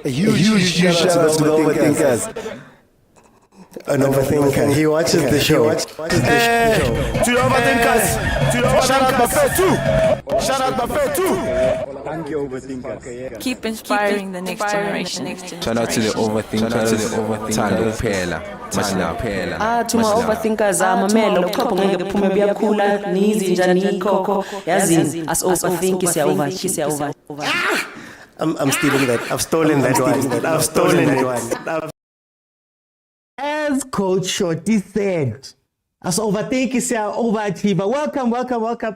A huge shout out to the Overthinkers. An overthinker. He watches the show. To the Overthinkers. Shout out Buffet too. Shout out Buffet too. Thank you, Overthinkers. Keep inspiring the next generation. Shout out to the Overthinkers. To my Overthinkers, mamelo uqhopho ngeke kuphume buyakhula nizi njani khokho yazini as overthink siya over. I'm stealing that. I've stolen that one. As Coach Shorty said, as overthinking is our overachiever. Welcome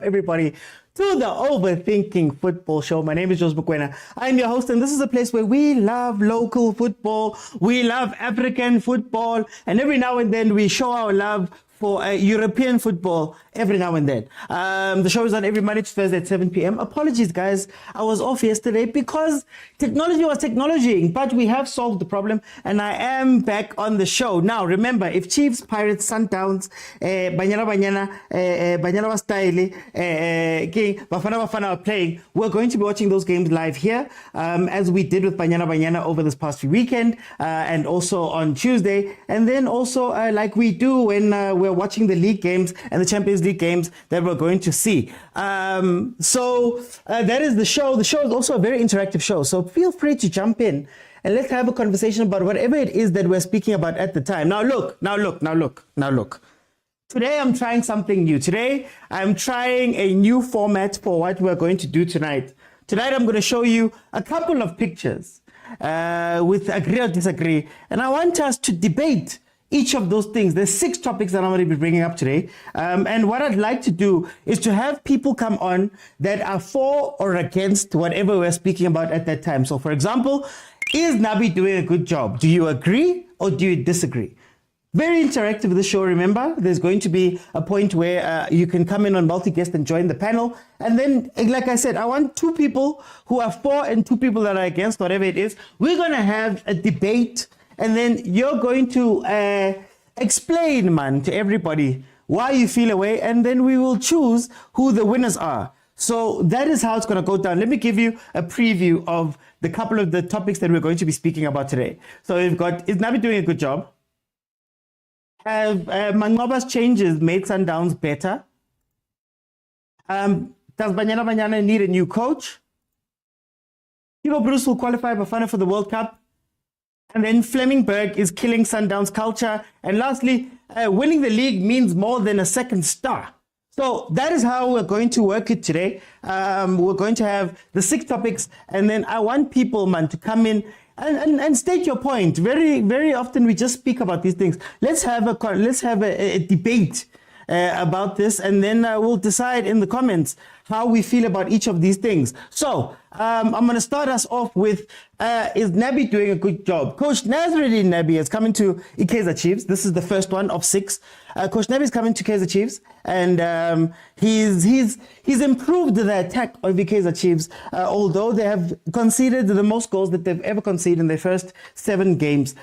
everybody to the Overthinking Football Show. My name is Jose Mokwena. I'm your host, and this is a place where we love local football, we love African football, and every now and then we show our love for European football every now and then. The show is on every Monday to Thursday at 7 p.m. Apologies, guys. I was off yesterday because technology was technologying, but we have solved the problem, and I am back on the show. Now, remember, if Chiefs, Pirates, Sundowns, Banyana Banyana Style, Bafana are playing, we're going to be watching those games live here, as we did with Banyana Banyana over this past weekend, and also on Tuesday, and then also like we do when we're watching the league games and the Champions League games that we're going to see. So that is the show. The show is also a very interactive show, so feel free to jump in and let's have a conversation about whatever it is that we're speaking about at the time. Now look. Today I'm trying something new. Today I'm trying a new format for what we're going to do tonight. Tonight I'm going to show you a couple of pictures with agree or disagree, and I want us to debate each of those things. There's 6 topics that I'm going to be bringing up today. And what I'd like to do is to have people come on that are for or against whatever we're speaking about at that time. So for example, is Nabi doing a good job? Do you agree or do you disagree? Very interactive, this show, remember. There's going to be a point where you can come in on multi-guest and join the panel. And then, like I said, I want 2 people who are for and 2 people that are against, whatever it is. We're going to have a debate, and then you're going to explain, man, to everybody why you feel away, and then we will choose who the winners are. So that is how it's going to go down. Let me give you a preview of the couple of the topics that we're going to be speaking about today. So we've got, is Nabi doing a good job? Have Mangoba's changes made Sundowns better? Does Banyana Banyana need a new coach? Hugo Bruce will qualify Bafana for the World Cup. And then Flemingberg is killing Sundowns culture. And lastly, winning the league means more than a second star. So that is how we're going to work it today. We're going to have the 6 topics, and then I want people, man, to come in and state your point. Very, very often we just speak about these things. Let's have a debate about this, and then we'll decide in the comments how we feel about each of these things. So I'm going to start us off with, is Nabi doing a good job? Coach Nazruddin Nabi has come into Kaizer Chiefs. This is the first one of 6. Coach Nabi is coming to Kaizer Chiefs, and he's improved the attack of the Kaizer Chiefs, although they have conceded the most goals that they've ever conceded in their first 7 games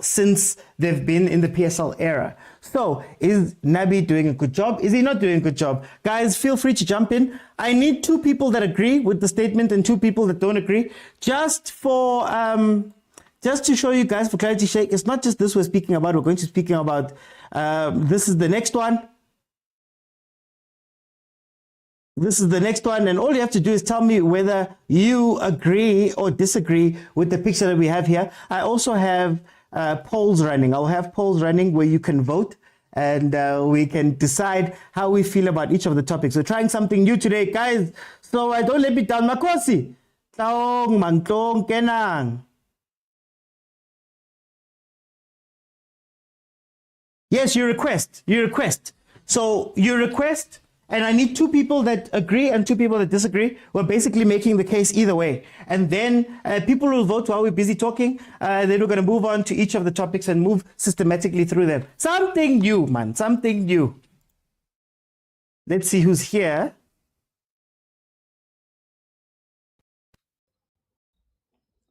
since they've been in the PSL era. So, is Nabi doing a good job? Is he not doing a good job? Guys, feel free to jump in. I need 2 people that agree with the statement and 2 people that don't agree. Just to show you guys, for clarity sake, it's not just this we're speaking about. We're going to be speaking about, this is the next one. This is the next one, and all you have to do is tell me whether you agree or disagree with the picture that we have here. I also have polls running. I'll have polls running where you can vote, and we can decide how we feel about each of the topics. We're trying something new today, guys, so don't let me down. Makosi. Taong mangtong kenang. Yes, you request. So you request, and I need 2 people that agree and 2 people that disagree. We're basically making the case either way. And then people will vote while we're busy talking. Then we're going to move on to each of the topics and move systematically through them. Something new, man. Something new. Let's see who's here.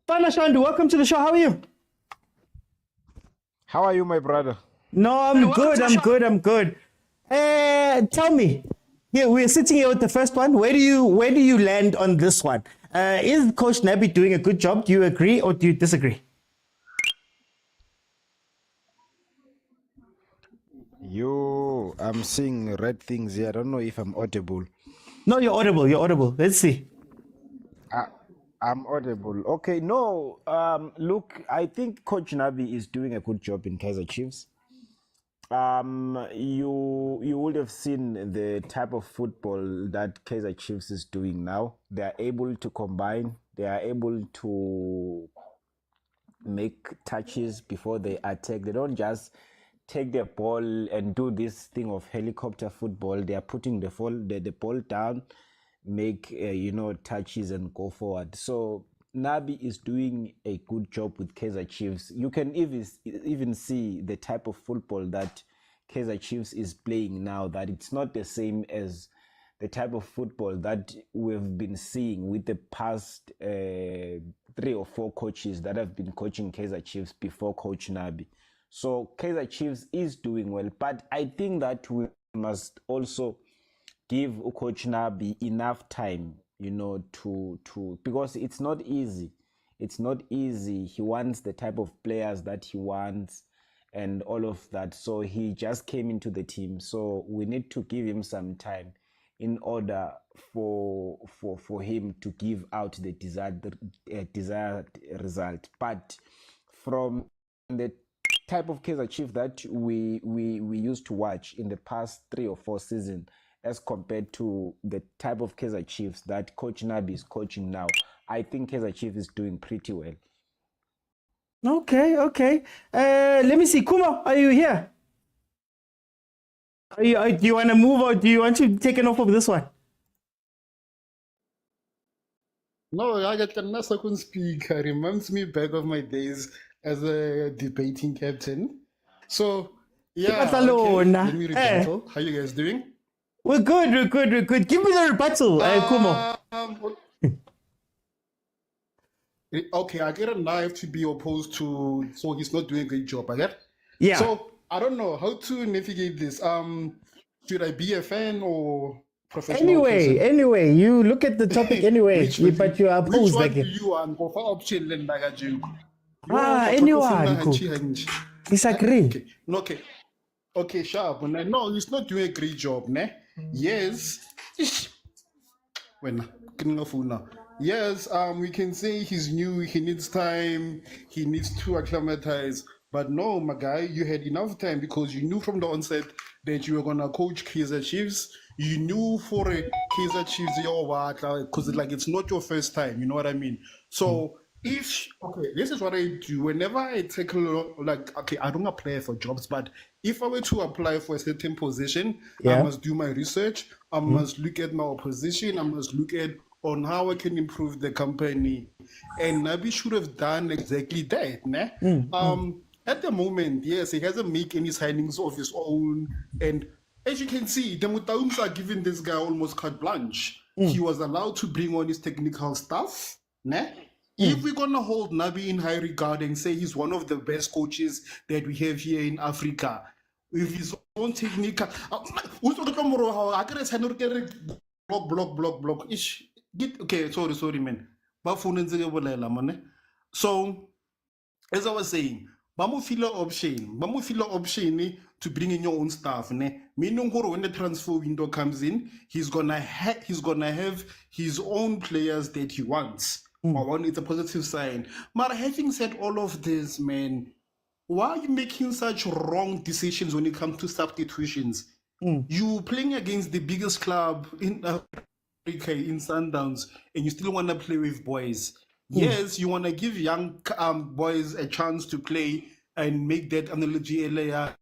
Fana Shandu, welcome to the show. How are you? How are you, my brother? No, I'm good. Tell me, here we're sitting here with the first one. Where do you land on this one? Is Coach Nabi doing a good job? Do you agree or do you disagree? I'm seeing red things here. I don't know if I'm audible. No, you're audible. You're audible. Let's see. I'm audible. Okay, no. Look, I think Coach Nabi is doing a good job in Kaizer Chiefs. You would have seen the type of football that Kaizer Chiefs is doing now. They are able to combine. They are able to make touches before they attack. They don't just take the ball and do this thing of helicopter football. They are putting the ball down, make touches and go forward. So Nabi is doing a good job with Kaizer Chiefs. You can even see the type of football that Kaizer Chiefs is playing now, that it's not the same as the type of football that we've been seeing with the past 3 or 4 coaches that have been coaching Kaizer Chiefs before Coach Nabi. So Kaizer Chiefs is doing well, but I think that we must also give Coach Nabi enough time, because it's not easy. It's not easy. He wants the type of players that he wants and all of that. So he just came into the team. So we need to give him some time in order for him to give out the desired result. But from the type of Kaizer Chiefs that we used to watch in the past 3 or 4 seasons, as compared to the type of Kaizer Chiefs that Coach Nabi is coaching now, I think Kaizer Chiefs is doing pretty well. Okay. Let me see. Kuma, are you here? Do you want to move or do you want to take it off of this one? No, I get the second speaker. Reminds me back of my days as a debating captain. So, yeah. Okay. Let me rebuttal. How you guys doing? We're good. Give me the rebuttal, Kumo. Okay, I get a knife to be opposed to, so he's not doing a great job, I get? Yeah. So, I don't know how to navigate this. Should I be a fan or professional person? Anyway, you look at the topic anyway, but you are opposed. Which one do you want? Go for option, then anyone. Disagree. Okay, sharp. No, he's not doing a great job, ne? Yes. Yes, we can say he's new, he needs time, he needs to acclimatize. But no, my guy, you had enough time because you knew from the onset that you were gonna coach Kaizer Chiefs. You knew for a Kaizer Chiefs, because it's not your first time, you know what I mean? So this is what I do. Whenever I tackle, I don't apply for jobs, but if I were to apply for a certain position, I must do my research, I must look at my opposition, I must look at on how I can improve the company. And Nabi should have done exactly that. At the moment, yes, he hasn't made any signings of his own. And as you can see, the Motaung are giving this guy almost carte blanche. He was allowed to bring on his technical staff. If we're going to hold Nabi in high regard and say he's one of the best coaches that we have here in Africa, with his own technical... block. Okay, sorry, man. So, as I was saying, option to bring in your own staff. Meaning when the transfer window comes in, he's gonna have his own players that he wants. It's a positive sign. But having said all of this, man, why are you making such wrong decisions when it comes to substitutions? You playing against the biggest club in Africa, in Sundowns, and you still want to play with boys. Yes, you want to give young boys a chance to play and make that analogy earlier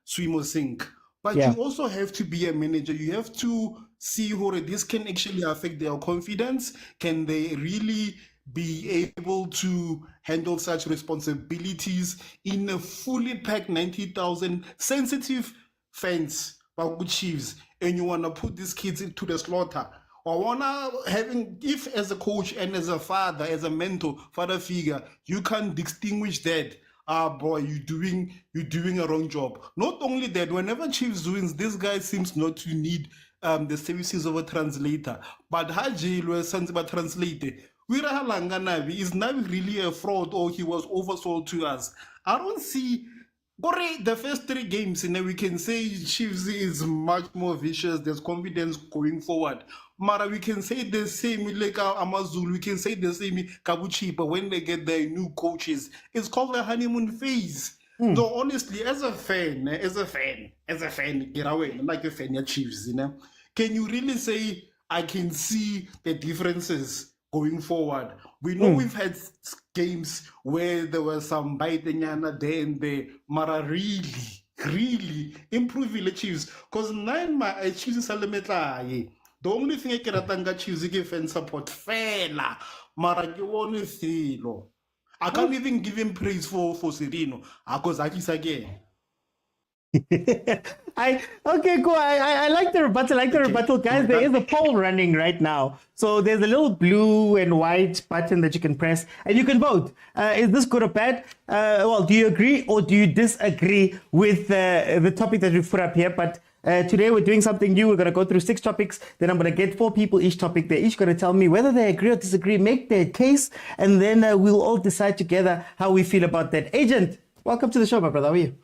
swim or sink. But you also have to be a manager. You have to see how this can actually affect their confidence. Can they really be able to handle such responsibilities in a fully packed 90,000 sensitive fans, Chiefs, and you want to put these kids into the slaughter? Or if as a coach and as a father, as a mentor, father figure, you can distinguish that. boy, you're doing a wrong job. Not only that, whenever Chiefs wins, this guy seems not to need the services of a translator. But Haji Sanziba translated. Navi, is Navi really a fraud or he was oversold to us? I don't see. The first three games, we can say Chiefs is much more vicious. There's confidence going forward. Mara, we can say the same like Amazul. We can say the same Kabuchi. But when they get their new coaches, it's called the honeymoon phase. So honestly, as a fan, get away like a fan of Chiefs. Can you really say I can see the differences going forward? We know we've had games where there was some Banyana there and there, Mara really improving the Chiefs. Because my Chiefs Salametla. The only thing I can atanga Chiefs is fan support. Fela. Mara only thing. I can't even give him praise for Serino. Because I just again. Okay, cool. I like the rebuttal. Guys, there is a poll running right now. So there's a little blue and white button that you can press and you can vote. Is this good or bad? Well, do you agree or do you disagree with the topic that we've put up here? But today we're doing something new. We're going to go through 6 topics. Then I'm going to get 4 people each topic. They're each going to tell me whether they agree or disagree, make their case, and then we'll all decide together how we feel about that. Agent, welcome to the show, my brother. How are you?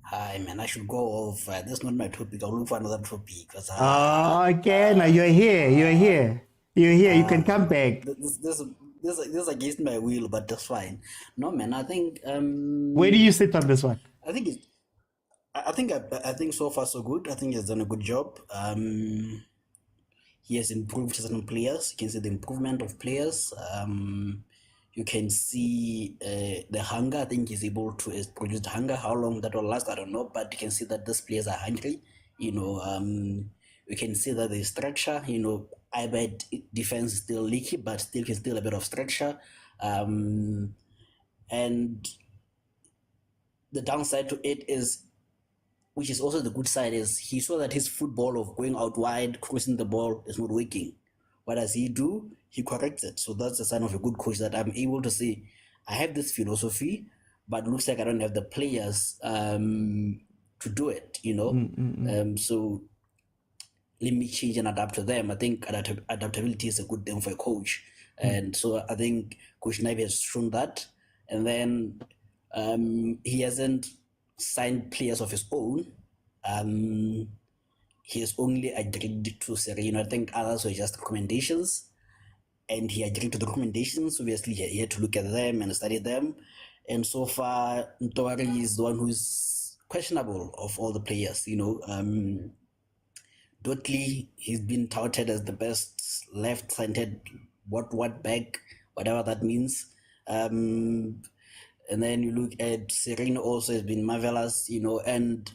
Hi, man, I should go off. That's not my topic. I'll look for another topic. Okay, now you're here. You can come back. This is against my will, but that's fine. No, man, I think... Where do you sit on this one? I think so far so good. I think he's done a good job. He has improved certain players. You can see the improvement of players. You can see the hunger. I think he's able to produce the hunger. How long that will last, I don't know. But you can see that these players are hungry. You can see that the structure. I bet defense is still leaky, but still can still a bit of structure. And the downside to it is, which is also the good side, is he saw that his football of going out wide, crossing the ball is not working. What does he do? He corrects it. So that's a sign of a good coach, that I'm able to say, I have this philosophy, but it looks like I don't have the players to do it, So let me change and adapt to them. I think adaptability is a good thing for a coach. And so I think Coach Nabi has shown that. And then he hasn't signed players of his own. He has only agreed to Sereno. I think others were just recommendations. And he agreed to the recommendations. Obviously, he had to look at them and study them. And so far, Ntori is the one who's questionable of all the players. Dotley, he's been touted as the best left-handed what back, whatever that means. And then you look at Sereno, also has been marvelous, and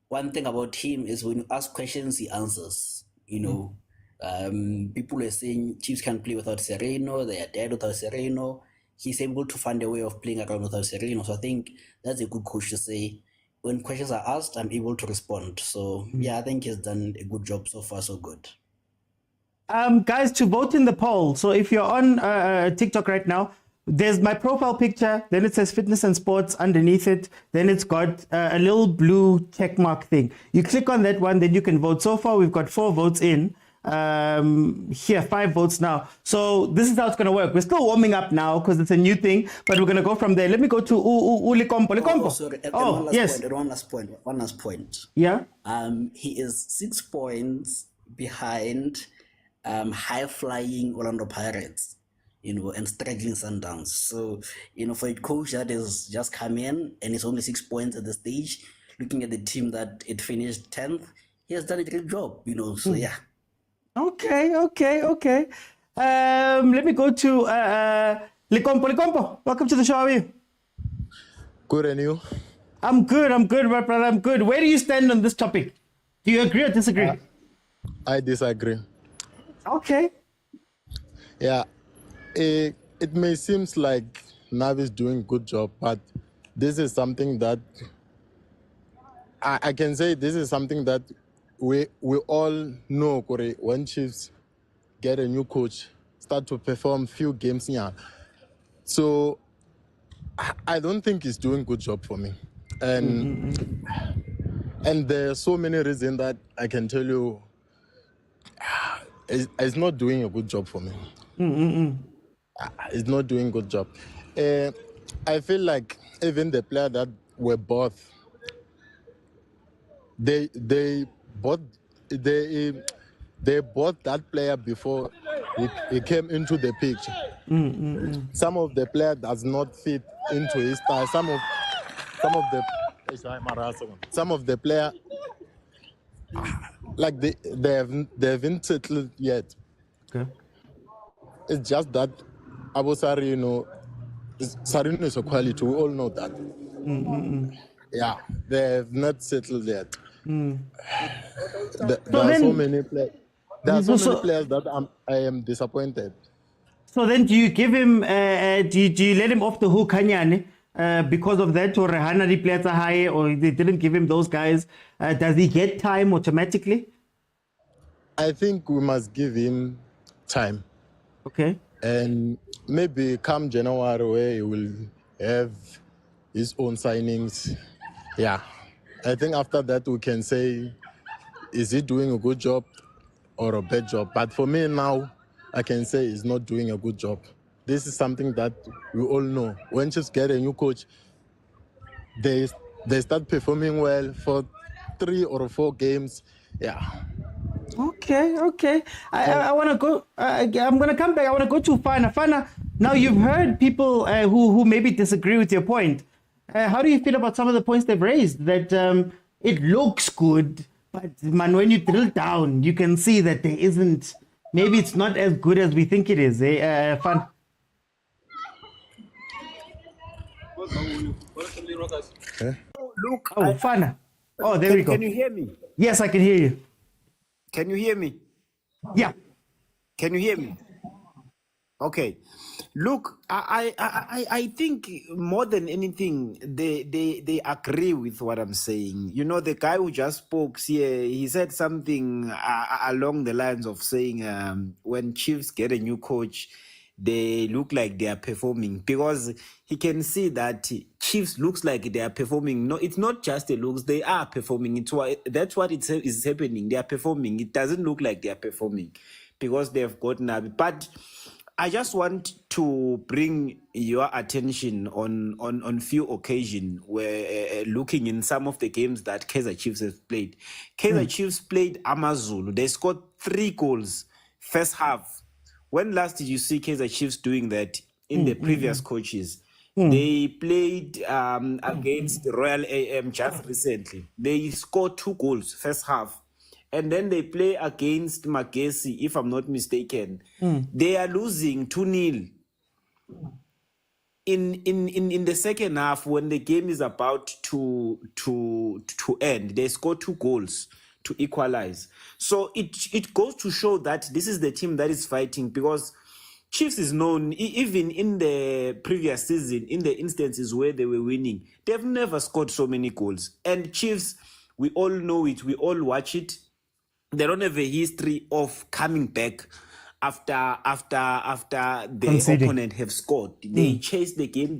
one thing about him is when you ask questions, he answers. People are saying Chiefs can't play without Sereno, they are dead without Sereno. He's able to find a way of playing around without Sereno. So I think that's a good coach to say, when questions are asked, I'm able to respond. So yeah, I think he's done a good job so far, so good. Guys, to vote in the poll. So if you're on TikTok right now, there's my profile picture, then it says fitness and sports underneath it. Then it's got a little blue check mark thing. You click on that one, then you can vote. So far, we've got 4 votes in. Here, 5 votes now. So this is how it's going to work. We're still warming up now because it's a new thing, but we're going to go from there. Let me go to Likompo. Sorry. Yes. One last point. Yeah. He is 6 points behind high-flying Orlando Pirates, and struggling Sundowns. So, for a coach that has just come in and it's only 6 points at the stage, looking at the team that it finished 10th, he has done a great job, so yeah. Okay. Let me go to Likompo. Welcome to the show. How are you? Good, and you? I'm good, my brother. I'm good. Where do you stand on this topic? Do you agree or disagree? I disagree. Okay. Yeah. It may seem like Navi is doing a good job, but this is something that I can say this is something that we all know, Kore, when Chiefs get a new coach, start to perform few games here. So I don't think he's doing a good job for me. And there are so many reasons that I can tell you it's not doing a good job for me. It's not doing a good job. I feel like even the player that were bought, they bought that player before he came into the picture. Some of the player does not fit into his style. Some of the player, like they haven't settled yet. Okay. It's just that Abu Sari, Sarino is a quality. We all know that. Yeah, they have not settled yet. There are so many players. There are so many players that I am disappointed. So then, do you give him? Do you let him off the hook, khanye, because of that, or Hana players are high, or they didn't give him those guys? Does he get time automatically? I think we must give him time. Okay. And maybe come January, where he will have his own signings. Yeah. I think after that we can say, is he doing a good job or a bad job? But for me now, I can say he's not doing a good job. This is something that we all know. When Chiefs get a new coach, they start performing well for 3 or 4 games. Yeah. Okay. I want to go. I'm going to come back. I want to go to Fana. Fana, now you've heard people who maybe disagree with your point. How do you feel about some of the points they've raised? That it looks good, but man, when you drill down, you can see that there isn't. Maybe it's not as good as we think it is. Fana. Look, Fana. Oh, there we go. Can you hear me? Yes, I can hear you. Can you hear me? Yeah. Can you hear me? Okay. Look, I think more than anything, they agree with what I'm saying. You know, the guy who just spoke here, he said something along the lines of saying when Chiefs get a new coach, they look like they are performing, because he can see that Chiefs looks like they are performing. No, it's not just the looks, they are performing. That's what is happening. They are performing. It doesn't look like they are performing because they have gotten up. But I just want to bring your attention on few occasions where looking in some of the games that Kaizer Chiefs have played. Kaizer Chiefs played Amazulu. They scored 3 goals first half. When last did you see Kaizer Chiefs doing that in the previous coaches? They played against Royal AM just recently. They scored 2 goals first half. And then they play against Magesi, if I'm not mistaken. They are losing 2-0. In the second half, when the game is about to end, they score 2 goals to equalize. So it goes to show that this is the team that is fighting, because Chiefs is known, even in the previous season, in the instances where they were winning, they've never scored so many goals. And Chiefs, we all know it, we all watch it. They don't have a history of coming back after the opponent have scored. They chase the game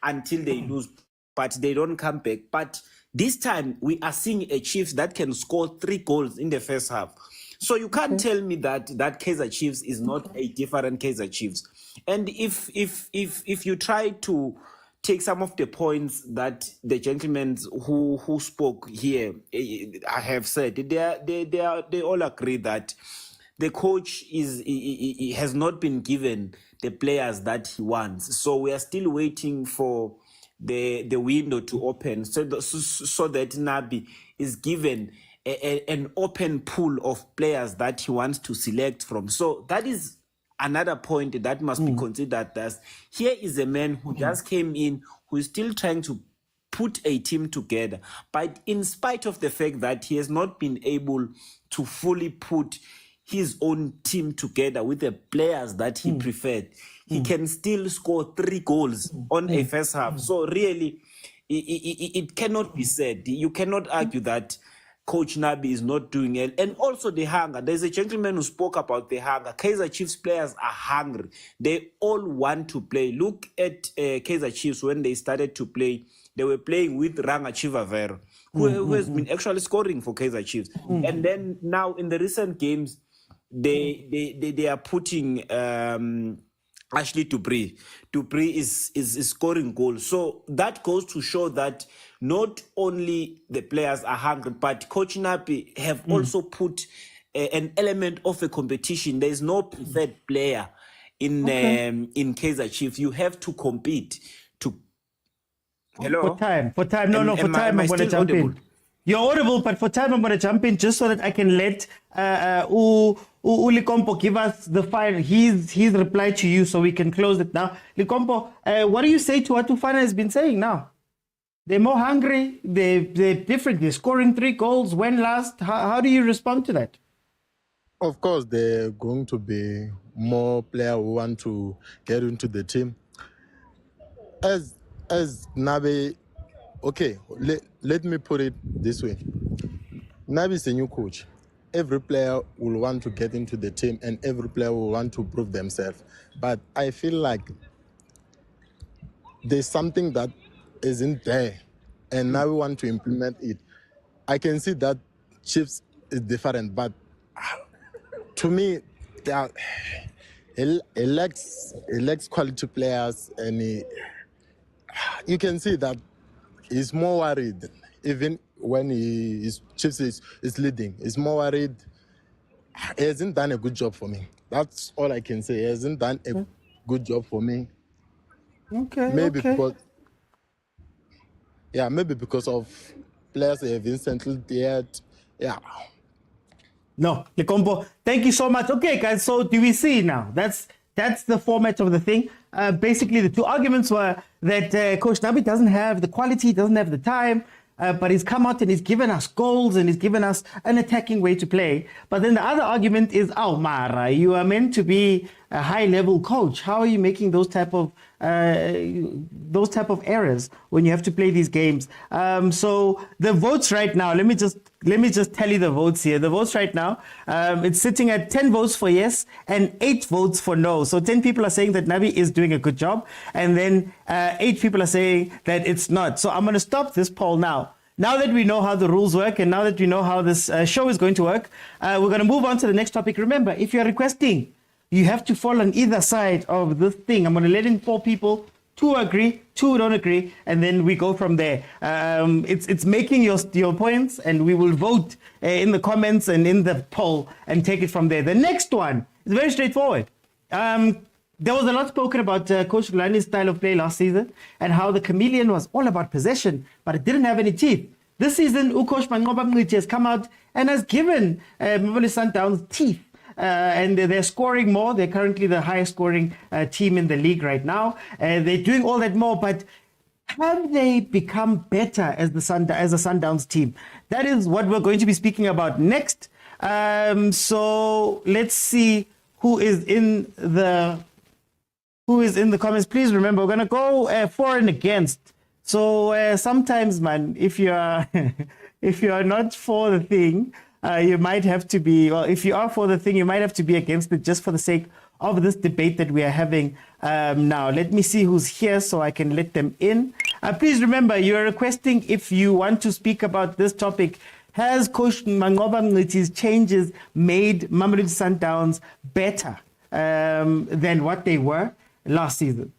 until they lose, but they don't come back. But this time, we are seeing a Chiefs that can score 3 goals in the first half. So you can't tell me that Kaizer Chiefs is not a different Kaizer Chiefs. And if you try to take some of the points that the gentlemen who spoke here have said, they all agree that the coach has not been given the players that he wants. So we are still waiting for the window to open so that Nabi is given an open pool of players that he wants to select from. So that is another point that must be considered. That here is a man who just came in, who is still trying to put a team together. But in spite of the fact that he has not been able to fully put his own team together with the players that he preferred, he can still score 3 goals on a first half. So really, it cannot be said. You cannot argue that Coach Nabi is not doing it. And also the hunger. There's a gentleman who spoke about the hunger. Kaizer Chiefs players are hungry. They all want to play. Look at Kaizer Chiefs when they started to play. They were playing with Rangachiva Vert, who has been actually scoring for Kaizer Chiefs. And then now in the recent games, they are putting Ashley Dupree. Dupree is scoring goals. So that goes to show that not only the players are hungry, but Coach Napi have also put an element of a competition. There is no preferred player in Kaizer Chiefs. You have to compete. Hello? For time. For time. No, for time I'm going to jump in. You're audible, but for time I'm going to jump in just so that I can let Likompo give us the final, his reply to you so we can close it now. Likompo, what do you say to what Ufana has been saying now? They're more hungry, they're different, they're scoring 3 goals, when last? How do you respond to that? Of course, there are going to be more players who want to get into the team. As Nabe, okay, let me put it this way. Nabi is a new coach. Every player will want to get into the team and every player will want to prove themselves. But I feel like there's something that isn't there and now we want to implement it. I can see that Chiefs is different, but to me, he lacks quality players and you can see that he's more worried, even when Chiefs is leading. He's more worried. He hasn't done a good job for me. That's all I can say. He hasn't done a good job for me. Okay. Maybe because of players they haven't settled yet. Yeah. No, Likompo, thank you so much. Okay, guys, so do we see now? That's the format of the thing. Basically, the 2 arguments were that Coach Nabi doesn't have the quality, doesn't have the time, but he's come out and he's given us goals and he's given us an attacking way to play. But then the other argument is, Mara, you are meant to be a high-level coach. How are you making those type of errors when you have to play these games? So the votes right now, let me just tell you the votes here. The votes right now, it's sitting at 10 votes for yes and 8 votes for no. So 10 people are saying that Nabi is doing a good job, and then 8 people are saying that it's not. So I'm going to stop this poll now. Now that we know how the rules work and now that we know how this show is going to work, we're going to move on to the next topic. Remember, if you're requesting, you have to fall on either side of this thing. I'm going to let in 4 people. 2 agree, 2 don't agree, and then we go from there. It's making your points, and we will vote in the comments and in the poll and take it from there. The next one is very straightforward. There was a lot spoken about Coach Rulani's style of play last season and how the chameleon was all about possession, but it didn't have any teeth. This season, Coach Banyana has come out and has given Mamelodi Sundowns teeth. And they're scoring more. They're currently the highest scoring team in the league right now. They're doing all that more, but have they become better as a Sundowns team? That is what we're going to be speaking about next. So let's see who is in the comments. Please remember, we're gonna go for and against. So sometimes, man, if you are if you are not for the thing, you might have to be, well, if you are for the thing, you might have to be against it just for the sake of this debate that we are having now. Let me see who's here so I can let them in. Please remember, you're requesting if you want to speak about this topic. Has Coach Mangoba Mngiti's changes made Mamelodi Sundowns better than what they were last season?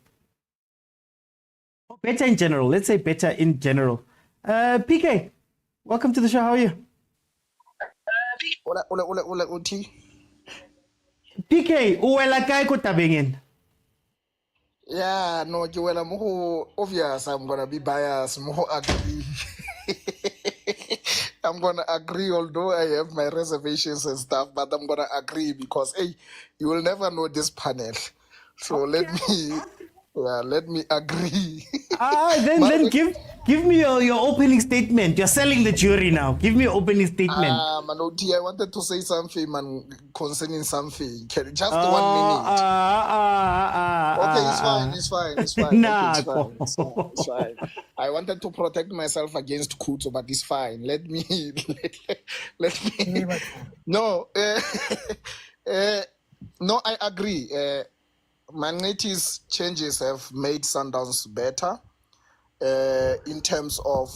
Or better in general. Let's say better in general. PK, welcome to the show. How are you? Hola, Uti. PK, uwela kai ko tabingin? Yeah, no, Joella, more obvious. I'm gonna be biased, more agree. I'm gonna agree, although I have my reservations and stuff, but I'm gonna agree because hey, you will never know this panel. So let me agree. Then give Give me your opening statement. You're selling the jury now. Give me your opening statement. Manoti, I wanted to say something, man, concerning something. Just 1 minute. Okay, it's fine. Nah, Okay, it's fine. I wanted to protect myself against Kuto, but it's fine. Let me. No, no, I agree. Magneti's changes have made Sundowns better in terms of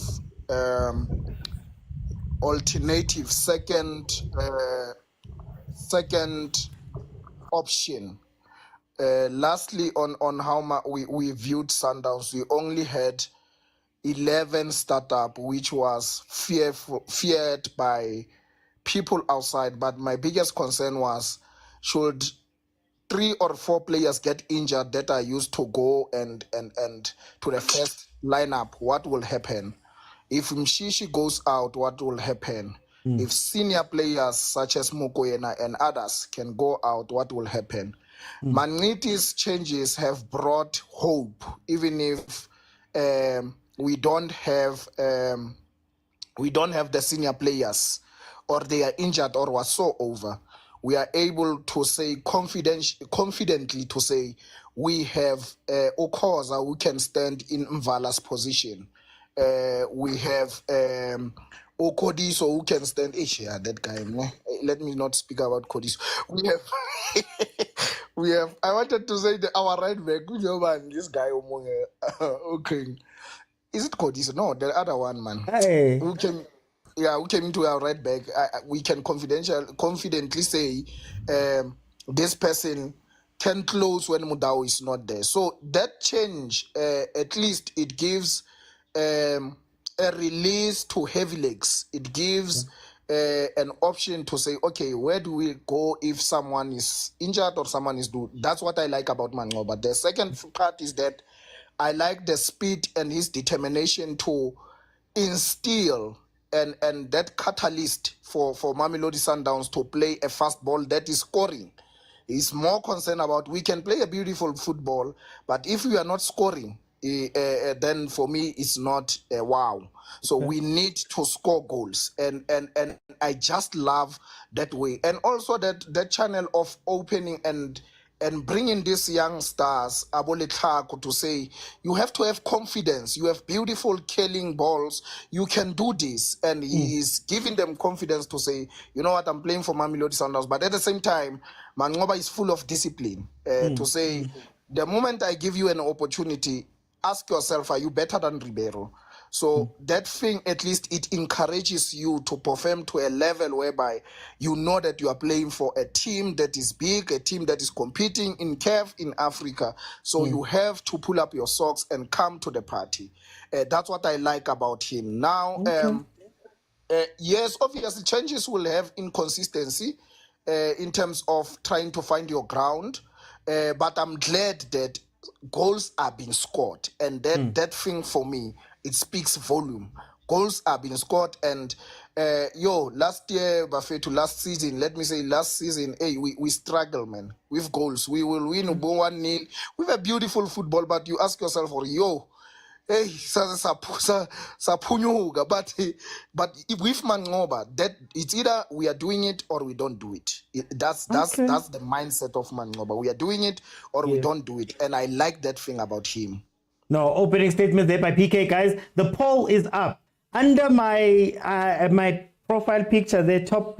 alternative second option. Lastly, on how we viewed Sundowns, we only had 11 startup, which was feared by people outside. But my biggest concern was, should 3 or 4 players get injured that are used to go and to the first lineup, what will happen? If Mshishi goes out, what will happen? If senior players such as Mokwena and others can go out, what will happen? Magneti's changes have brought hope, even if we don't have the senior players, or they are injured or was so over. We are able to say confidently to say we have Khoza who can stand in Mvala's position. We have Okodiso who can stand. That guy. Let me not speak about Kodiso. We have. I wanted to say our right back. This guy. Okay. Is it Kodiso? No, the other one, man. Hey. Who came into our right back. We can confidently say this person can close when Mudau is not there. So that change, at least it gives a release to heavy legs. It gives an option to say, okay, where do we go if someone is injured or someone is due? That's what I like about Mango. But the second part is that I like the speed and his determination to instill and that catalyst for Mamelodi Sundowns to play a fast ball that is scoring. He's more concerned about, we can play a beautiful football, but if we are not scoring, then for me it's not a wow. So we need to score goals, and I just love that way, and also that channel of opening and bringing these young stars, Aboletlako, to say, you have to have confidence. You have beautiful killing balls. You can do this. And he is giving them confidence to say, you know what, I'm playing for Mamelodi Sundowns. But at the same time, Mangoba is full of discipline to say, the moment I give you an opportunity, ask yourself, are you better than Ribeiro? So that thing, at least it encourages you to perform to a level whereby you know that you are playing for a team that is big, a team that is competing in CAF in Africa. So you have to pull up your socks and come to the party. That's what I like about him. Now, yes, obviously changes will have inconsistency in terms of trying to find your ground. But I'm glad that goals are being scored. And that thing for me, it speaks volume. Goals are being scored, and last year, Buffet to last season, let me say last season, hey, we struggle, man, with goals. We will win 1-0 with a beautiful football, but you ask yourself, hey, but with Mangoba, that it's either we are doing it or we don't do it. That's the mindset of Mangoba. We are doing it or we don't do it, and I like that thing about him. No, opening statement there by PK, guys. The poll is up. Under my my profile picture, the top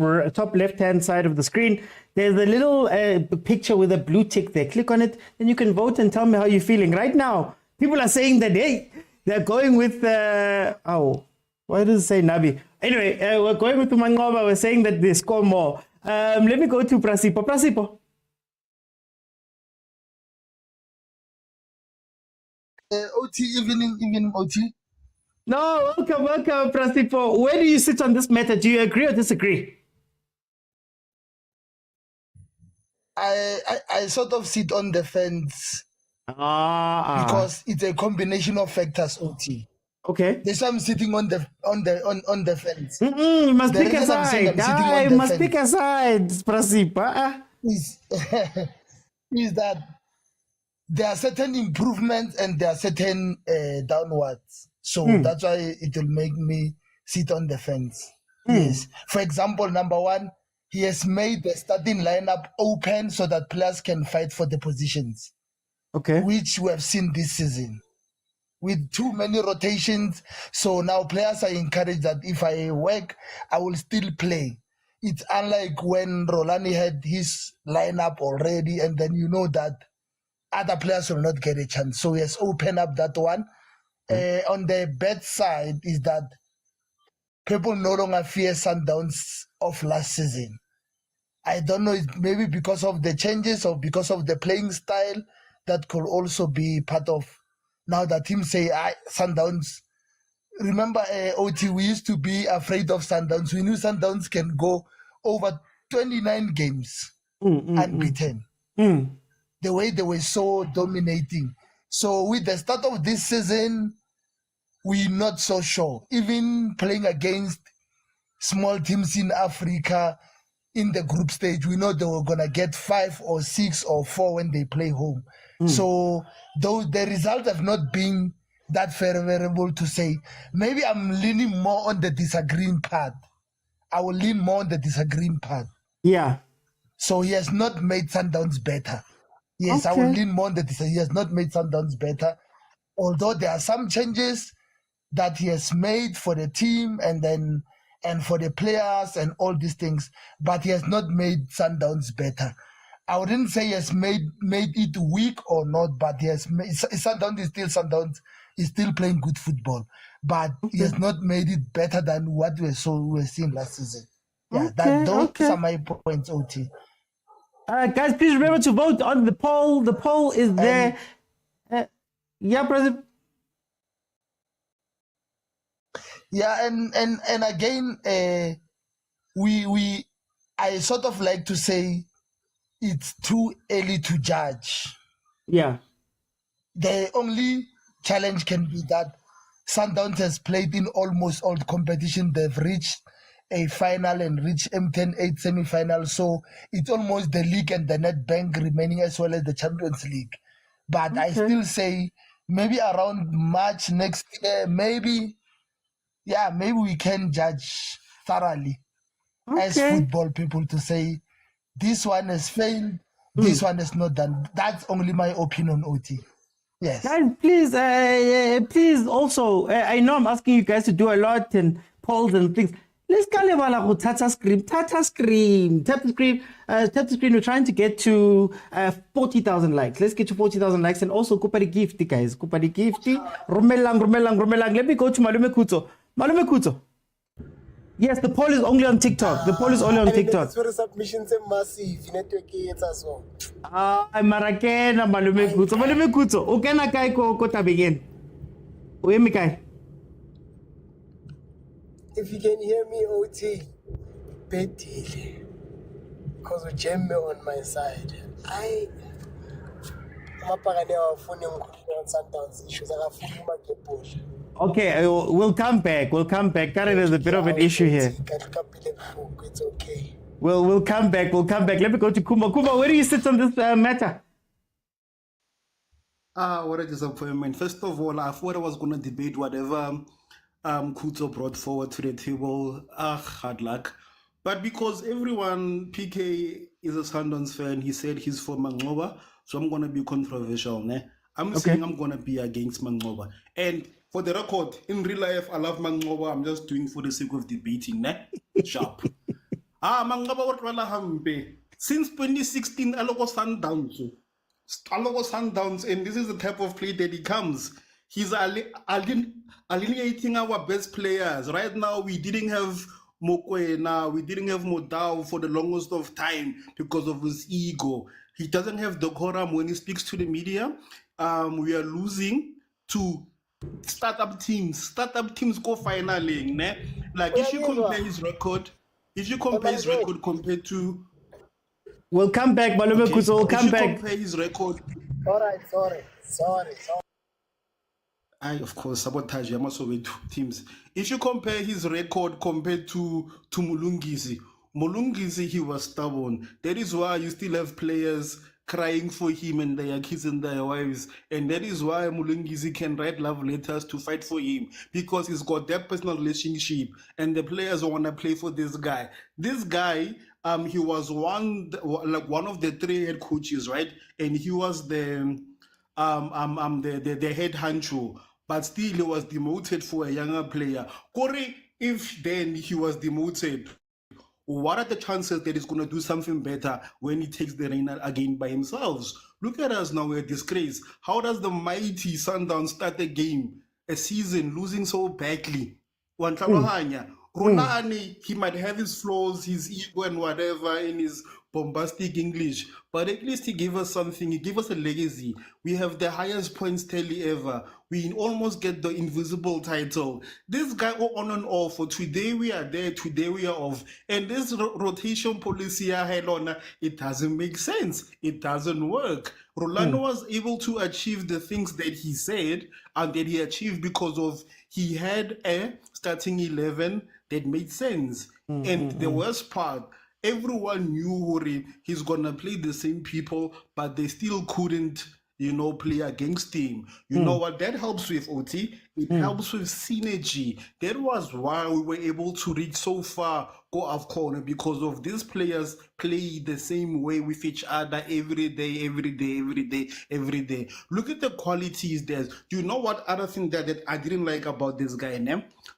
left-hand side of the screen, there's a little picture with a blue tick there. Click on it, and you can vote and tell me how you're feeling. Right now, people are saying that, hey, they're going with, why does it say Nabi? Anyway, we're going with Mangoba. We're saying that they score more. Let me go to Prasipo. Prasipo. OT, evening, OT. No, welcome, Prasipo. Where do you sit on this matter? Do you agree or disagree? I sort of sit on the fence because it's a combination of factors. OT. Okay. That's why I'm sitting on the fence. You must pick a side. I must pick a side, Prasipo. Is that there are certain improvements and there are certain downwards. So that's why it will make me sit on the fence. Yes. For example, number one, he has made the starting lineup open so that players can fight for the positions. Okay. Which we have seen this season. With too many rotations, so now players are encouraged that if I work, I will still play. It's unlike when Rulani had his lineup already, and then you know that other players will not get a chance. So he has opened up that one. On the bad side is that people no longer fear Sundowns of last season. I don't know, maybe because of the changes or because of the playing style, that could also be part of. Now that teams say, Sundowns. Remember, OT, we used to be afraid of Sundowns. We knew Sundowns can go over 29 games unbeaten. The way they were so dominating. So with the start of this season, we're not so sure. Even playing against small teams in Africa in the group stage, we know they were going to get 5 or 6 or 4 when they play home. So though the results have not been that favorable to say, maybe I'm leaning more on the disagreeing part. I will lean more on the disagreeing part. Yeah. So he has not made Sundowns better. Yes, I will lean more on the disagreeing. He has not made Sundowns better. Although there are some changes that he has made for the team and for the players and all these things, but he has not made Sundowns better. I wouldn't say he has made it weak or not, but he has made Sundowns is still Sundowns. He's still playing good football, but he has not made it better than what we were seeing last season. Yeah, those are my points, OT. Guys, please remember to vote on the poll. The poll is there. Yeah, President. Yeah, and again, I sort of like to say it's too early to judge. Yeah. The only challenge can be that Sundowns has played in almost all the competition. They've reached a final and reached M10-8 semi-final. So it's almost the league and the Nedbank remaining as well as the Champions League. But I still say maybe around March next year, maybe we can judge thoroughly as football people to say this one has failed, this one has not done. That's only my opinion, OT. Yes. Guys, please, please also, I know I'm asking you guys to do a lot and polls and things. Let's go to Tata Scream. Tap the screen. We're trying to get to 40,000 likes. Let's get to 40,000 likes and also kupa the gift, guys. Kupa the gift. Romelang. Let me go to Malume Kuto. Malume Kuto. Yes, the poll is only on TikTok. The poll is only on TikTok. Submissions are massive. Network is as well. Marakena Malume Kuto. Malume Kuto. Ukena kai ko tabigin. Uyemi kai. If you can hear me, OT, bedile. Because we jam me on my side. Okay, we'll come back. Karen, there's a bit of an issue here. It's okay. We'll come back. Let me go to Kuma. Kuma, where do you sit on this matter? What a disappointment. First of all, I thought I was going to debate whatever Kuto brought forward to the table. Hard luck. But because everyone, PK is a Sundowns fan, he said he's for Mangoba, so I'm going to be controversial. Ne? I'm saying I'm going to be against Mangoba. And for the record, in real life, I love Mangoba. I'm just doing for the sake of debating. Ne? Sharp. Mangoba what rala hampe. Since 2016, I logo Sundowns. And this is the type of play that he comes. He's alienating our best players. Right now, we didn't have Mokwena, we didn't have Motaung for the longest of time because of his ego. He doesn't have decorum when he speaks to the media. We are losing to startup teams. Startup teams go finally. Ne? Like if you compare his record, compared to. We'll come back, Malume Kuto. We'll come back. Compare his record. All right, sorry. Of course, sabotage. I'm also with teams. If you compare his record compared to Mulungisi, he was stubborn. That is why you still have players crying for him and they are kissing their wives. And that is why Mulungizi can write love letters to fight for him, because he's got that personal relationship and the players want to play for this guy. This guy, he was one of the 3 head coaches, right? And he was the head honcho, but still he was demoted for a younger player. Corey, if then he was demoted, what are the chances that he's going to do something better when he takes the reign again by himself? Look at us now, we're a disgrace. How does the mighty Sundowns start a game, a season, losing so badly? Rulani, he might have his flaws, his ego and whatever in his bombastic English, but at least he gave us something. He gave us a legacy. We have the highest points tally ever. We almost get the invisible title. This guy on and off, for today we are there, today we are off. And this rotation policy, it doesn't make sense. It doesn't work. Rolando was able to achieve the things that he said and that he achieved because of he had a starting 11 that made sense. And the worst part, everyone knew he's gonna play the same people, but they still couldn't, play against him. You know what that helps with, OT? It helps with synergy. That was why we were able to reach so far, go off corner, because of these players play the same way with each other every day. Look at the qualities there. You know what other thing that I didn't like about this guy,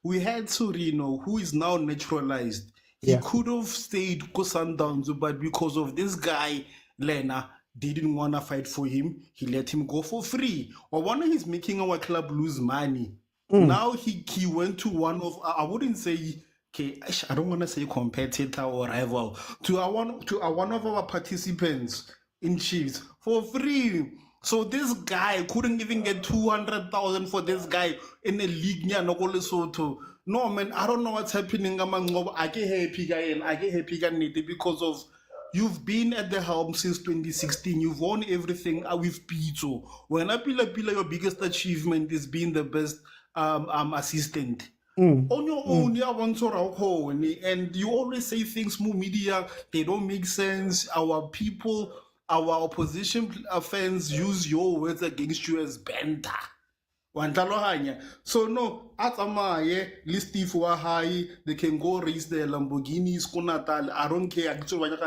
we had Surino, who is now naturalized. He could have stayed to Sundowns, but because of this guy, Lena, didn't want to fight for him, he let him go for free. Or one of he's making our club lose money. Now he went to one of, I wouldn't say, I don't want to say competitor or rival, to one of our participants in Chiefs for free. So this guy couldn't even get 200,000 for this guy in a league near Lesotho. No, man, I don't know what's happening. I get happy because of you've been at the helm since 2016. You've won everything with Pitso. When I Pila, your biggest achievement is being the best assistant. On your own, you want to and you always say things more media, they don't make sense. Our people, our opposition fans use your words against you as banter. So no, at Amaye, list if we're high, they can go raise the Lamborghinis, Konatal, I don't care, actually, or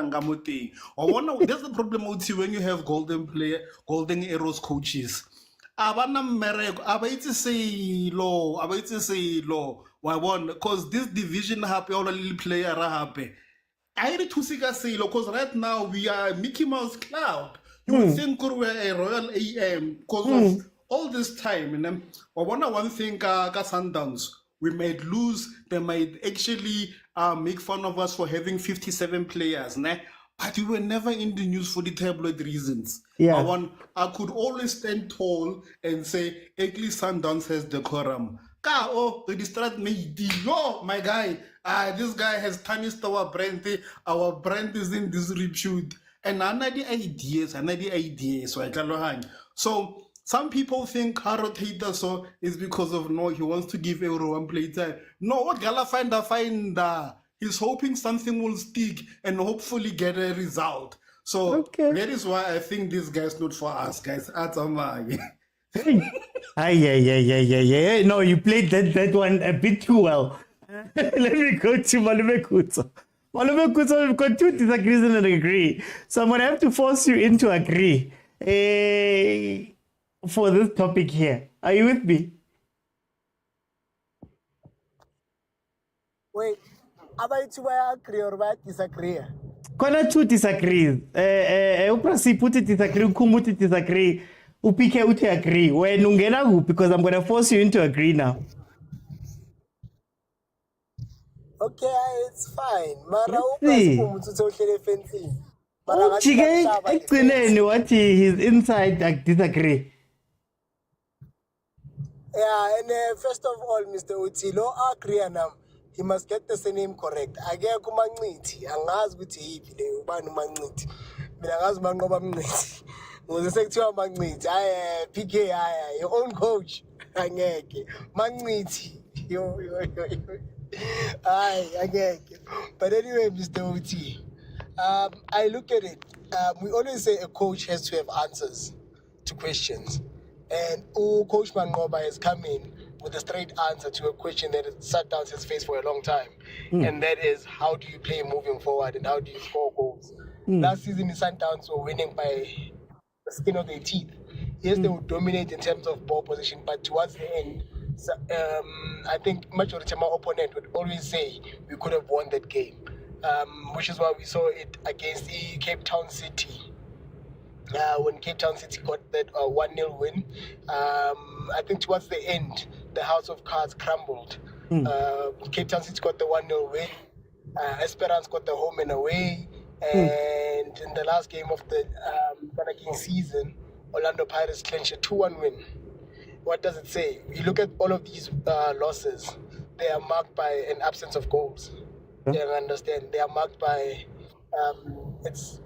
that's the problem when you have golden arrows coaches. Say low. Why one? Because this division happy, all the little player happy. I need to see because right now we are Mickey Mouse Club. You would think we're a Royal AM because of all this time. And one thing, Sundowns, we might lose. They might actually make fun of us for having 57 players. But we were never in the news for the tabloid reasons. I could always stand tall and say, at least Sundowns has decorum. The distract me. Oh, my guy. This guy has tarnished our brand. Our brand is in disrepute. And another ideas. So some people think rotator so is because of he wants to give everyone playtime. No, what Gala find. He's hoping something will stick and hopefully get a result. So that is why I think this guy's not for us, guys. No, you played that one a bit too well. Let me go to Malume Kutso. We've got two disagrees and an agree. So I'm going to have to force you into agree for this topic here. Are you with me? Wait. About to agree or disagree? Kona two disagrees. Uprasi put it disagree, Kumuti disagree, Upike uti agree. When ungena because I'm gonna force you into agree now. Okay, it's fine. Mara uprasi kumutu fencing. Explain what he's inside disagree. Yeah, and first of all, Mr. Utilo agree now. He must get the surname correct. Agea kumanciti, angazi ukuthi yipi le ubani umanciti. Mina ngazi manqoba mnciti. Ngoze sekuthiwa manciti. PK your own coach. Angeke. Manciti. Yo. Angeke. But anyway, Mr. Uti. I look at it. We always say a coach has to have answers to questions. And Coach Mangoba has come in with a straight answer to a question that has sat down his face for a long time. And that is, how do you play moving forward and how do you score goals? Last season, the Sundowns were winning by the skin of their teeth. Yes, they would dominate in terms of ball position, but towards the end, I think majority of my opponent would always say we could have won that game, which is why we saw it against the Cape Town City. When Cape Town City got that 1-0 win, I think towards the end, the house of cards crumbled. Cape Town City got the 1-0 win, Esperance got the home and away, and in the last game of the King season, Orlando Pirates clinched a 2-1 win. What does it say? You look at all of these losses, they are marked by an absence of goals. You understand? They are marked by it's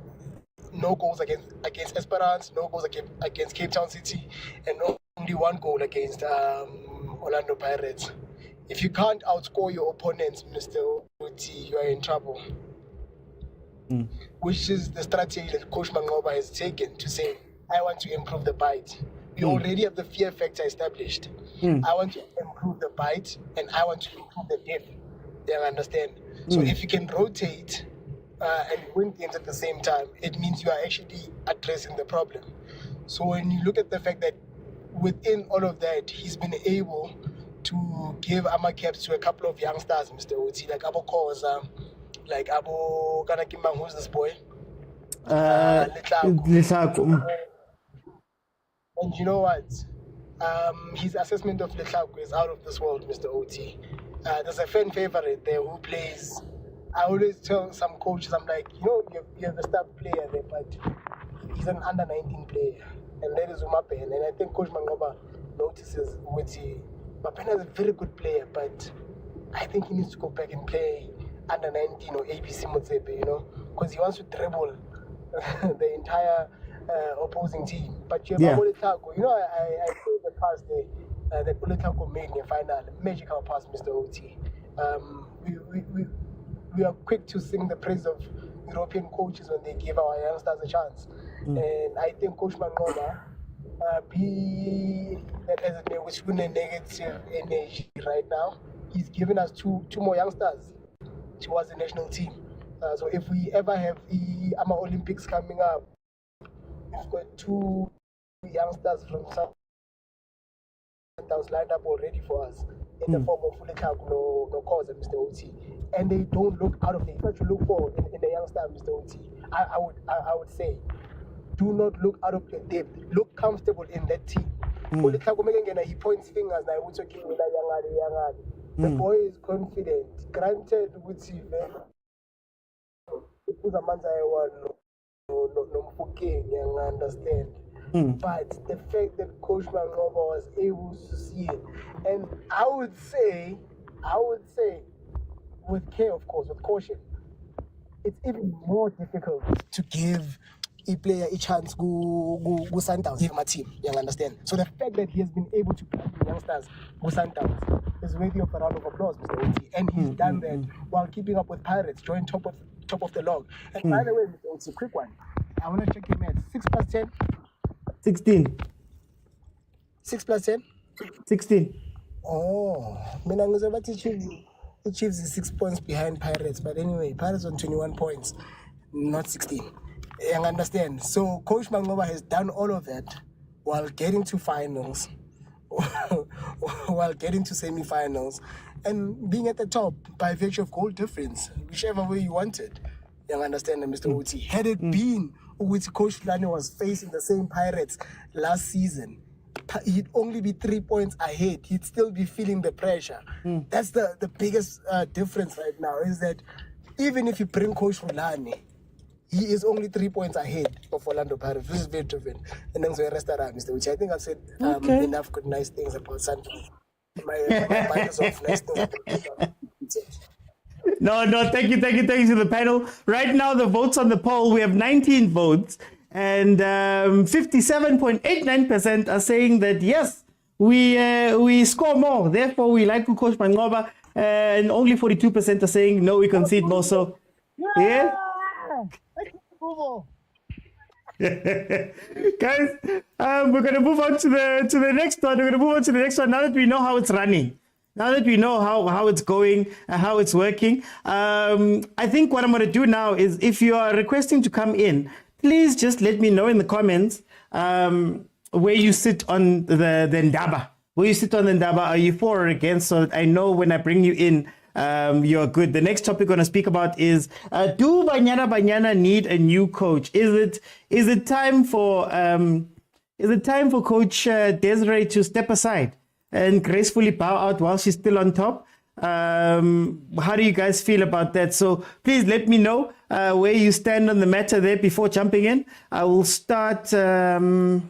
no goals against Esperance, no goals against Cape Town City, and only one goal against Orlando Pirates. If you can't outscore your opponents, Mr. Uti, you are in trouble. Which is the strategy that Coach Mangoba has taken to say, I want to improve the bite. We already have the fear factor established. I want to improve the bite and I want to improve the depth. You understand? So if you can rotate and win games at the same time, it means you are actually addressing the problem. So when you look at the fact that within all of that, he's been able to give Ama caps to a couple of youngsters, Mr. Uti, like Abo Khoza, like Abo Kanakimang, who's this boy? Litlaku. And you know what? His assessment of Letlaku is out of this world, Mr. OT. There's a fan favorite there who plays. I always tell some coaches, I'm like, you have a star player there, but he's an under-19 player. And that is Umapen. And I think Coach Mangoba notices Uti. Mapena is a very good player, but I think he needs to go back and play under-19 or ABC Motsepe, because he wants to dribble the entire opposing team. But you have Olitako. I played the pass there that Olitako made in the final. Magical pass, Mr. OT. We are quick to sing the praise of European coaches when they give our youngsters a chance. And I think Coach Mangoba, be that as it may, which a negative energy right now, he's given us two more youngsters towards the national team. So if we ever have the Olympics coming up, we've got two youngsters from Sundowns lined up already for us in the form of Fulikaku, no Khoza, Mr. OT. And they don't look out of the what you look for in the youngster, Mr. OT. I would say, do not look out of the depth. Look comfortable in that team. He points fingers now. The boy is confident. Granted, understand. But the fact that Coach Mangoba was able to see it, and I would say, with care, of course, with caution, it's even more difficult to give a player a chance go Sundowns from a team. You understand? So the fact that he has been able to play youngsters go Sundowns is worthy of a round of applause, Mr. Oti. And he's done that while keeping up with Pirates, joined top of the log. And by the way, Mr. Oti, quick one. I want to check your math. 6 plus 10? 16. 6 plus 10? 16. Oh, the Chiefs is 6 points behind Pirates, but anyway, Pirates on 21 points, not 16. You understand? So Coach Mangoba has done all of that while getting to finals, while getting to semi-finals, and being at the top by virtue of goal difference, whichever way you wanted. You understand, Mr. Uti? Had it been which Coach Rulani was facing the same Pirates last season, he'd only be 3 points ahead. He'd still be feeling the pressure. That's the biggest difference right now, is that even if you bring Coach Rulani, he is only 3 points ahead of Orlando Pirates. This is very different. And then the rest of that, Mr. Which I think I've said enough good, nice things about Sundowns. My bias of nice things. No, thank you to the panel. Right now, the votes on the poll, we have 19 votes, and 57.89% are saying that yes, we score more, therefore we like Coach Mangoba, and only 42% are saying no, we concede more. So yeah, Guys, we're going to move on to the next one. We're going to move on to the next one now that we know how it's running. Now that we know how it's going, how it's working. I think what I'm going to do now is, if you are requesting to come in, please just let me know in the comments where you sit on the ndaba. Where you sit on the ndaba. Are you for or against? So that I know when I bring you in, you're good. The next topic we're going to speak about is, do Banyana Banyana need a new coach? Is it time for Coach Desiree to step aside and gracefully bow out while she's still on top? How do you guys feel about that? So please let me know where you stand on the matter there before jumping in. I will start the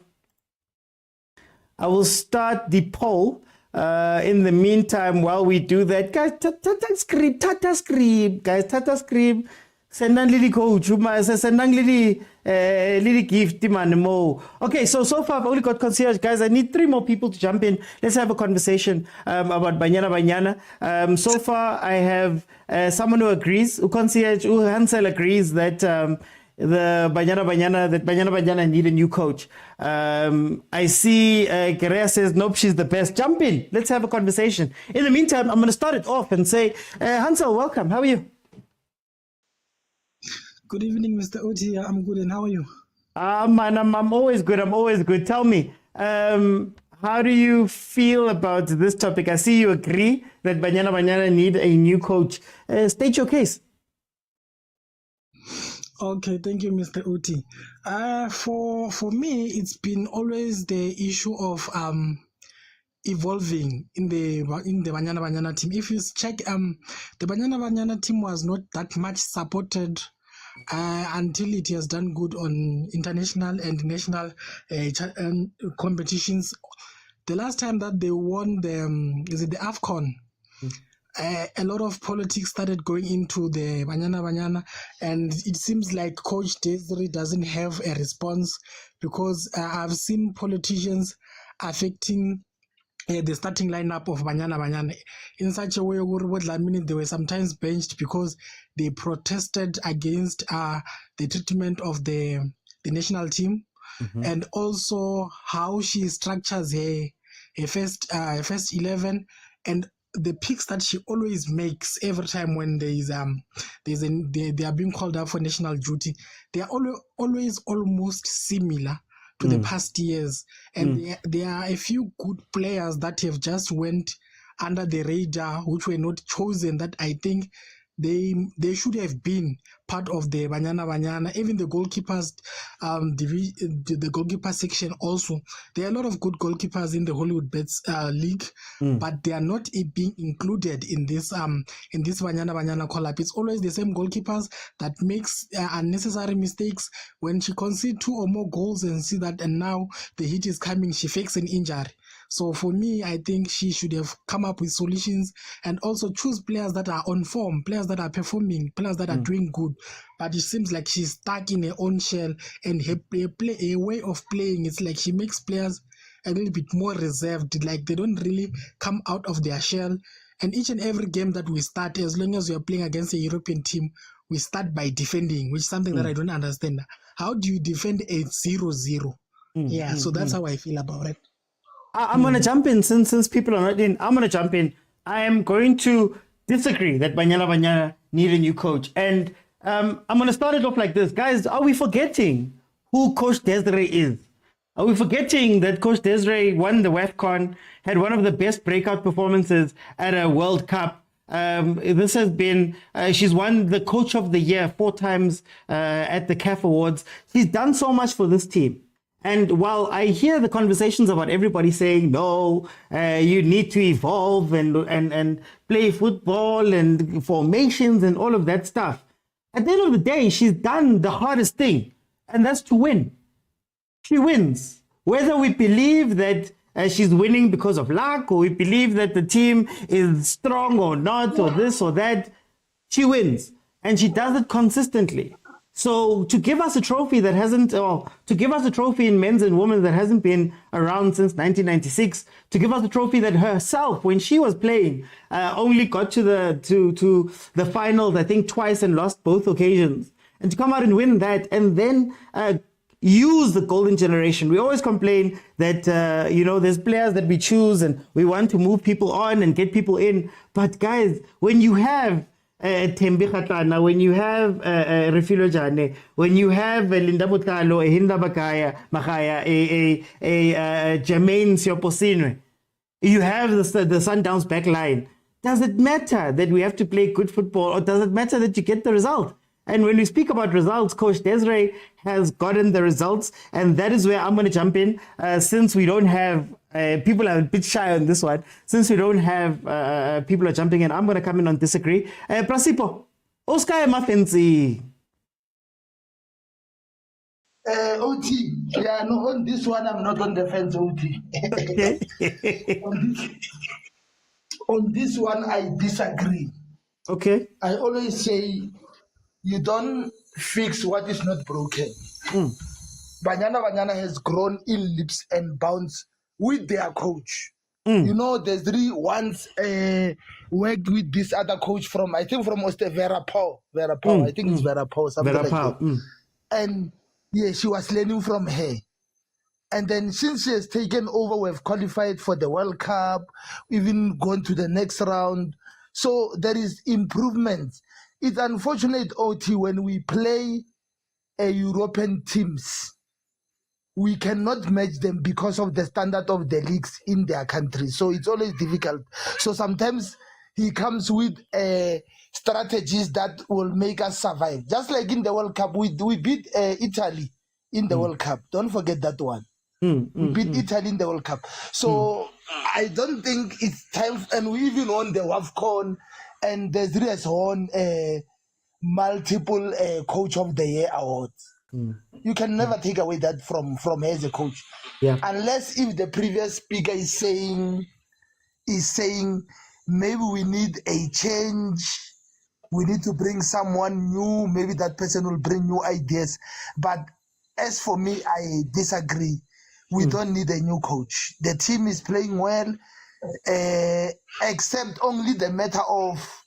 poll. In the meantime, while we do that, guys, Tata script, guys, Tata script. Sendang lili coach, sendang lili gift, man mo. Okay, so far I've only got concierge, guys. I need 3 more people to jump in. Let's have a conversation about Banyana Banyana. So far I have someone who agrees, concierge, Hansel agrees that the Banyana Banyana need a new coach. I see Gerea says, nope, she's the best. Jump in. Let's have a conversation. In the meantime, I'm going to start it off and say, Hansel, welcome. How are you? Good evening, Mr. Oti. I'm good, and how are you? Man, I'm always good. I'm always good. Tell me, how do you feel about this topic? I see you agree that Banyana Banyana need a new coach. State your case. Okay, thank you, Mr. Oti. For me, it's been always the issue of evolving in the Banyana Banyana team. If you check, the Banyana Banyana team was not that much supported until it has done good on international and national competitions. The last time that they won the AFCON, a lot of politics started going into the Banyana Banyana, and it seems like Coach Desiree doesn't have a response, because I've seen politicians affecting the starting lineup of Banyana Banyana in such a way where they were sometimes benched because they protested against the treatment of the national team, and also how she structures her first 11, and the picks that she always makes every time when they are being called up for national duty. They are always almost similar to the past years, and there are a few good players that have just went under the radar, which were not chosen, that I think they should have been part of the Banyana Banyana. Even the goalkeepers, the goalkeeper section also. There are a lot of good goalkeepers in the Hollywood Bets League, but they are not being included in this Banyana Banyana call-up. It's always the same goalkeepers that makes unnecessary mistakes. When she concedes 2 or more goals and see that, and now the hit is coming, she fakes an injury. So for me, I think she should have come up with solutions and also choose players that are on form, players that are performing, players that are doing good. But it seems like she's stuck in her own shell, and her way of playing, it's like she makes players a little bit more reserved, like they don't really come out of their shell. And each and every game that we start, as long as we are playing against a European team, we start by defending, which is something that I don't understand. How do you defend a 0-0? So that's how I feel about it. I'm going to jump in since people are not in. I'm going to jump in. I am going to disagree that Banyana Banyana need a new coach. And I'm going to start it off like this. Guys, are we forgetting who Coach Desiree is? Are we forgetting that Coach Desiree won the WAFCON, had one of the best breakout performances at a World Cup? This has been, she's won the Coach of the Year 4 times at the CAF Awards. She's done so much for this team. And while I hear the conversations about everybody saying, no, you need to evolve and play football and formations and all of that stuff, at the end of the day, she's done the hardest thing, and that's to win. She wins. Whether we believe that she's winning because of luck, or we believe that the team is strong or not, or this or that, she wins. And she does it consistently. So to give us a trophy that hasn't, or to give us a trophy in men's and women's that hasn't been around since 1996, to give us a trophy that herself, when she was playing, only got to the finals, I think twice, and lost both occasions. and to come out and win that, and then use the golden generation. We always complain that, there's players that we choose and we want to move people on and get people in. But guys, when you have Thembi Kgatlana, when you have Refilo Jane, when you have Linda Mutalo, Hinda Makaya, Jermaine Sioposinwe, you have the Sundowns back line. Does it matter that we have to play good football, or does it matter that you get the result? And when we speak about results, Coach Desiree has gotten the results, and that is where I'm going to jump in. Since we don't have, people are a bit shy on this one, since we don't have people are jumping in, I'm going to come in on disagree. Prasipo, Oscar Mafenzi. OT, yeah, no, on this one, I'm not on the fence, OT. Okay. On this one, I disagree. Okay. I always say, you don't fix what is not broken. Banyana Banyana has grown in leaps and bounds with their coach. You know, there's once worked with this other coach from, I think from Vera Paul. I think it's Vera Paul, something like that. And yeah, she was learning from her. And then since she has taken over, we've qualified for the World Cup, even gone to the next round. So there is improvement. It's unfortunate, OT, when we play European teams, we cannot match them because of the standard of the leagues in their country. So it's always difficult. So sometimes he comes with strategies that will make us survive. Just like in the World Cup, we beat Italy in the World Cup. Don't forget that one. We beat Italy in the World Cup. So I don't think it's time, and we even won the WAFCON, and Desiree has won multiple Coach of the Year awards. You can never take away that from her as a coach. Yeah. Unless if the previous speaker is saying maybe we need a change, we need to bring someone new, maybe that person will bring new ideas. But as for me, I disagree. We don't need a new coach. The team is playing well, except only the matter of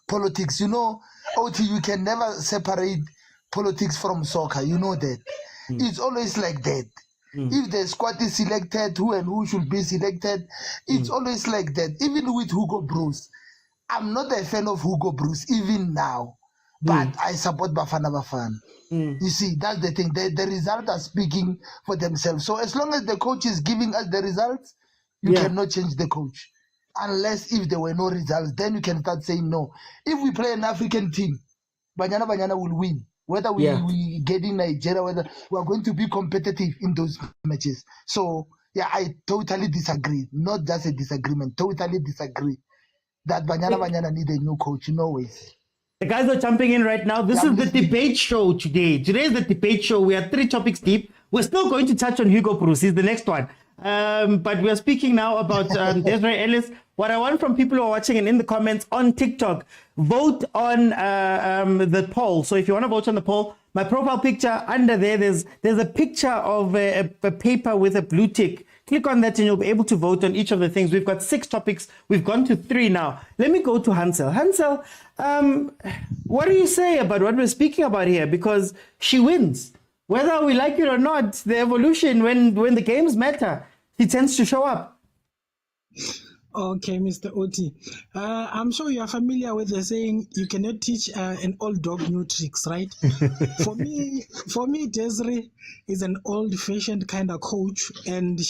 politics. You know, OT, you can never separate politics from soccer. You know that. It's always like that. If the squad is selected, who and who should be selected, it's always like that. Even with Hugo Bruce, I'm not a fan of Hugo Bruce, even now, but I support Bafana. You see, that's the thing. The results are speaking for themselves. So as long as the coach is giving us the results, you cannot change the coach. Unless if there were no results, then you can start saying no. If we play an African team, Banyana Banyana will win. Whether we get in Nigeria, whether we are going to be competitive in those matches. So, yeah, I totally disagree. Not just a disagreement, totally disagree that Banyana Banyana need a new coach. No ways. The guys are jumping in right now. This is the debate show today. Today is the debate show. We are 3 topics deep. We're still going to touch on Hugo Bruce. He's the next one. But we are speaking now about Desiree Ellis. What I want from people who are watching and in the comments on TikTok, vote on the poll. So if you want to vote on the poll, my profile picture under there, there's a picture of a paper with a blue tick. Click on that and you'll be able to vote on each of the things. We've got 6 topics. We've gone to 3 now. Let me go to Hansel. Hansel, what do you say about what we're speaking about here? Because she wins. Whether we like it or not, the evolution, when the games matter, she tends to show up. Okay, Mr. Oti. I'm sure you are familiar with the saying, you cannot teach an old dog new tricks, right? For me, Desiree is an old-fashioned kind of coach, and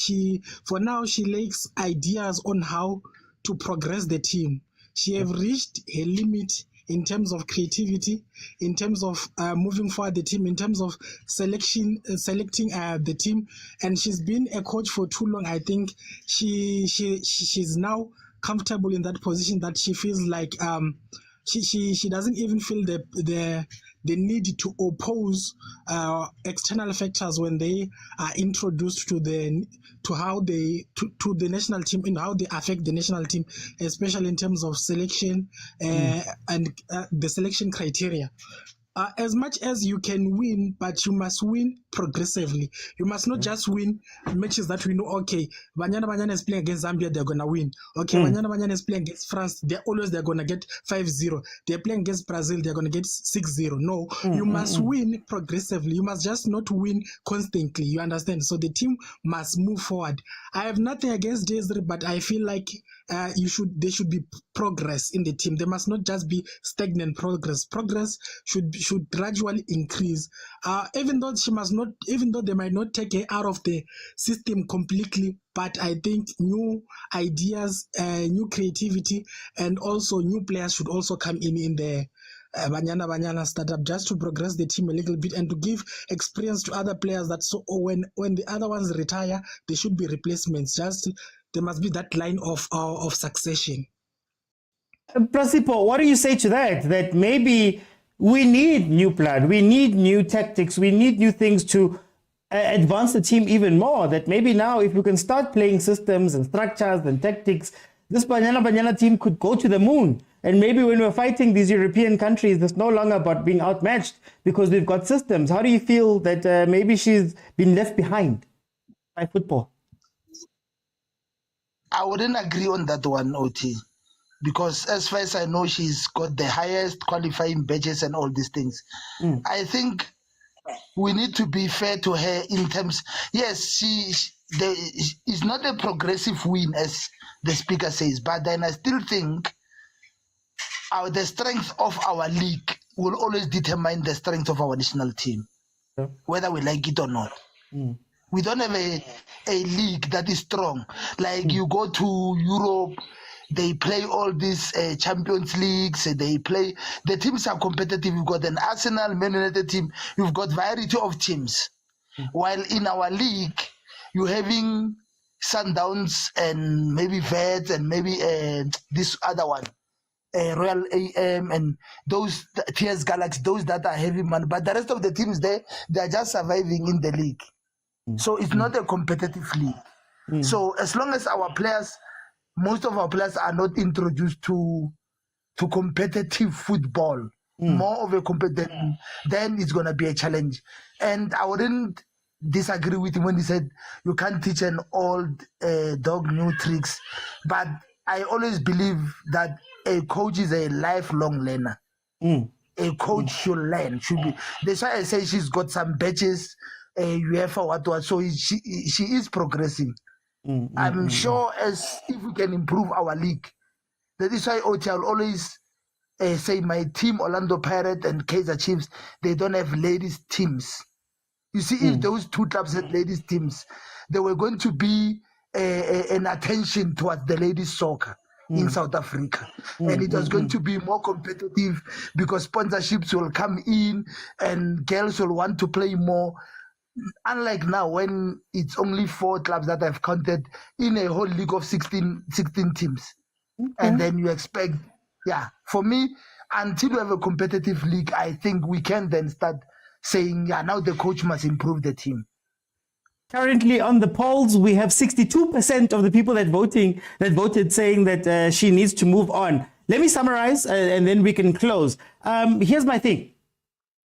for now, she lacks ideas on how to progress the team. She have reached her limit in terms of creativity, in terms of moving forward the team, in terms of selecting the team, and she's been a coach for too long. I think she's now comfortable in that position that she feels like she doesn't even feel the need to oppose external factors when they are introduced to the national team and how they affect the national team, especially in terms of selection and the selection criteria. as much as you can win, but you must win progressively. You must not just win matches that we know, okay, Banyana Banyana is playing against Zambia, they're going to win. Okay, Banyana Banyana is playing against France, they're going to get 5-0. They're playing against Brazil, they're going to get 6-0. No, you must win progressively. You must just not win constantly. You understand? So the team must move forward. I have nothing against Desiree, but I feel like there should be progress in the team. There must not just be stagnant progress. Progress should gradually increase. Even though they might not take her out of the system completely, but I think new ideas, new creativity, and also new players should also come in the Banyana Banyana startup, just to progress the team a little bit and to give experience to other players, that so when the other ones retire, there should be replacements. There must be that line of succession. Prasipo, what do you say to that? That maybe we need new blood, we need new tactics, we need new things to advance the team even more. That maybe now, if we can start playing systems and structures and tactics, this Banyana Banyana team could go to the moon. And maybe when we're fighting these European countries, it's no longer about being outmatched because we've got systems. How do you feel that maybe she's been left behind by football? I wouldn't agree on that one, OT, because as far as I know, she's got the highest qualifying badges and all these things. I think we need to be fair to her in terms. Yes, it's not a progressive win, as the speaker says, but then I still think the strength of our league will always determine the strength of our national team, whether we like it or not. We don't have a league that is strong. Like you go to Europe, they play all these Champions Leagues. The teams are competitive. You've got an Arsenal, Man United team. You've got variety of teams. While in our league, you're having Sundowns and maybe Vert and maybe this other one, Royal AM and those TS Galaxy, those that are heavy man. But the rest of the teams there, they are just surviving in the league. So it's not a competitive league. So as long as most of our players are not introduced to competitive football, more of a competitive, then it's going to be a challenge. And I wouldn't disagree with him when he said you can't teach an old dog new tricks. But I always believe that a coach is a lifelong learner. A coach should learn. That's why I say she's got some badges, UEFA, what. So she is progressing. I'm sure if we can improve our league, that is why OT, I'll always say my team, Orlando Pirates and Kaizer Chiefs, they don't have ladies teams. You see, if those two clubs had ladies teams, there were going to be an attention towards the ladies soccer in South Africa. And it was going to be more competitive because sponsorships will come in and girls will want to play more. Unlike now, when it's only 4 clubs that I've counted in a whole league of 16 teams. And then you expect, for me, until we have a competitive league, I think we can then start saying, now the coach must improve the team. Currently on the polls, we have 62% of the people that voted saying that she needs to move on. Let me summarize and then we can close. Here's my thing.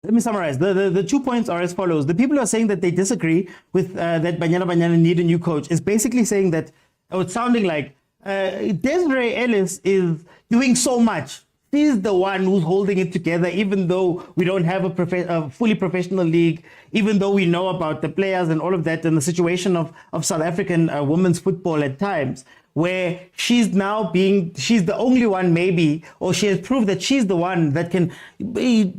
Let me summarize. The 2 points are as follows. The people who are saying that they disagree with that Banyana Banyana need a new coach is basically saying that, it's sounding like Desiree Ellis is doing so much. She's the one who's holding it together, even though we don't have a fully professional league, even though we know about the players and all of that and the situation of South African women's football at times, where she's the only one maybe, or she has proved that she's the one that can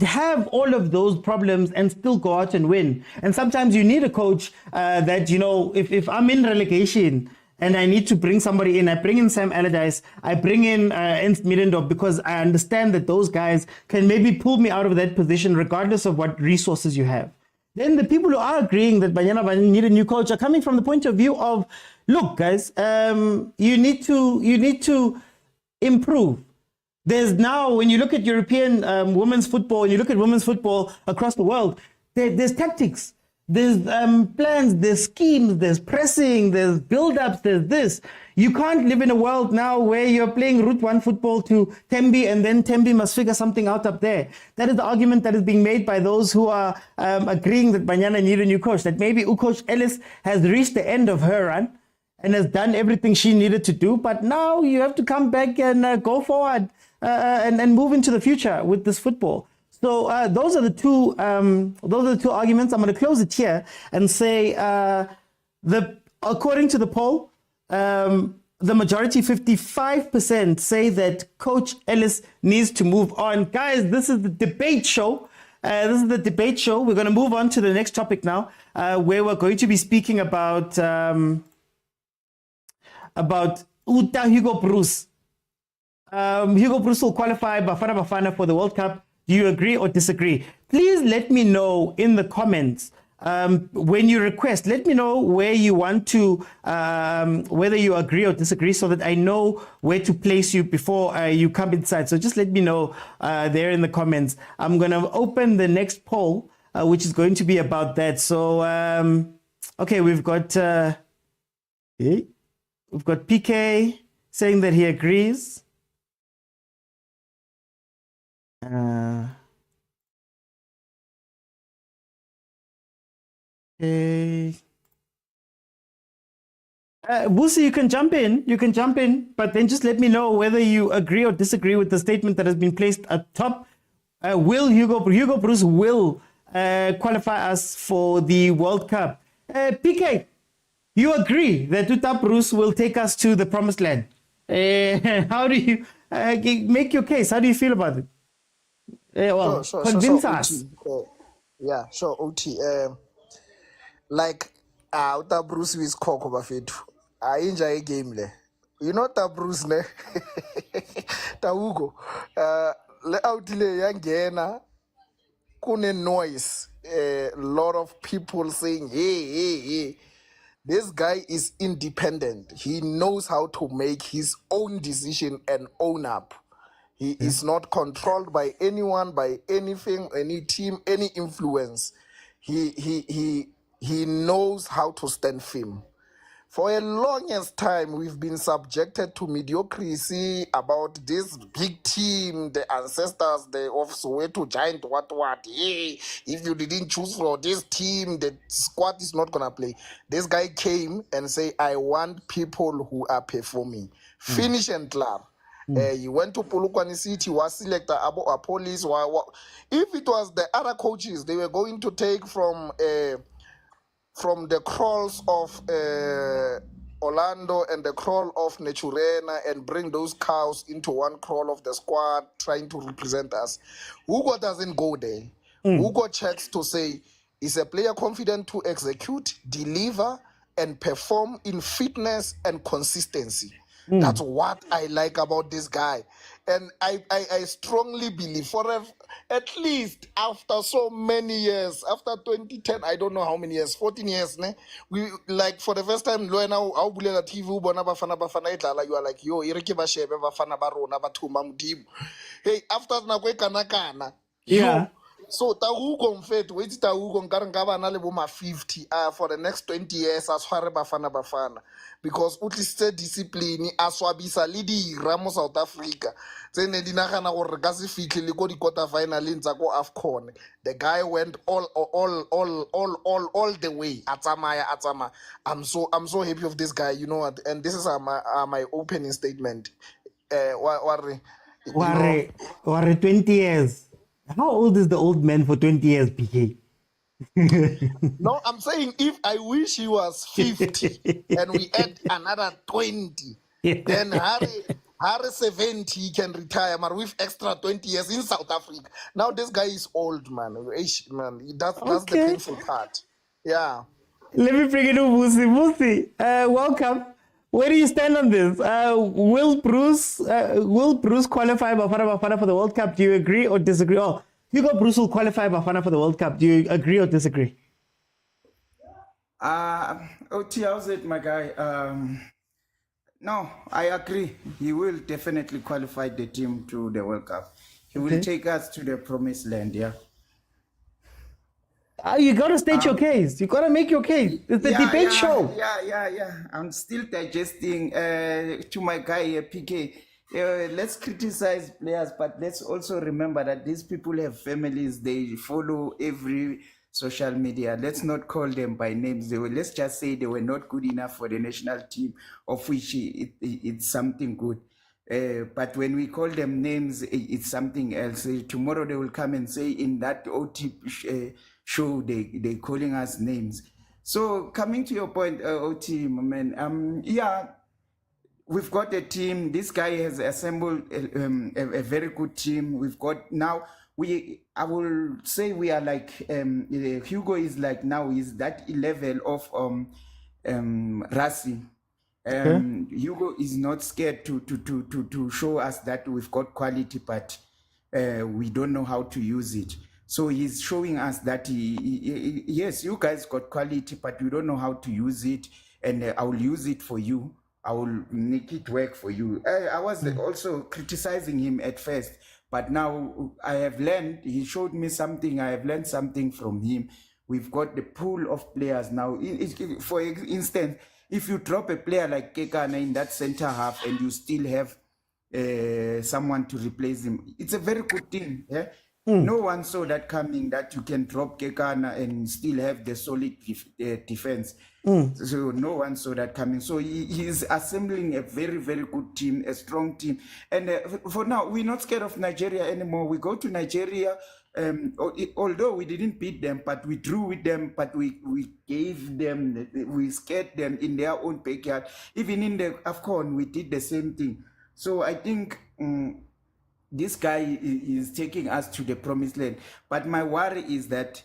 have all of those problems and still go out and win. And sometimes you need a coach that, if I'm in relegation, and I need to bring somebody in. I bring in Sam Allardyce. I bring in Ernst Middendorf because I understand that those guys can maybe pull me out of that position regardless of what resources you have. Then the people who are agreeing that Banyana Banyana need a new coach are coming from the point of view of, look, guys, you need to improve. There's now, when you look at European women's football, and you look at women's football across the world, there's tactics. There's plans, there's schemes, there's pressing, there's build-ups, there's this. You can't live in a world now where you're playing Route 1 football to Tembi and then Tembi must figure something out up there. That is the argument that is being made by those who are agreeing that Banyana need a new coach, that maybe Coach Ellis has reached the end of her run and has done everything she needed to do, but now you have to come back and go forward and move into the future with this football. So those are the two arguments. I'm going to close it here and say according to the poll, the majority, 55%, say that Coach Ellis needs to move on. Guys, this is the debate show. We're going to move on to the next topic now, where we're going to be speaking about Hugo Bruce. Hugo Bruce will qualify Bafana for the World Cup. Do you agree or disagree? Please let me know in the comments. When you request, let me know where you want to, whether you agree or disagree, so that I know where to place you before you come inside. So just let me know there in the comments. I'm going to open the next poll, which is going to be about that. So, okay, we've got PK saying that he agrees. Okay. Busi, you can jump in, but then just let me know whether you agree or disagree with the statement that has been placed at top. Will Hugo Bruce will qualify us for the World Cup? PK, you agree that Uta Bruce will take us to the promised land? How do you make your case? How do you feel about it? Convince us. Yeah, sure, OT. Like, Uta Bruce is Coco Bafetu. I enjoy a game le. You know Ta Bruce ne? Ta Hugo. Le outile yangena kune noise. A lot of people saying, hey. This guy is independent. He knows how to make his own decision and own up. He is not controlled by anyone, by anything, any team, any influence. He knows how to stand firm. For a longest time, we've been subjected to mediocrity about this big team, the ancestors, of Soweto giant, what. Hey, if you didn't choose for this team, the squad is not going to play. This guy came and said, I want people who are performing. Finish and clap. He went to Polokwane City, was selected a police. If it was the other coaches, they were going to take from the crawls of Orlando and the crawl of Naturena and bring those cows into one crawl of the squad trying to represent us. Hugo doesn't go there. Hugo checks to say, is a player confident to execute, deliver, and perform in fitness and consistency? That's what I like about this guy. And I strongly believe at least after so many years, after 2010, I don't know how many years, 14 years, we like for the first time, you are like, yo, hey, after Nakwe yeah. So Tahugo Mfet, wait Tahugo Garangaba Naleboma 50 for the next 20 years as far as Bafana. Because utlisted discipline as Wabisa Lidi Ramos South Africa. Then Dinahana or Gazi Fikli go the quarter final in Zago Afcon. The guy went all the way. Atama. I'm so happy of this guy, you know, and this is my opening statement. Worry 20 years. How old is the old man for 20 years, PK? No, I'm saying if I wish he was 50 and we add another 20, then Harry 70 he can retire, man, with extra 20 years in South Africa. Now this guy is old, man. That's the painful part. Yeah. Let me bring it to Musi. Welcome. Where do you stand on this? Will Bruce qualify Bafana for the World Cup? Do you agree or disagree? Oh, Hugo Bruce will qualify Bafana for the World Cup. Do you agree or disagree? OT, how's it, my guy? No, I agree. He will definitely qualify the team to the World Cup. He will take us to the promised land, yeah. You gotta state your case. You gotta make your case. It's the debate show. Yeah. I'm still digesting. To my guy here, PK. Let's criticize players, but let's also remember that these people have families. They follow every social media. Let's not call them by names. Let's just say they were not good enough for the national team, of which it's something good. But when we call them names, it's something else. Tomorrow they will come and say in that OT show they're calling us names. So coming to your point, OT, man, we've got a team. This guy has assembled a very good team. We've got now. I will say we are like Hugo is like now is that level of Rasi. Hugo is not scared to show us that we've got quality, but we don't know how to use it. So he's showing us that yes, you guys got quality, but you don't know how to use it, and I will use it for you. I will make it work for you. I was also criticizing him at first, but now I have learned. He showed me something. I have learned something from him. We've got the pool of players now. For instance, if you drop a player like Kekana in that center half and you still have someone to replace him, it's a very good team. Yeah? No one saw that coming, that you can drop Kekana and still have the solid defense. So no one saw that coming. So he's assembling a very, very good team, a strong team. And for now, we're not scared of Nigeria anymore. We go to Nigeria, although we didn't beat them, but we drew with them, but we gave them, we scared them in their own backyard. Even in the AFCON, we did the same thing. So I think this guy is taking us to the promised land. But my worry is that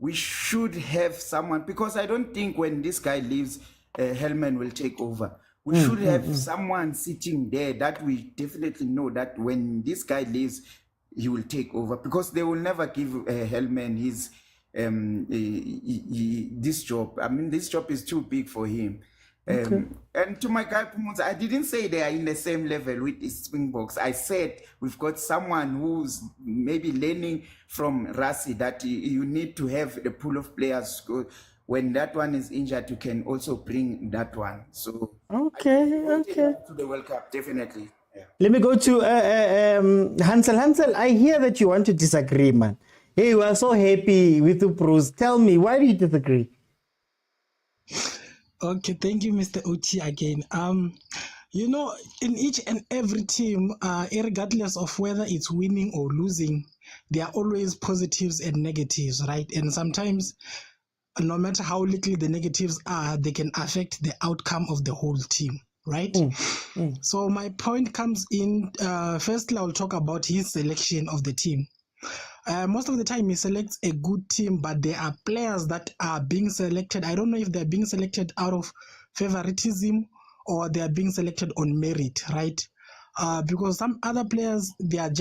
we should have someone, because I don't think when this guy leaves, Hellman will take over. We should have someone sitting there that we definitely know that when this guy leaves, he will take over, because they will never give Hellman his this job. I mean, this job is too big for him. And to my guy, I didn't say they are in the same level with the Springboks. I said we've got someone who's maybe learning from Rasi, that you need to have the pool of players. When that one is injured, you can also bring that one. So to the World Cup, definitely. Yeah. Let me go to Hansel. Hansel, I hear that you want to disagree, man. Hey, we are so happy with you, Bruce. Tell me, why do you disagree? Okay, thank you, Mr. OT again. You know, in each and every team, regardless of whether it's winning or losing, there are always positives and negatives, right? And sometimes, no matter how little the negatives are, they can affect the outcome of the whole team, right? So my point comes in, firstly, I'll talk about his selection of the team. Most of the time he selects a good team, but there are players that are being selected. I don't know if they're being selected out of favoritism or they are being selected on merit, right? Because some other players, they are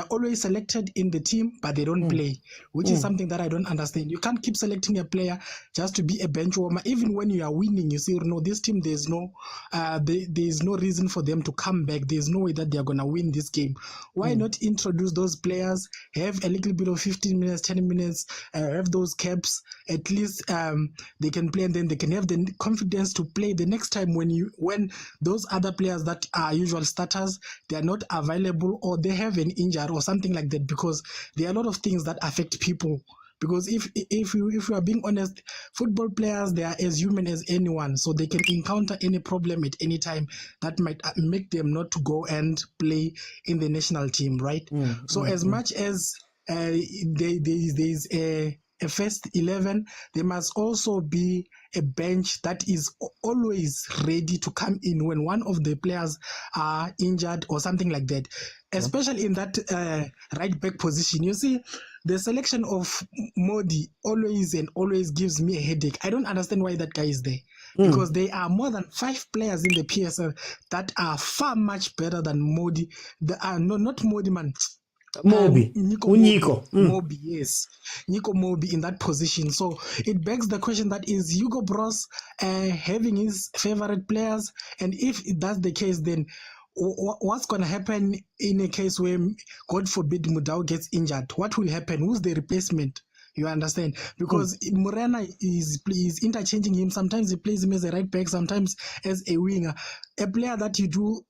always selected in the team, but they don't play, which is something that I don't understand. You can't keep selecting a player just to be a bench warmer. Even when you are winning, you see, no, this team, there's no reason for them to come back. There's no way that they're going to win this game. Why not introduce those players, have a little bit of 15 minutes, 10 minutes, have those caps, at least they can play, and then they can have the confidence to play the next time when those other players that are usual starters, they are not available, or they have an injury or something like that, because there are a lot of things that affect people. Because if you are being honest, football players, they are as human as anyone, so they can encounter any problem at any time that might make them not to go and play in the national team, right? So as much as there is a first 11, there must also be a bench that is always ready to come in when one of the players are injured or something like that, especially in that right back position. You see, the selection of Modi always gives me a headache. I don't understand why that guy is there, because there are more than 5 players in the PSL that are far much better than Modi. Not Modi, man. Mobi. Mobi, yes. Nico Mobi in that position. So it begs the question, that is Hugo Bros having his favorite players? And if that's the case, then what's going to happen in a case where, God forbid, Motaung gets injured? What will happen? Who's the replacement? You understand? Because Morena is interchanging him. Sometimes he plays him as a right back, sometimes as a winger. A player that you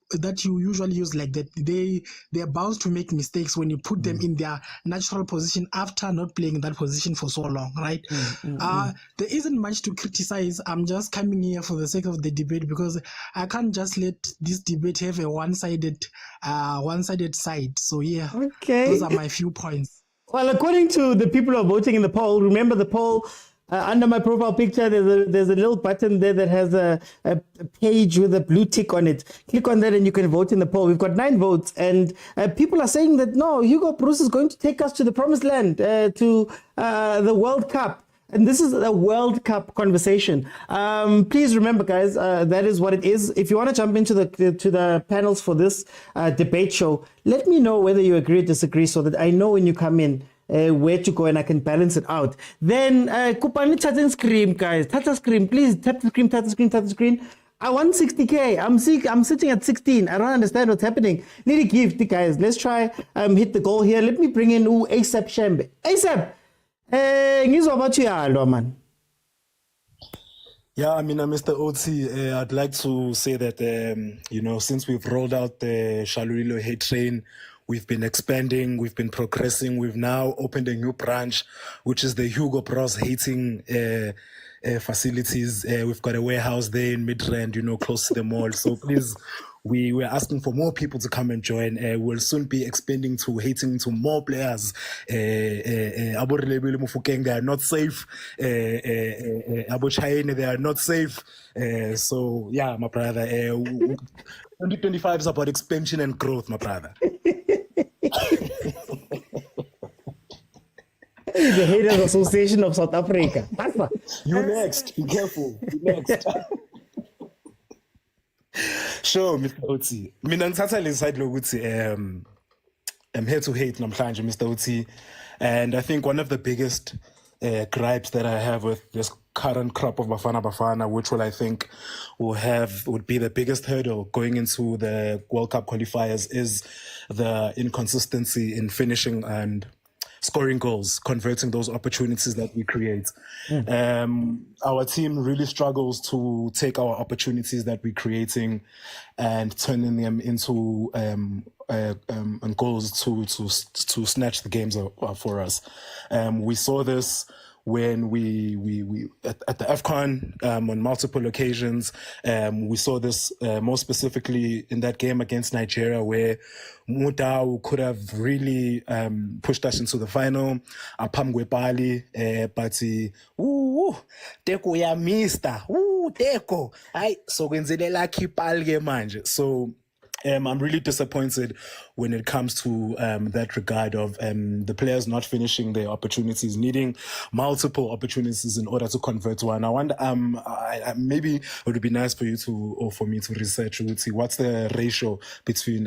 usually use like that, they are bound to make mistakes when you put them in their natural position after not playing in that position for so long, right? There isn't much to criticize. I'm just coming here for the sake of the debate because I can't just let this debate have a one-sided side. So yeah, those are my few points. Well, according to the people who are voting in the poll, remember the poll, under my profile picture, there's a little button there that has a page with a blue tick on it. Click on that and you can vote in the poll. We've got 9 votes, and people are saying that, no, Hugo Bruce is going to take us to the promised land, to the World Cup. And this is a World Cup conversation. Please remember, guys, that is what it is. If you want to jump into the panels for this debate show, let me know whether you agree or disagree so that I know when you come in where to go and I can balance it out. Then, kupani tata scream, guys. Tata scream, please. Tap the screen, tata screen, tata screen. I want 60K. I'm sitting at 16. I don't understand what's happening. Need a gift, guys. Let's try hit the goal here. Let me bring in ASAP Shembe. ASAP! Ngizwa about you, man. Yeah, I mean, Mr. OT, I'd like to say that, since we've rolled out the Shalulilo hate train, we've been expanding, we've been progressing. We've now opened a new branch, which is the Hugo Bros hating facilities. We've got a warehouse there in Midrand, close to the mall. So please, we're asking for more people to come and join. We'll soon be expanding to hating to more players. They are not safe. They are not safe. So yeah, my brother. 2025 is about expansion and growth, my brother. The Haters Association of South Africa. You next. Be careful. You next. Sure, Mr. Oti. Mina ngithatha le side lokuthi I'm here to hate namhlanje, Mr. Oti. And I think one of the biggest gripes that I have with this current crop of Bafana, which I think would be the biggest hurdle going into the World Cup qualifiers, is the inconsistency in finishing and scoring goals, converting those opportunities that we create. Our team really struggles to take our opportunities that we're creating and turning them into goals to snatch the games for us. We saw this when we at the AFCON on multiple occasions. We saw this more specifically in that game against Nigeria, where Motaung could have really pushed us into the final. Apamgwe Bali, but Teko ya Mister, Teko. So kwenzelela khipalke manje. So I'm really disappointed when it comes to that regard of the players not finishing their opportunities, needing multiple opportunities in order to convert one. I wonder, maybe it would be nice for you or for me to research and see what's the ratio between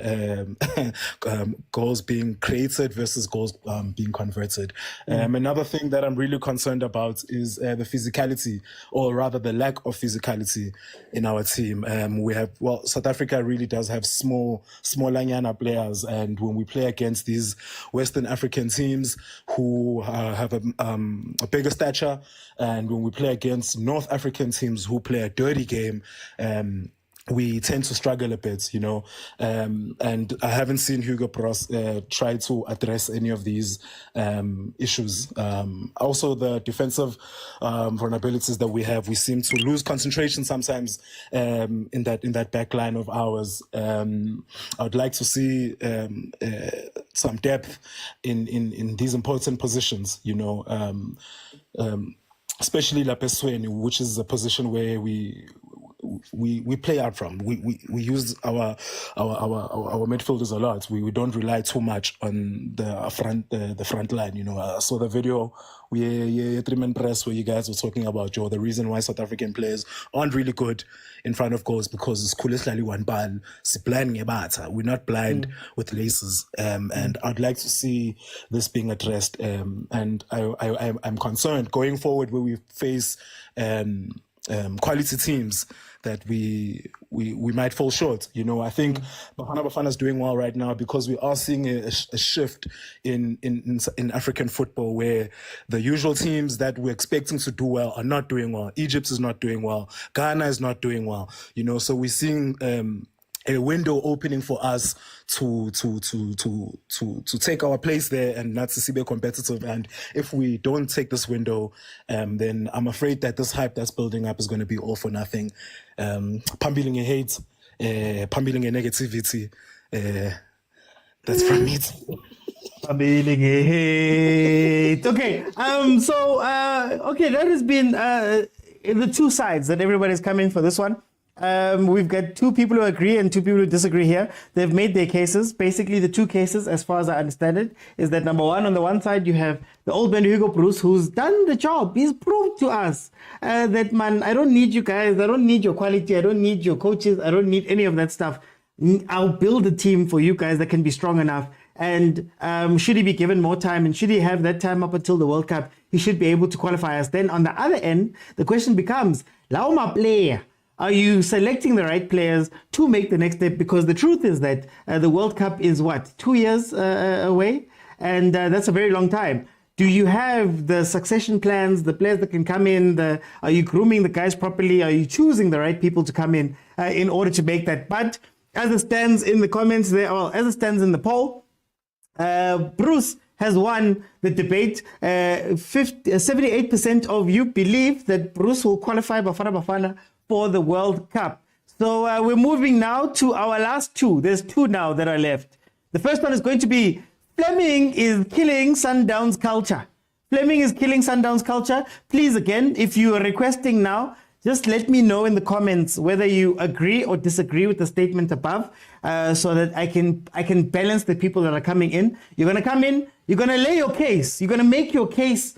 goals being created versus goals being converted. Another thing that I'm really concerned about is the physicality, or rather the lack of physicality in our team. South Africa really does have small Banyana players, and when we play against these Western African teams who have a bigger stature, and when we play against North African teams who play a dirty game, we tend to struggle a bit, and I haven't seen Hugo Bros try to address any of these issues. Also, the defensive vulnerabilities that we have, we seem to lose concentration sometimes in that back line of ours. I would like to see some depth in these important positions, especially Lapesweni, which is a position where we play out from. We use our midfielders a lot. We don't rely too much on the front line. I saw the video three-man press where you guys were talking about the reason why South African players aren't really good in front of goals, because it's coolest one ball. We're not blind with laces, and I'd like to see this being addressed. And I'm concerned going forward where we face quality teams that we might fall short. You know, I think Bafana is doing well right now because we are seeing a shift in African football where the usual teams that we're expecting to do well are not doing well. Egypt is not doing well. Ghana is not doing well. You know, so we're seeing a window opening for us to take our place there and not to be competitive. And if we don't take this window, then I'm afraid that this hype that's building up is going to be all for nothing. Pummeling a hate, pummeling a negativity. That's from me. Pummeling a hate. Okay. Okay, that has been the two sides that everybody's coming for this one. We've got two people who agree and two people who disagree here. They've made their cases. Basically, the two cases, as far as I understand it, is that number one, on the one side, you have the old man Hugo Bruce, who's done the job. He's proved to us that, man, I don't need you guys. I don't need your quality. I don't need your coaches. I don't need any of that stuff. I'll build a team for you guys that can be strong enough. And should he be given more time and should he have that time up until the World Cup, he should be able to qualify us. Then on the other end, the question becomes, Lauma player. Are you selecting the right players to make the next step? Because the truth is that the World Cup is 2 years away? And that's a very long time. Do you have the succession plans, the players that can come in? Are you grooming the guys properly? Are you choosing the right people to come in order to make that? But as it stands in the comments there, or as it stands in the poll, Bruce has won the debate. 78% of you believe that Bruce will qualify Bafana for the World Cup. So we're moving now to our last two. There's two now that are left. The first one is going to be Fleming is killing Sundowns culture. Fleming is killing Sundowns culture. Please, again, if you are requesting now, just let me know in the comments whether you agree or disagree with the statement above, so that I can balance the people that are coming in. You're going to come in, you're going to lay your case, you're going to make your case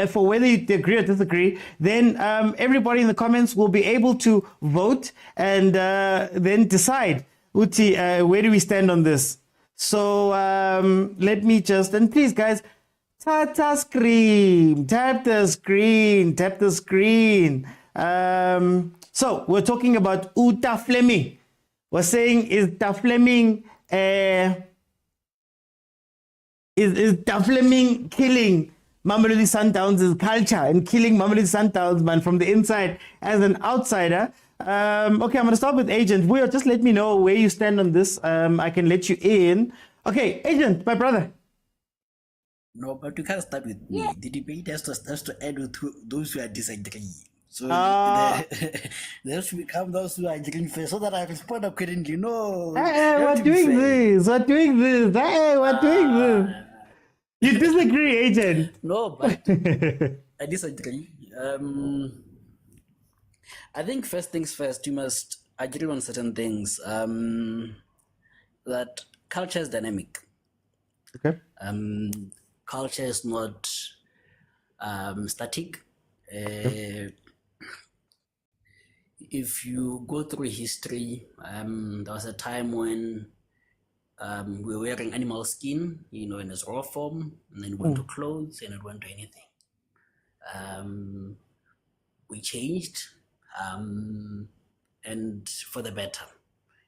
for whether you agree or disagree. Then everybody in the comments will be able to vote and then decide, Uti, where do we stand on this? So let me just, and please guys, tap the screen, tap the screen. So we're talking about Uta Fleming. We're saying, is Ta Fleming is Ta Fleming killing Mamelodi Sundowns' culture and killing Mamelodi Sundowns, man, from the inside as an outsider? Okay, I'm going to start with Agent. Will, just let me know where you stand on this. I can let you in. Okay, Agent, my brother. No, but you can't start with me. Yeah. The debate has to end with those who are disagreeing. So there should become those who are agreeing first, so that I respond accordingly. No. Hey, we're doing this. We're doing this. Hey, we're doing this. You disagree, Agent? No, but I disagree. I think first things first, you must agree on certain things. That culture is dynamic. Okay. Culture is not static. Okay. If you go through history, there was a time when we were wearing animal skin, in its raw form, and then it went to clothes, and it went to anything. We changed, and for the better.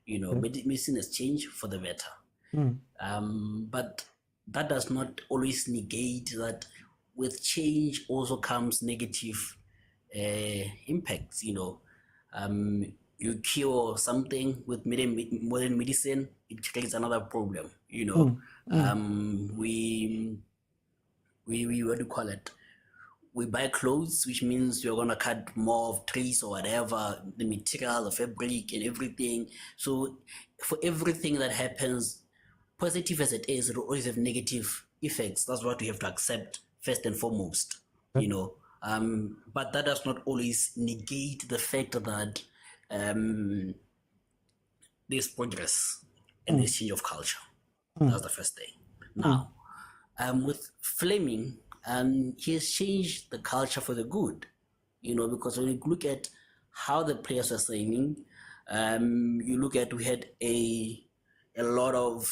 Medicine has changed for the better. But that does not always negate that with change also comes negative impacts. You cure something with modern medicine, it creates another problem. We what do you call it? We buy clothes, which means you're gonna cut more of trees or whatever, the material, the fabric, and everything. So for everything that happens, positive as it is, it will always have negative effects. That's what we have to accept first and foremost. But that does not always negate the fact that there's progress and there's change of culture. That's the first thing. Now, with Fleming, he has changed the culture for the good, because when you look at how the players are signing, you look at, we had a lot of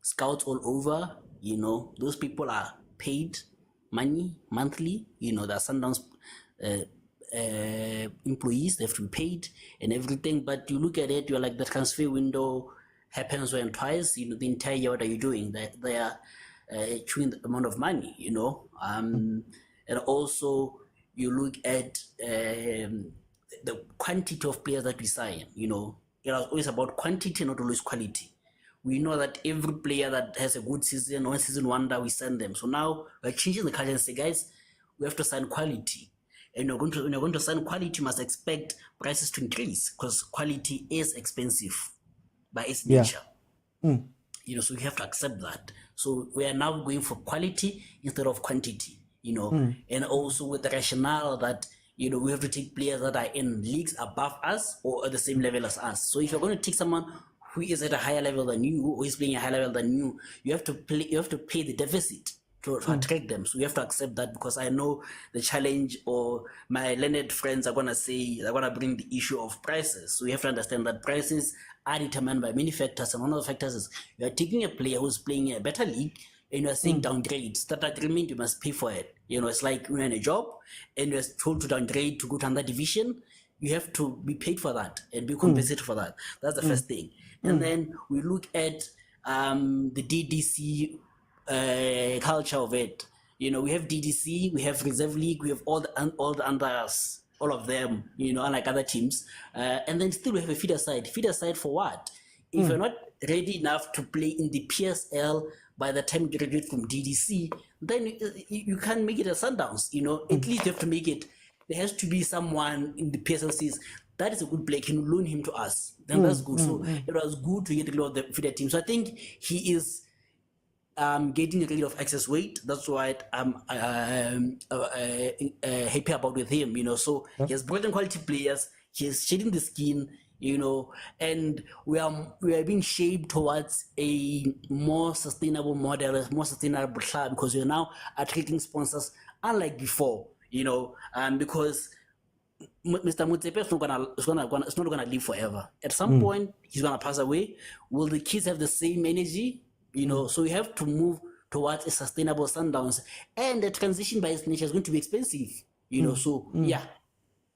scouts all over, those people are paid money monthly, the Sundowns employees, they have to be paid and everything. But you look at it, you're like, the transfer window happens when twice, you know, the entire year, what are you doing? They are chewing the amount of money, you know. And also you look at the quantity of players that we sign, you know. It was always about quantity, not always quality. We know that every player that has a good season, one season wonder, we send them. So now we're changing the culture and say, guys, we have to sign quality. And when you're going to sign quality, you must expect prices to increase because quality is expensive by its nature. You know, so you have to accept that. So we are now going for quality instead of quantity, you know, and also with the rationale that, you know, we have to take players that are in leagues above us or at the same level as us. So if you're going to take someone who is at a higher level than you, or is playing a higher level than you, you have to pay the deficit to attract them. So we have to accept that, because I know the challenge, or my learned friends are going to say, they're going to bring the issue of prices. So we have to understand that prices are determined by many factors. And one of the factors is you are taking a player who's playing in a better league and you are saying downgrades. That agreement, you must pay for it. You know, it's like you're in a job and you're told to downgrade to go to another division. You have to be paid for that and be compensated for that. That's the first thing. And then we look at the DDC culture of it. You know, we have DDC, we have Reserve League, we have all the unders, all of them, you know, unlike other teams. And then still we have a feeder side. Feeder side for what? If you're not ready enough to play in the PSL by the time you graduate from DDC, then you can't make it at Sundowns. You know, at least you have to make it. There has to be someone in the PSL says, that is a good player, can you loan him to us? Then that's good. So it was good to get rid of the feeder team. So I think he is getting rid of excess weight. That's why I'm happy about with him, you know. So he has brought in quality players, he is shedding the skin, you know, and we are being shaped towards a more sustainable model, a more sustainable club, because we are now attracting sponsors unlike before, you know, because Mr. Motsepe is not gonna live forever. At some point, he's gonna pass away. Will the kids have the same energy? You know, so we have to move towards a sustainable Sundowns, and the transition by its nature is going to be expensive. You know, so yeah.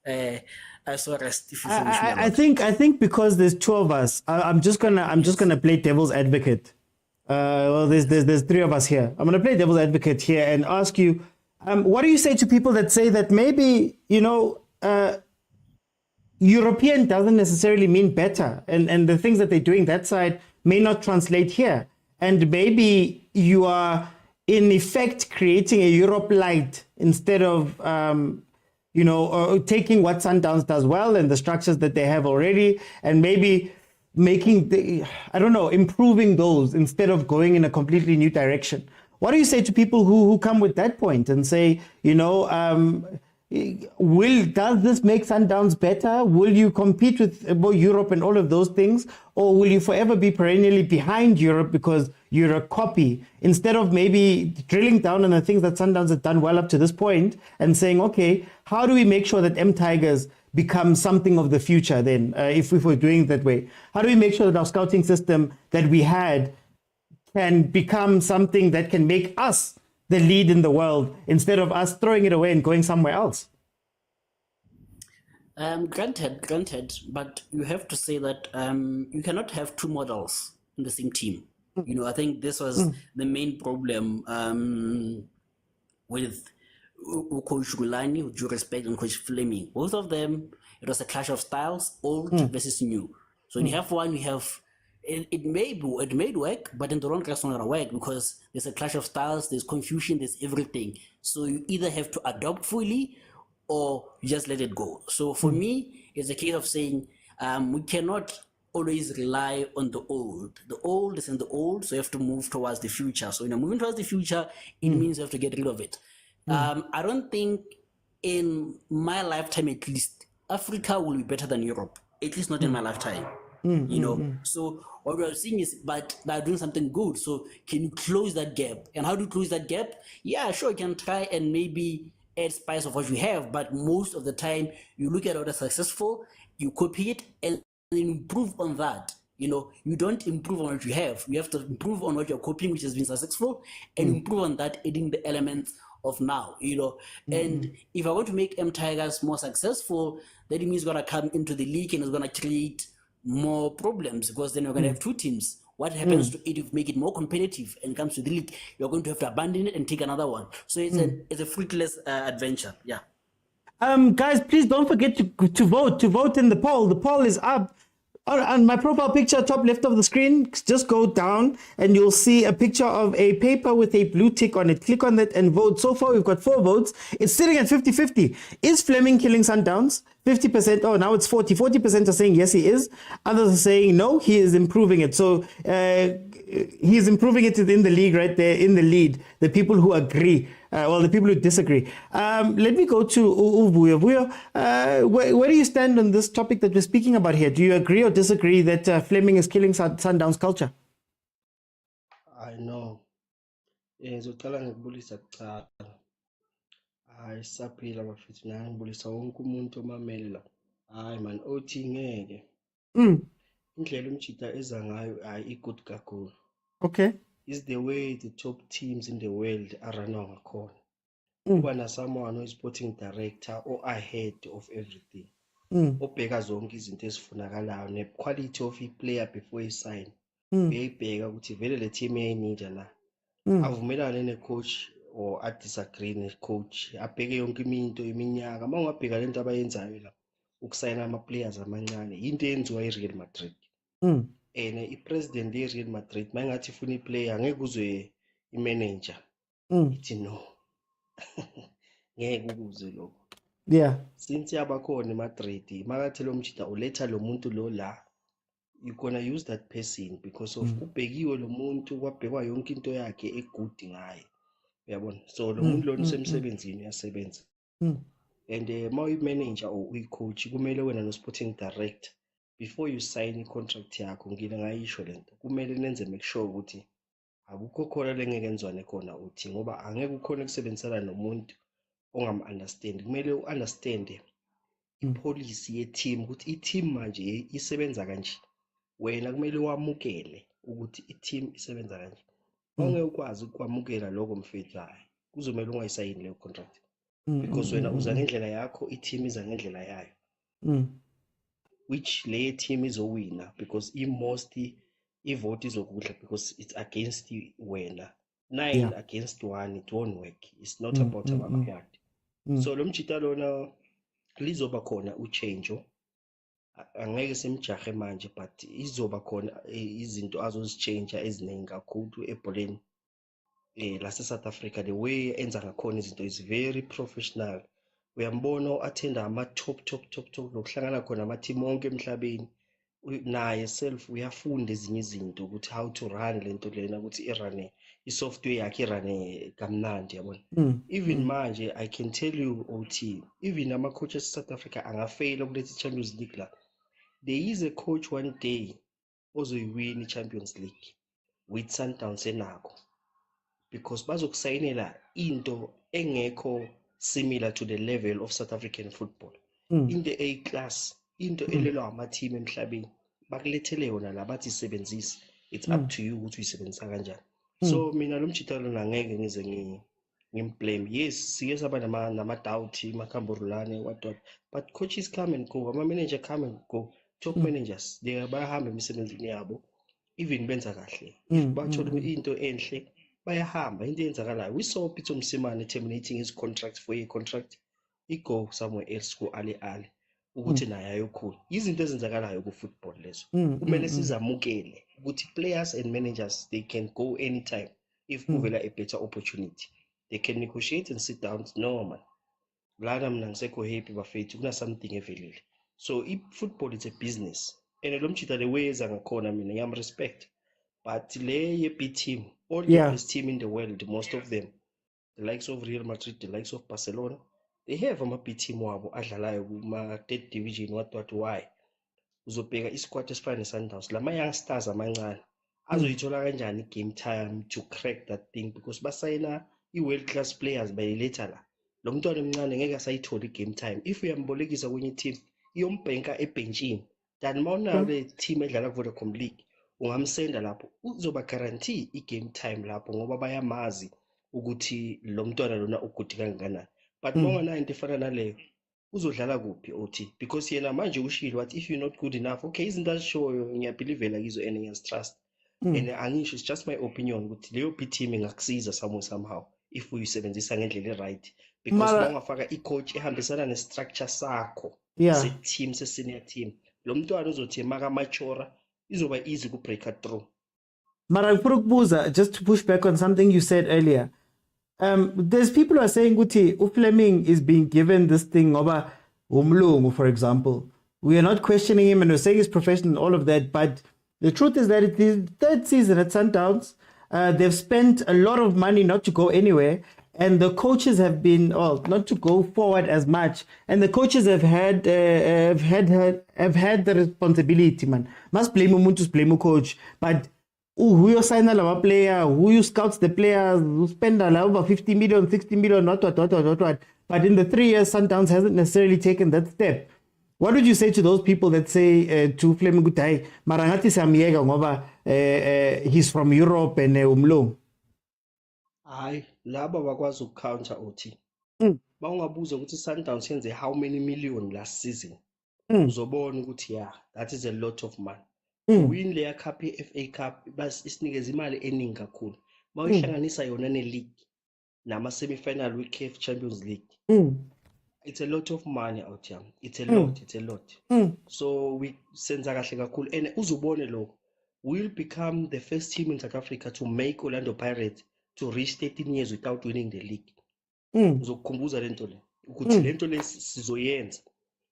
I saw rest. If you finish I think because there's two of us, I'm just gonna play devil's advocate. Well, there's three of us here. I'm gonna play devil's advocate here and ask you, what do you say to people that say that maybe, you know, European doesn't necessarily mean better, and the things that they're doing that side may not translate here, and maybe you are in effect creating a Europe light instead of you know, taking what Sundowns does well and the structures that they have already, and maybe making improving those instead of going in a completely new direction. What do you say to people who come with that point and say, you know, does this make Sundowns better? Will you compete with Europe and all of those things? Or will you forever be perennially behind Europe because you're a copy, instead of maybe drilling down on the things that Sundowns have done well up to this point and saying, okay, how do we make sure that M Tigers become something of the future then, if we're doing it that way? How do we make sure that our scouting system that we had can become something that can make us the lead in the world, instead of us throwing it away and going somewhere else? Granted, but you have to say that you cannot have two models in the same team. You know, I think this was the main problem with Coach Rulani, with due respect, and Coach Fleming. Both of them, it was a clash of styles, old versus new. So when you have one, you have it may work, but in the long run, it's not gonna work, because there's a clash of styles, there's confusion, there's everything. So you either have to adopt fully, or you just let it go. So for me, it's a case of saying we cannot always rely on the old. The old is in the old, so you have to move towards the future. So when you're moving towards the future, it means you have to get rid of it. I don't think in my lifetime, at least, Africa will be better than Europe. At least not in my lifetime. You know, so what we're seeing is, but they're doing something good. So can you close that gap? And how do you close that gap? Yeah, sure, you can try and maybe add spice of what you have, but most of the time you look at what is successful, you copy it and improve on that. You know, you don't improve on what you have. You have to improve on what you're copying, which has been successful, and improve on that, adding the elements of now, you know. And if I want to make M Tigers more successful, that means it's gonna come into the league and it's gonna create more problems, because then you're gonna have two teams. What happens to it if you make it more competitive and comes to the league? You're going to have to abandon it and take another one. So it's a fruitless adventure. Yeah. Guys, please don't forget to vote in the poll. The poll is up on my profile picture, top left of the screen. Just go down and you'll see a picture of a paper with a blue tick on it. Click on that and vote. So far, we've got 4 votes. It's sitting at 50-50. Is Fleming killing Sundowns? 50%. Oh, now it's 40. 40% are saying yes, he is. Others are saying no, he is improving it. So he is improving it in the league right there, in the lead. The people who agree. The people who disagree. Let me go to Vuyo. Vuyo, where do you stand on this topic that we're speaking about here? Do you agree or disagree that Fleming is killing Sundowns culture? I know. Ngizocala ngikubulisa kuqala. Hayi saphila bafethu nami ngibulisa wonke umuntu omamele la. Hayi man othi ngeke. Indlela umjita eza ngayo hayi good kakhulu. Okay. Is the way the top teams in the world are running ngakhona. Kuba na someone who is sporting director or ahead of everything. Obheka zonke izinto ezifunakalayo ne quality of a player before he sign. Uyayibheka ukuthi vele le team iyayinida la. Avumelane ne coach or a disagree ne coach. Abheke yonke iminto iminyaka. Mawungabheka lento abayenzayo la ukusayina ama players amancane. Into eyenziwa iReal Madrid. I-president ye-Real Madrid mangathi ifuna i-player angeke uzwe i-manager ithi no. Ngeke ukuze lokho. Yeah. Since yabakhona eMadrid makathi lo mjita uletha lo muntu lo la, you gonna use that person because of ubhekiwe lo muntu kwabhekwa yonke into yakhe egood ngaye. Uyabona? So lo muntu lo usemsebenzini uyasebenza. And mawuyi-manager or uyi-coach kumele wena no-sporting director before you sign i-contract yakho ngile ngayisho lento kumele nenze make sure ukuthi akukho khona lengeke enzwane khona uthi ngoba angeke ukhona ukusebenzisana nomuntu ongam-understand. Kumele u-understand i-policy ye-team ukuthi i-team manje isebenza kanje. Wena kumele wamukele ukuthi i-team isebenza kanje. Ongeke ukwazi ukwamukela lokho mfethu hayi kuzomela ungayisayini leyo contract because wena uza ngendlela yakho i-team iza ngendlela yayo. Which lay team is a winner because vote is okudla because it's against wena. 9 against 1, it won't work. It's not about abakwazi. So lo mjita lona lizoba khona uchange. Angeke simjahe manje but izoba khona izinto azozichange eziningi kakhulu ebholeni lase South Africa. The way enza ngakhona izinto is very professional. Uyambona attenda ama top lokuhlangana khona ama team onke emhlabeni naye self uyafunda ezinye izinto ukuthi how to run lento lena ukuthi irane isoftware yakhe irane kamnandi yabona. Even manje I can tell you OT even ama coaches South Africa angafail ukuletha Champions League la. There is a coach one day ozoyiwina Champions League with Sundowns enako because bazokusayinela into engekho similar to the level of South African football. In the A class, into elelo ama-team emhlabeni bakulethele yona la bathi isebenzise. It's up to you ukuthi uyisebenzisa kanjani. So mina lo mjita lona ngeke ngize ngimblame. Yes, siye saba nama-doubt makhambo rulani what but coaches come and go, ama-manager come and go. Top managers they bayahamba emisebenzini yabo even benza kahle. If bathola into enhle bayahamba into eyenzakalayo. We saw Pitso Mosimane terminating his contract for a contract. He go somewhere else go Ahly ukuthi naye ayokhula. Izinto ezenzakalayo ku football lezo. Kumele sizamukele ukuthi players and managers they can go anytime if kuvela a better opportunity. They can negotiate and sit down. No man. Lana mina ngisekho happy bafethu kuna something evelile. So if football is a business and lo mjita the way eza ngakhona mina ngiyam respect. But le big team, all the best team in the world, most of them, the likes of Real Madrid, the likes of Barcelona, they have a big team wabo adlalayo kuma third division what why. Uzobheka isquad esifana Sundowns. Lama youngsters amancane azoyithola kanjani game time to crack that thing because basayina i-world class players bayileta la. Lo mntwana omncane ngeke asayithola i-game time. If uyambolekisa kwenye team, iyombhenka ebenchini. Than mawunayo le team edlala Vodacom League. Ungamsenda lapho uzoba guarantee i-game time lapho ngoba bayamazi ukuthi lo mntwana lona ugudi kangakanani. But noma nayo into efana naleyo uzodlala kuphi OT because yena manje ushilo wathi if you're not good enough, okay, izinto azishoyo ngiyabelievela kizo and ngiyazitrust. And angisho, it's just my opinion ukuthi leyo B team ingakusiza somehow if uyisebenzisa ngendlela right because mawungafaka i-coach ehambisana ne-structure sakho se-team se-senior team, lo mntwana uzothi makamachora izoba easy ku-breaker through. Mara ukubuza, just to push back on something you said earlier. There's people who are saying Guti Fleming is being given this thing over Umlungu, for example. We are not questioning him and we're saying he's professional and all of that, but the truth is that it is third season at Sundowns. They've spent a lot of money not to go anywhere, and the coaches have been not to go forward as much, and the coaches have had the responsibility, man. Must blame Umuntu, blame coach, but who you sign a player, who you scouts the players, who spend over 50 million, 60 million, not what. But in the 3 years, Sundowns hasn't necessarily taken that step. What would you say to those people that say to Fleming Gutai, Marangati Samiega ngoba he's from Europe and Umlo? Hayi, laba bakwazi ukucounter uthi. Bawungabuza ukuthi Sundowns yenze how many million last season. Uzobona ukuthi that is a lot of money. Win leya cup FA Cup bas isinikeza imali eningi kakhulu. Mawuyihlanganisa yona ne-league nama semi-final with CAF Champions League. It's a lot of money out here. It's a lot. So we senza kahle kakhulu and uzubone lo will become the first team in South Africa to make Orlando Pirates to reach 13 years without winning the league. Uzokukhumbuza lento le ukuthi lento le sizoyenza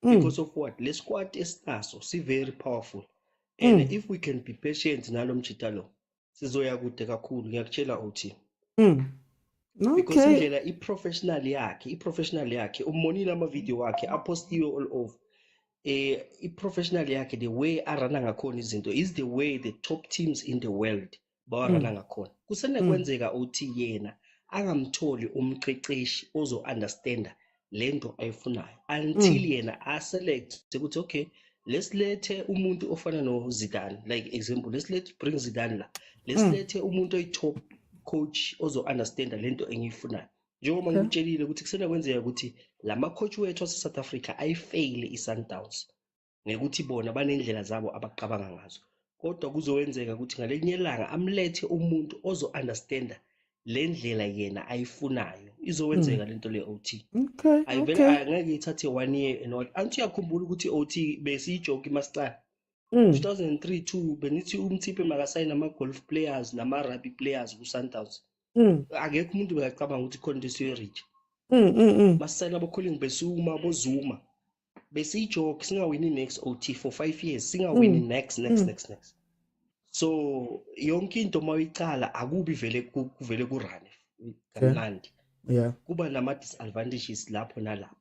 because of what? Le squad esinaso si very powerful. And if we can be patient nalo mchita lo sizoya kude kakhulu ngiyakutshela uthi. Because indlela i-professional yakhe umonile ama-video wakhe apostiwe all over. I-professional yakhe, the way arana ngakhona izinto is the way the top teams in the world bawarana ngakhona. Kusenekwenzeka uthi yena angamtholi umqeqeshi ozo-understanda lento ayifunayo until yena aselect ukuthi okay, let's lethe umuntu ofana no Zidane, like example, let's bring Zidane la, let's lethe umuntu oyi-top coach ozo-understanda lento engiyifunayo. Njengoba ngikutshelile ukuthi kusenekwenzeka ukuthi lama coach wethu ase-South Africa ayifeyile i-Sundowns ngekuthi bona banendlela zabo abaqabanga ngazo, kodwa kuzowenzeka ukuthi ngalenye ilanga amlethe umuntu ozo-understanda le ndlela yena ayifunayo. Izowenzeka lento le OT. Angeke ithathe 1 year and all. Anti yakhumbula ukuthi OT besiyijoke imasicala 2003-2 benithi umThiphe makasayina ama-golf players nama-rugby players ku-Sundowns. Akekho umuntu bekacabanga ukuthi khona into siyo-reach. Basayina abo-calling besuma bozuma besiyijoke singawini next OT for 5 years singawini next. So yonke into mawuyicala akubi vele kurane kamnandi. Kuba nama-disadvantages lapho nalapho.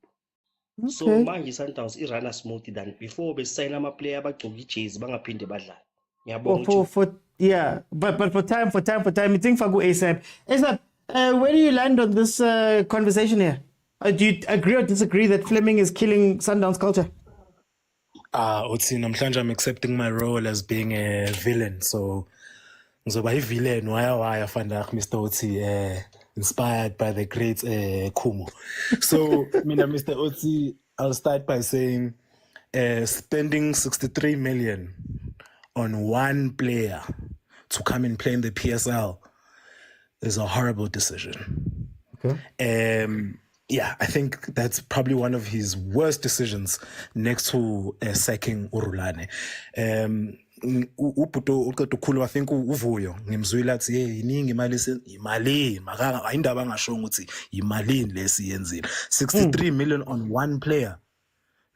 So manje Sundowns irana smooth than before besayina ama-player abagcoka ijezi bangaphinde badlale. But for time, you think Fagu ASAP. Where do you land on this conversation here? Do you agree or disagree that Fleming is killing Sundowns culture? Uthi namhlanje I'm accepting my role as being a villain. So ngizoba i-villain why Fandak Mr. Uthi inspired by the great Kumo. So mina Mr. Uthi, I'll start by saying spending 63 million on one player to come and play in the PSL is a horrible decision. I think that's probably one of his worst decisions next to sacking Rulani. Uputo ukukhulu I think uvuyo ngimzwile athi iningi imali ayindaba ngasho ukuthi imalini lesiyenzile 63 million on one player.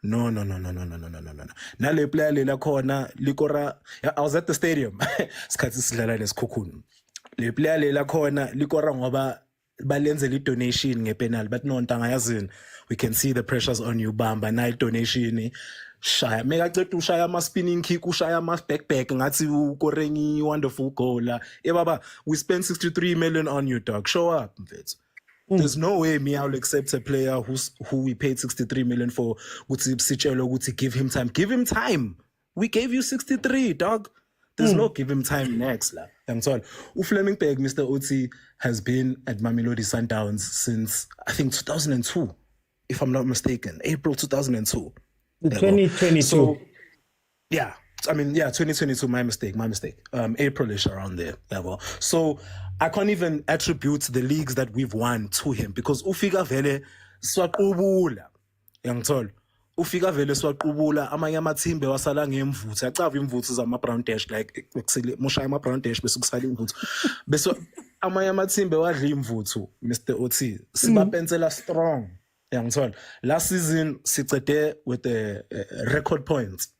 No. Nale player lela khona likora. I was at the stadium. Sikhathi sidlala lesikhukhuni. Le player lela khona likora ngoba balenzela donation ngepenal, but no ntanga yazini. We can see the pressures on you bamba na donation shaya mega cethu ushaya ama spinning kick ushaya ama back ngathi ukorengi wonderful goal. Baba, we spent 63 million on you, dog. Show up, mfethu. There's no way me I'll accept a player who we paid 63 million for. Give him time. We gave you 63, dog. There's no give him time next. Fleming Peg, Mr. Oti, has been at Mamelodi Sundowns since, I think, 2002, if I'm not mistaken. April 2002. 2022. So, yeah. 2022, my mistake. April-ish around there. So I can't even attribute the leagues that we've won to him because Ufika Vele swaqubula. Ufika vele swaqubula amanye amathimbe wasala ngemvuthu yacava imvuthu zama-brown dash like moshaya ama-brown dash bese kusala imvuthu bese amanye amathimbe wadla imvuthu Mr. Oti sibapensela strong yangithola last season sicede with the record points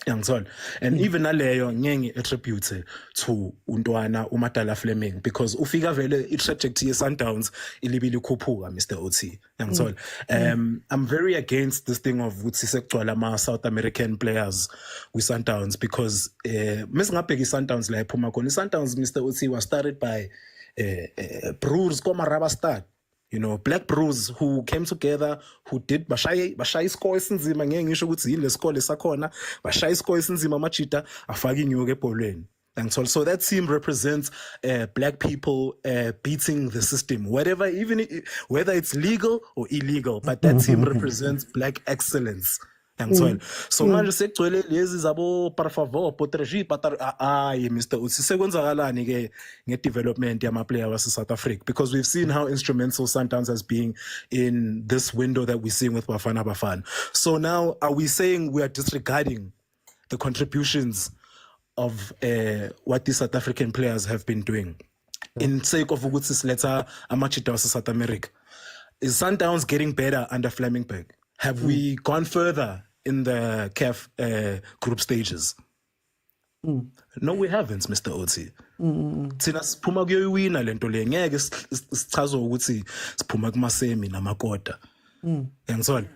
and even naleyo ngeke attribute to untwana uMadala Fleming because ufika vele i-trajectory ye-Sundowns ilibili khuphuka Mr. Oti I'm very against this thing of ukuthi sekugcwala ama-South American players kwi-Sundowns because mesingabheka i-Sundowns la iphuma khona i-Sundowns Mr. Oti was started by Brewers Marawa start. You know, black bros who came together, who did bashaya score esinzima ngeke ngisho ukuthi yile score sakhona bashaya score esinzima machita afaka inyuke ebholweni. So that team represents black people beating the system, whether it's legal or illegal, but that team represents black excellence. So manje sekugcwele lezi zabo par favor potreji Mr. Uthi sekwenzakalani ke ngedevelopment yama-player wase South Africa because we've seen how instrumental Sundowns has been in this window that we're seeing with Bafana. So now are we saying we are disregarding the contributions of what these South African players have been doing in sake of ukuthi siletha amachita wase South America? Is Sundowns getting better under Fleming Peg? Have we gone further in the CAF group stages? No, we haven't, Mr. Oti. Thina siphuma kuyoyiwina lento le ngeke sichazwe ukuthi siphuma kumasemi namakota. Yangithola.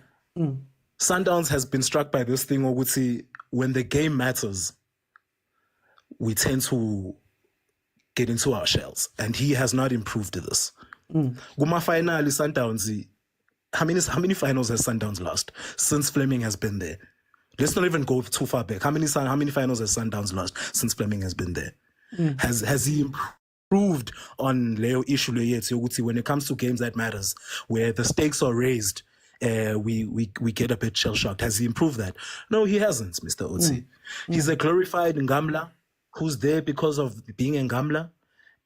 Sundowns has been struck by this thing ukuthi when the game matters, we tend to get into our shells, and he has not improved this. Kuma finali Sundowns. How many finals has Sundowns lost since Fleming has been there? Let's not even go too far back. How many finals has Sundowns lost since Fleming has been there? Has he improved on Leo issue when it comes to games that matters, where the stakes are raised? We get a bit shell shocked. Has he improved that? No, he hasn't, Mr. Oti. He's a glorified Ngamla who's there because of being a Ngamla,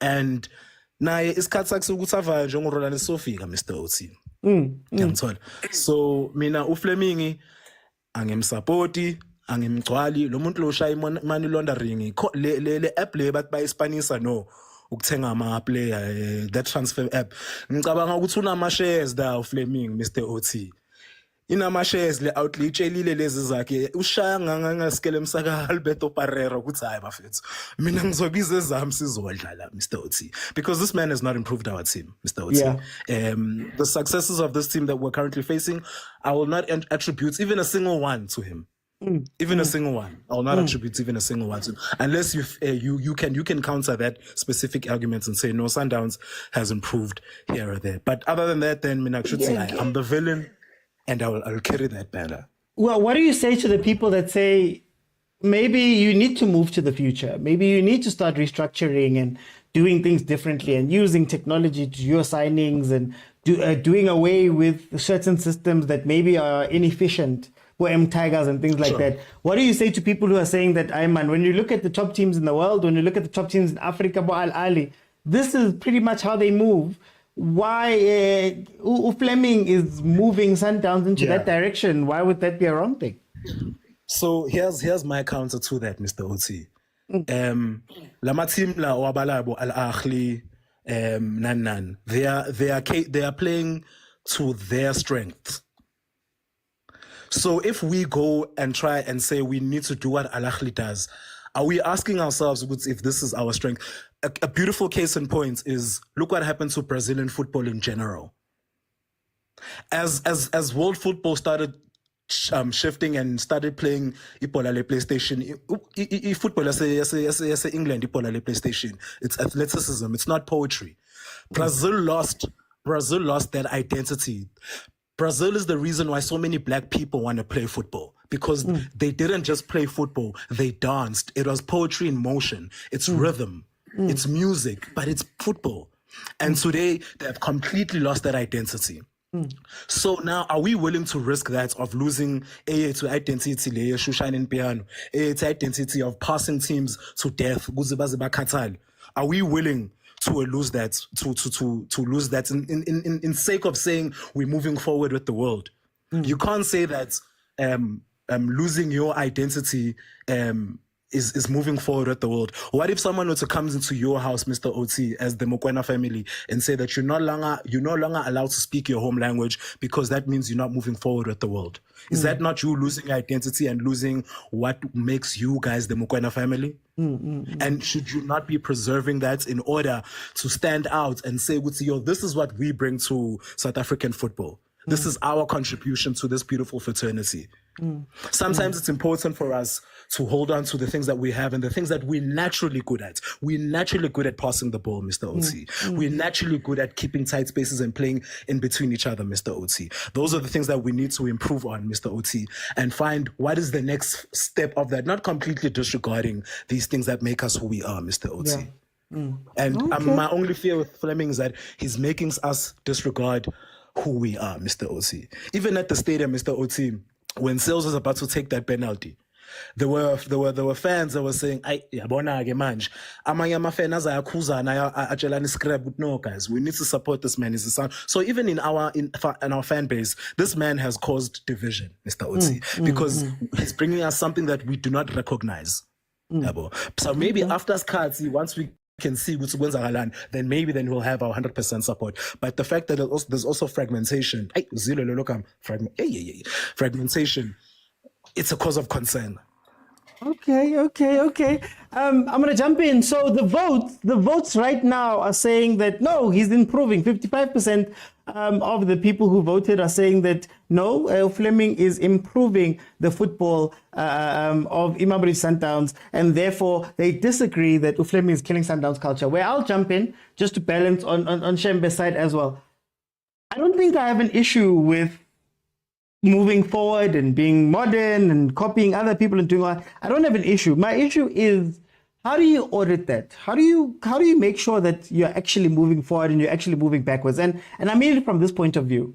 and naye isikhathi sakhe sokuthava njengorolani sofika Mr. Oti. So mina uFleming angemsupporti angemgcwali lo muntu lo shaya money laundering le app le bathi bayispanisa no ukuthenga ama player that transfer app ngicabanga ukuthi unama shares da uFleming Mr. Oti inama shares le outreach elile lezi zakhe ushaya ngasikele emsaka Alberto Parreira ukuthi hayi bafethu mina ngizobiza ezami sizodlala Mr. Oti because this man has not improved our team Mr. Oti. The successes of this team that we're currently facing, I will not attribute even a single one to him. Even a single one. I will not attribute even a single one to him. Unless you can counter that specific argument and say no, Sundowns has improved here or there. But other than that, then I should say I'm the villain. And I'll carry that banner. Well, what do you say to the people that say, maybe you need to move to the future? Maybe you need to start restructuring and doing things differently and using technology to do your signings and doing away with certain systems that maybe are inefficient for Tigers and things like that. What do you say to people who are saying that, Ayman, when you look at the top teams in the world, when you look at the top teams in Africa, Ahly, this is pretty much how they move. Why Fleming is moving Sundowns into that direction? Why would that be a wrong thing? So here's my counter to that, Mr. Oti. Lama team la wabalabo Ahly nan they are playing to their strength. So if we go and try and say we need to do what Ahly does, are we asking ourselves if this is our strength? A beautiful case in point is look what happened to Brazilian football in general. As world football started shifting and started playing ipola le PlayStation, football as England ipola le PlayStation. It's athleticism. It's not poetry. Brazil lost that identity. Brazil is the reason why so many black people want to play football because they didn't just play football, they danced. It was poetry in motion. It's rhythm, it's music, but it's football. And today, they've completely lost that identity. So now, are we willing to risk that of losing to identity, to identity of passing teams to death? Are we willing to lose that, to lose that in sake of saying we're moving forward with the world? You can't say that losing your identity is moving forward with the world. What if someone were to come into your house, Mr. OT, as the Mokwena family, and say that you're no longer allowed to speak your home language because that means you're not moving forward with the world? Is that not you losing identity and losing what makes you guys the Mokwena family? And should you not be preserving that in order to stand out and say, yo, this is what we bring to South African football. This is our contribution to this beautiful fraternity. Sometimes it's important for us to hold on to the things that we have and the things that we're naturally good at. We're naturally good at passing the ball, Mr. OT. We're naturally good at keeping tight spaces and playing in between each other, Mr. OT. Those are the things that we need to improve on, Mr. OT, and find what is the next step of that, not completely disregarding these things that make us who we are, Mr. OT. And my only fear with Fleming is that he's making us disregard who we are, Mr. OT. Even at the stadium, Mr. OT, when Sales was about to take that penalty, there were fans that were saying, no guys, we need to support this man. He's a son. So even in our fan base, this man has caused division, Mr. OT, because he's bringing us something that we do not recognize. So maybe after Skati, once we can see what's going on, then we'll have our 100% support. But the fact that there's also fragmentation, fragmentation, it's a cause of concern. Okay. I'm going to jump in. So the votes right now are saying that no, he's improving. 55% of the people who voted are saying that no, Fleming is improving the football of Mamelodi Sundowns, and therefore they disagree that Fleming is killing Sundowns culture. Where I'll jump in just to balance on Shembe's side as well. I don't think I have an issue with moving forward and being modern and copying other people and doing all that. I don't have an issue. My issue is, how do you audit that? How do you make sure that you're actually moving forward and you're actually moving backwards? And I mean it from this point of view.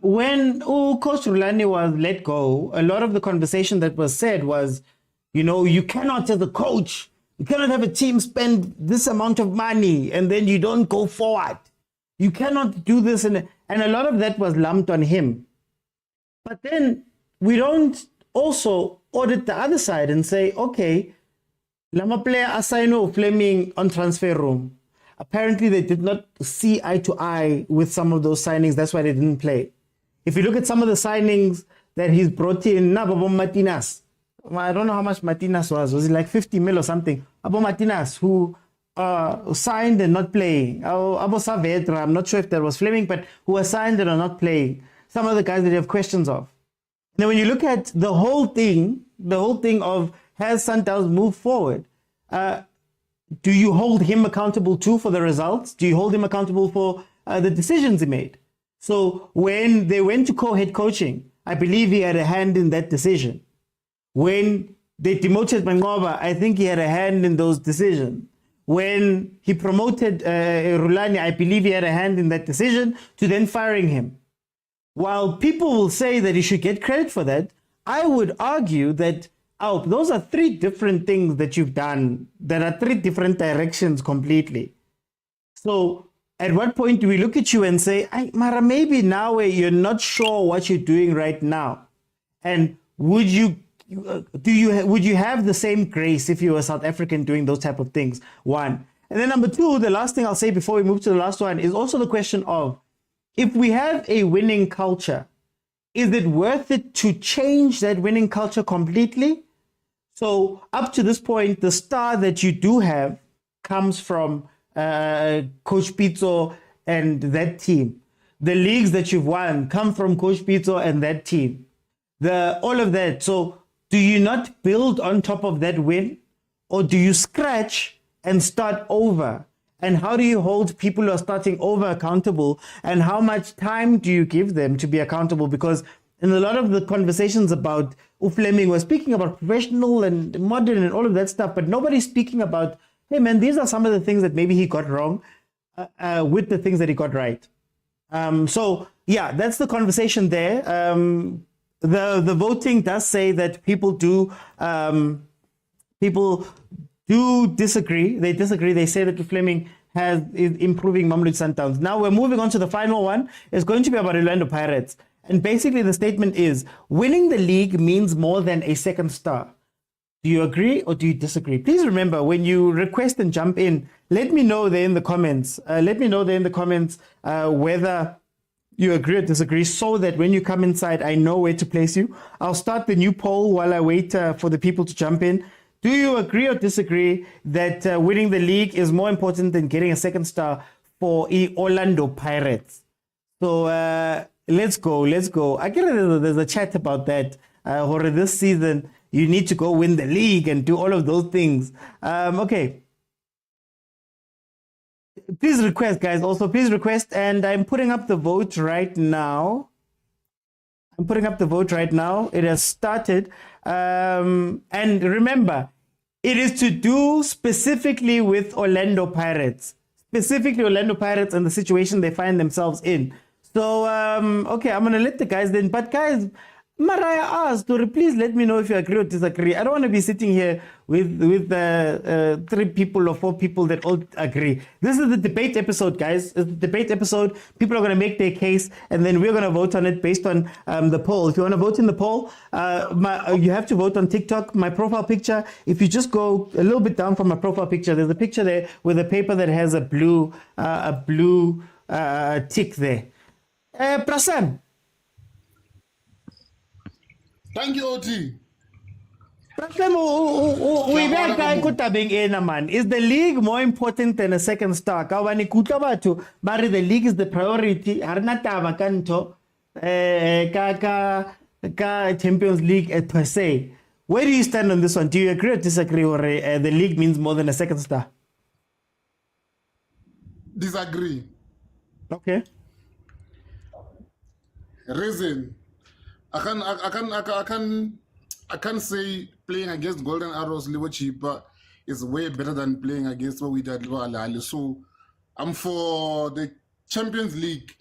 When Coach Rulani was let go, a lot of the conversation that was said was, you cannot, as a coach, you cannot have a team spend this amount of money and then you don't go forward. You cannot do this. And a lot of that was lumped on him. But then we don't also audit the other side and say, okay, Lama player assigno Fleming on transfer room. Apparently they did not see eye to eye with some of those signings. That's why they didn't play. If you look at some of the signings that he's brought in, Abo Martinez. I don't know how much Martinez was. Was it like 50 mil or something? Abo Martinez, who signed and not playing. Abo Saavedra, I'm not sure if that was Fleming, but who was signed and are not playing. Some of the guys that you have questions of. Now, when you look at the whole thing of has Sundowns moved forward, do you hold him accountable too for the results? Do you hold him accountable for the decisions he made? So when they went to co-head coaching, I believe he had a hand in that decision. When they demoted Mangoba, I think he had a hand in those decisions. When he promoted Rulani, I believe he had a hand in that decision to then firing him. While people will say that he should get credit for that, I would argue that those are three different things that you've done that are three different directions completely. So at what point do we look at you and say, Mara, maybe now you're not sure what you're doing right now? And would you have the same grace if you were South African doing those type of things? One. And then number two, the last thing I'll say before we move to the last one is also the question of, if we have a winning culture, is it worth it to change that winning culture completely? So up to this point, the star that you do have comes from Coach Pitso and that team. The leagues that you've won come from Coach Pitso and that team. All of that. So do you not build on top of that win? Or do you scratch and start over? And how do you hold people who are starting over accountable? And how much time do you give them to be accountable? Because And a lot of the conversations about Fleming were speaking about professional and modern and all of that stuff, but nobody's speaking about, hey man, these are some of the things that maybe he got wrong with the things that he got right. So yeah, that's the conversation there. The voting does say that people do disagree. They disagree. They say that Fleming is improving Mamelodi Sundowns. Now we're moving on to the final one. It's going to be about Orlando Pirates. And basically the statement is, winning the league means more than a second star. Do you agree or do you disagree? Please remember, when you request and jump in, let me know there in the comments. Whether you agree or disagree, so that when you come inside, I know where to place you. I'll start the new poll while I wait for the people to jump in. Do you agree or disagree that winning the league is more important than getting a second star for Orlando Pirates? So let's go. I get there's a chat about that. Or this season, you need to go win the league and do all of those things. Okay. Please request, guys. Also, please request. And I'm putting up the vote right now. It has started. And remember, it is to do specifically with Orlando Pirates. Specifically Orlando Pirates and the situation they find themselves in. So, okay, I'm going to let the guys then. But guys, Mariah asked, please let me know if you agree or disagree. I don't want to be sitting here with 3 people or 4 people that all agree. This is the debate episode, guys. It's the debate episode. People are going to make their case, and then we're going to vote on it based on the poll. If you want to vote in the poll, you have to vote on TikTok. My profile picture, if you just go a little bit down from my profile picture, there's a picture there with a paper that has a blue tick there. Prasan. Thank you, OT. Is the league more important than a second star? The league is the priority. Champions League per se. Where do you stand on this one? Do you agree or disagree, or the league means more than a second star? Disagree. Okay. Reason. I can't say playing against Golden Arrows Liverpool is way better than playing against what we did at Ahly. So I'm for the Champions League.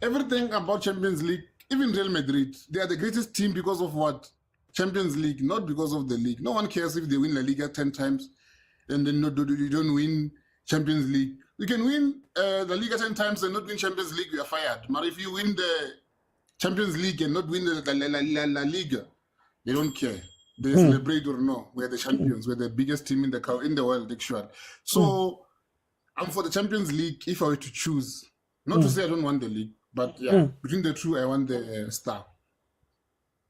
Everything about Champions League, even Real Madrid, they are the greatest team because of what? Champions League, not because of the league. No one cares if they win La Liga 10 times and then you don't win Champions League. You can win La Liga 10 times and not win Champions League, you are fired. But if you win the Champions League and not win the La Liga, they don't care. They celebrate or no. We're the champions. We're the biggest team in the world, actually. So I'm for the Champions League if I were to choose. Not to say I don't want the league, but yeah, between the two, I want the star.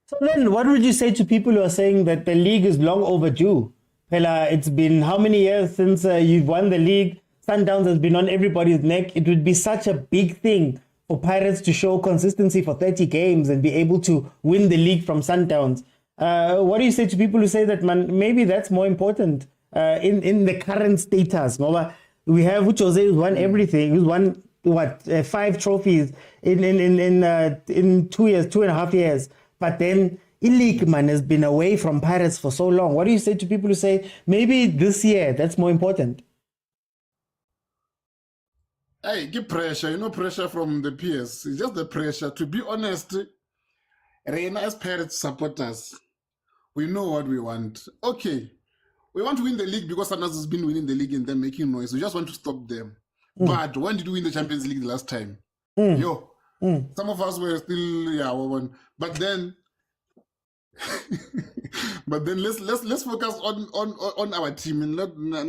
So then, what would you say to people who are saying that the league is long overdue? Pella, it's been how many years since you've won the league? Sundowns has been on everybody's neck. It would be such a big thing for Pirates to show consistency for 30 games and be able to win the league from Sundowns. What do you say to people who say that, man, maybe that's more important in the current status? We have Jose who's won everything. Who's won, 5 trophies in 2.5 years. But then league, man, has been away from Pirates for so long. What do you say to people who say maybe this year that's more important? Hey, give pressure, pressure from the peers. It's just the pressure. To be honest, Reina as Pirates supporters, we know what we want. Okay, we want to win the league because Sundowns has been winning the league and then making noise. We just want to stop them. But when did we win the Champions League the last time? Some of us were still, but then let's focus on our team and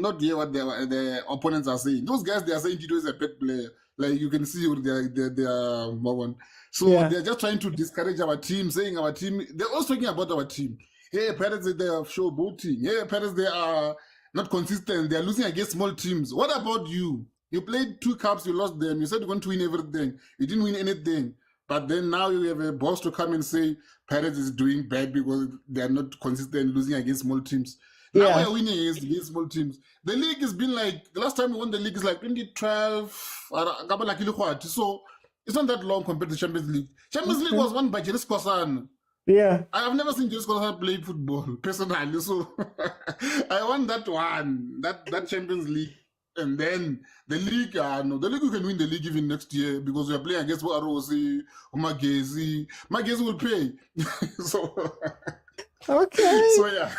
not hear what the opponents are saying. Those guys, they are saying Tito is a bad player. Like you can see they are one. So they're just trying to discourage our team, saying our team. They're also talking about our team. Hey, Pirates, they are showboating. Hey, Pirates, they are not consistent. They are losing against small teams. What about you? You played 2 cups, you lost them. You said you're going to win everything. You didn't win anything. But then now you have a boss to come and say Pirates is doing bad because they are not consistent, losing against small teams. Now we're winning against small teams. The league has been like, the last time we won the league is like 2012. So It's not that long compared to Champions League. Champions League was won by Jeris Kosan. Yeah. I have never seen Jeris Kosan play football personally, so I won that one, that Champions League. And then the league, no, the league we can win the league even next year because we are playing against ROC or Magezi. Magezi will pay. So okay. So yeah.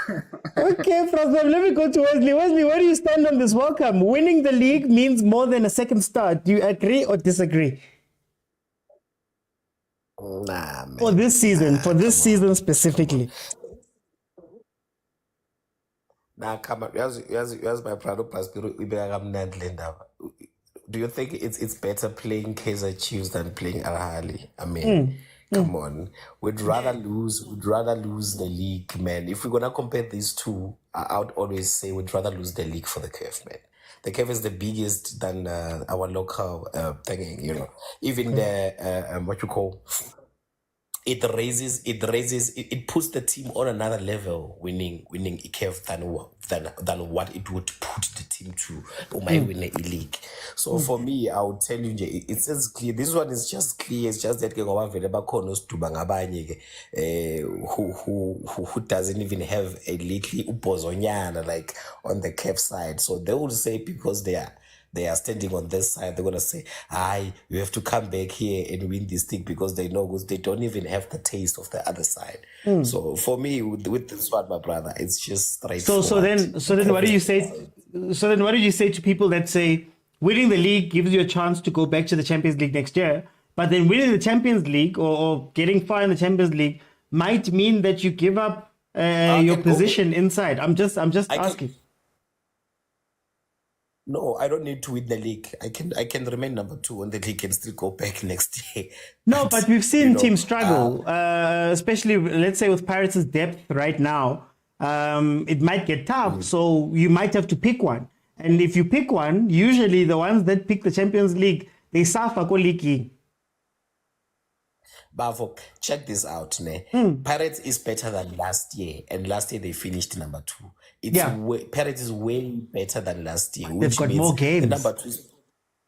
Okay, Frosman, let me go to Wesley. Wesley, where do you stand on this welcome? Winning the league means more than a second start. Do you agree or disagree? Nah, man. For this season specifically. Nah, come on. Here's my Prado plus Do you think it's better playing Kaizer Chiefs than playing Ahly? I mean, come on. We'd rather lose the league, man. If we're gonna compare these two, I would always say we'd rather lose the league for the CAF, man. The CAF is the biggest than our local thing, you know. Even the what you call. It puts the team on another level winning CAF than what it would put the team to win a league. So for me, I would tell you, it's as clear. This one is just clear. It's just that who doesn't even have a little upozonyana like on the CAF side. So they will say because they are standing on this side, they're going to say, you have to come back here and win this thing because they know because they don't even have the taste of the other side. So for me, with this one, my brother, it's just straightforward. So then what do you say? So then what do you say to people that say winning the league gives you a chance to go back to the Champions League next year, but then winning the Champions League or getting far in the Champions League might mean that you give up your position inside? I'm just asking. No, I don't need to win the league. I can remain number 2 on the league and still go back next year. No, but we've seen teams struggle, especially let's say with Pirates' depth right now. It might get tough, so you might have to pick one. And if you pick one, usually the ones that pick the Champions League, they suffer go league. Bavo, check this out, ne? Pirates is better than last year, and last year they finished number 2. Pirates is way better than last year. They've got more games. Number 2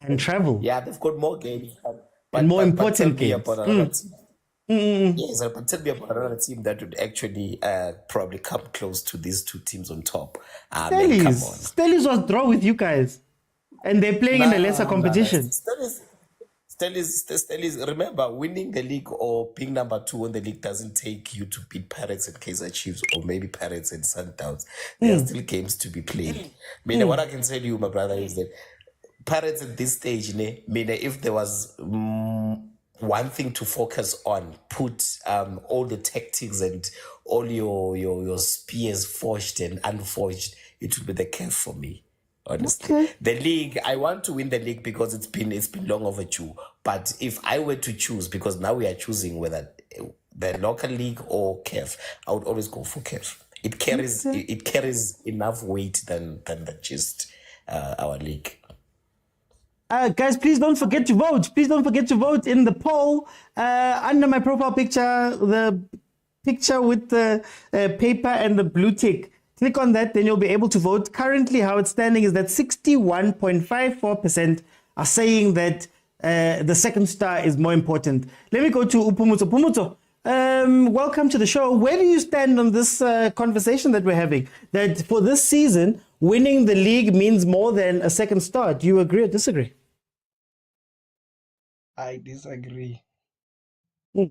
and travel. Yeah, they've got more games, and more important games. Yes, but tell me about another team that would actually probably come close to these two teams on top. Stellis was draw with you guys, and they're playing in a lesser competition. Stellis, remember, winning the league or being number 2 on the league doesn't take you to beat Pirates and Kaizer Chiefs or maybe Pirates and Sundowns. There are still games to be played. What I can tell you, my brother, is that Pirates at this stage, if there was one thing to focus on, put all the tactics and all your spears forged and unforged, it would be the CAF for me. Honestly, the league, I want to win the league because it's been long overdue. But if I were to choose, because now we are choosing whether the local league or CAF, I would always go for CAF. It carries enough weight than just our league. Guys, please don't forget to vote. Please don't forget to vote in the poll under my profile picture, the picture with the paper and the blue tick. Click on that, then you'll be able to vote. Currently, how it's standing is that 61.54% are saying that the second star is more important. Let me go to Upumuto. Upumuto, welcome to the show. Where do you stand on this conversation that we're having? That for this season, winning the league means more than a second star. Do you agree or disagree? I disagree. I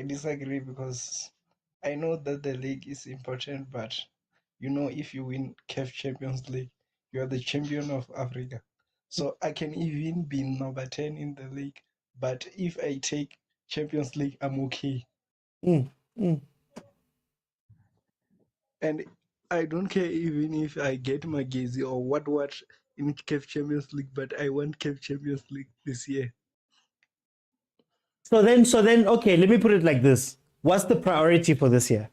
disagree because I know that the league is important, but if you win CAF Champions League, you are the champion of Africa. So I can even be number 10 in the league, but if I take Champions League, I'm okay. And I don't care even if I get Magezi or what in CAF Champions League, but I want CAF Champions League this year. So then, okay, let me put it like this. What's the priority for this year?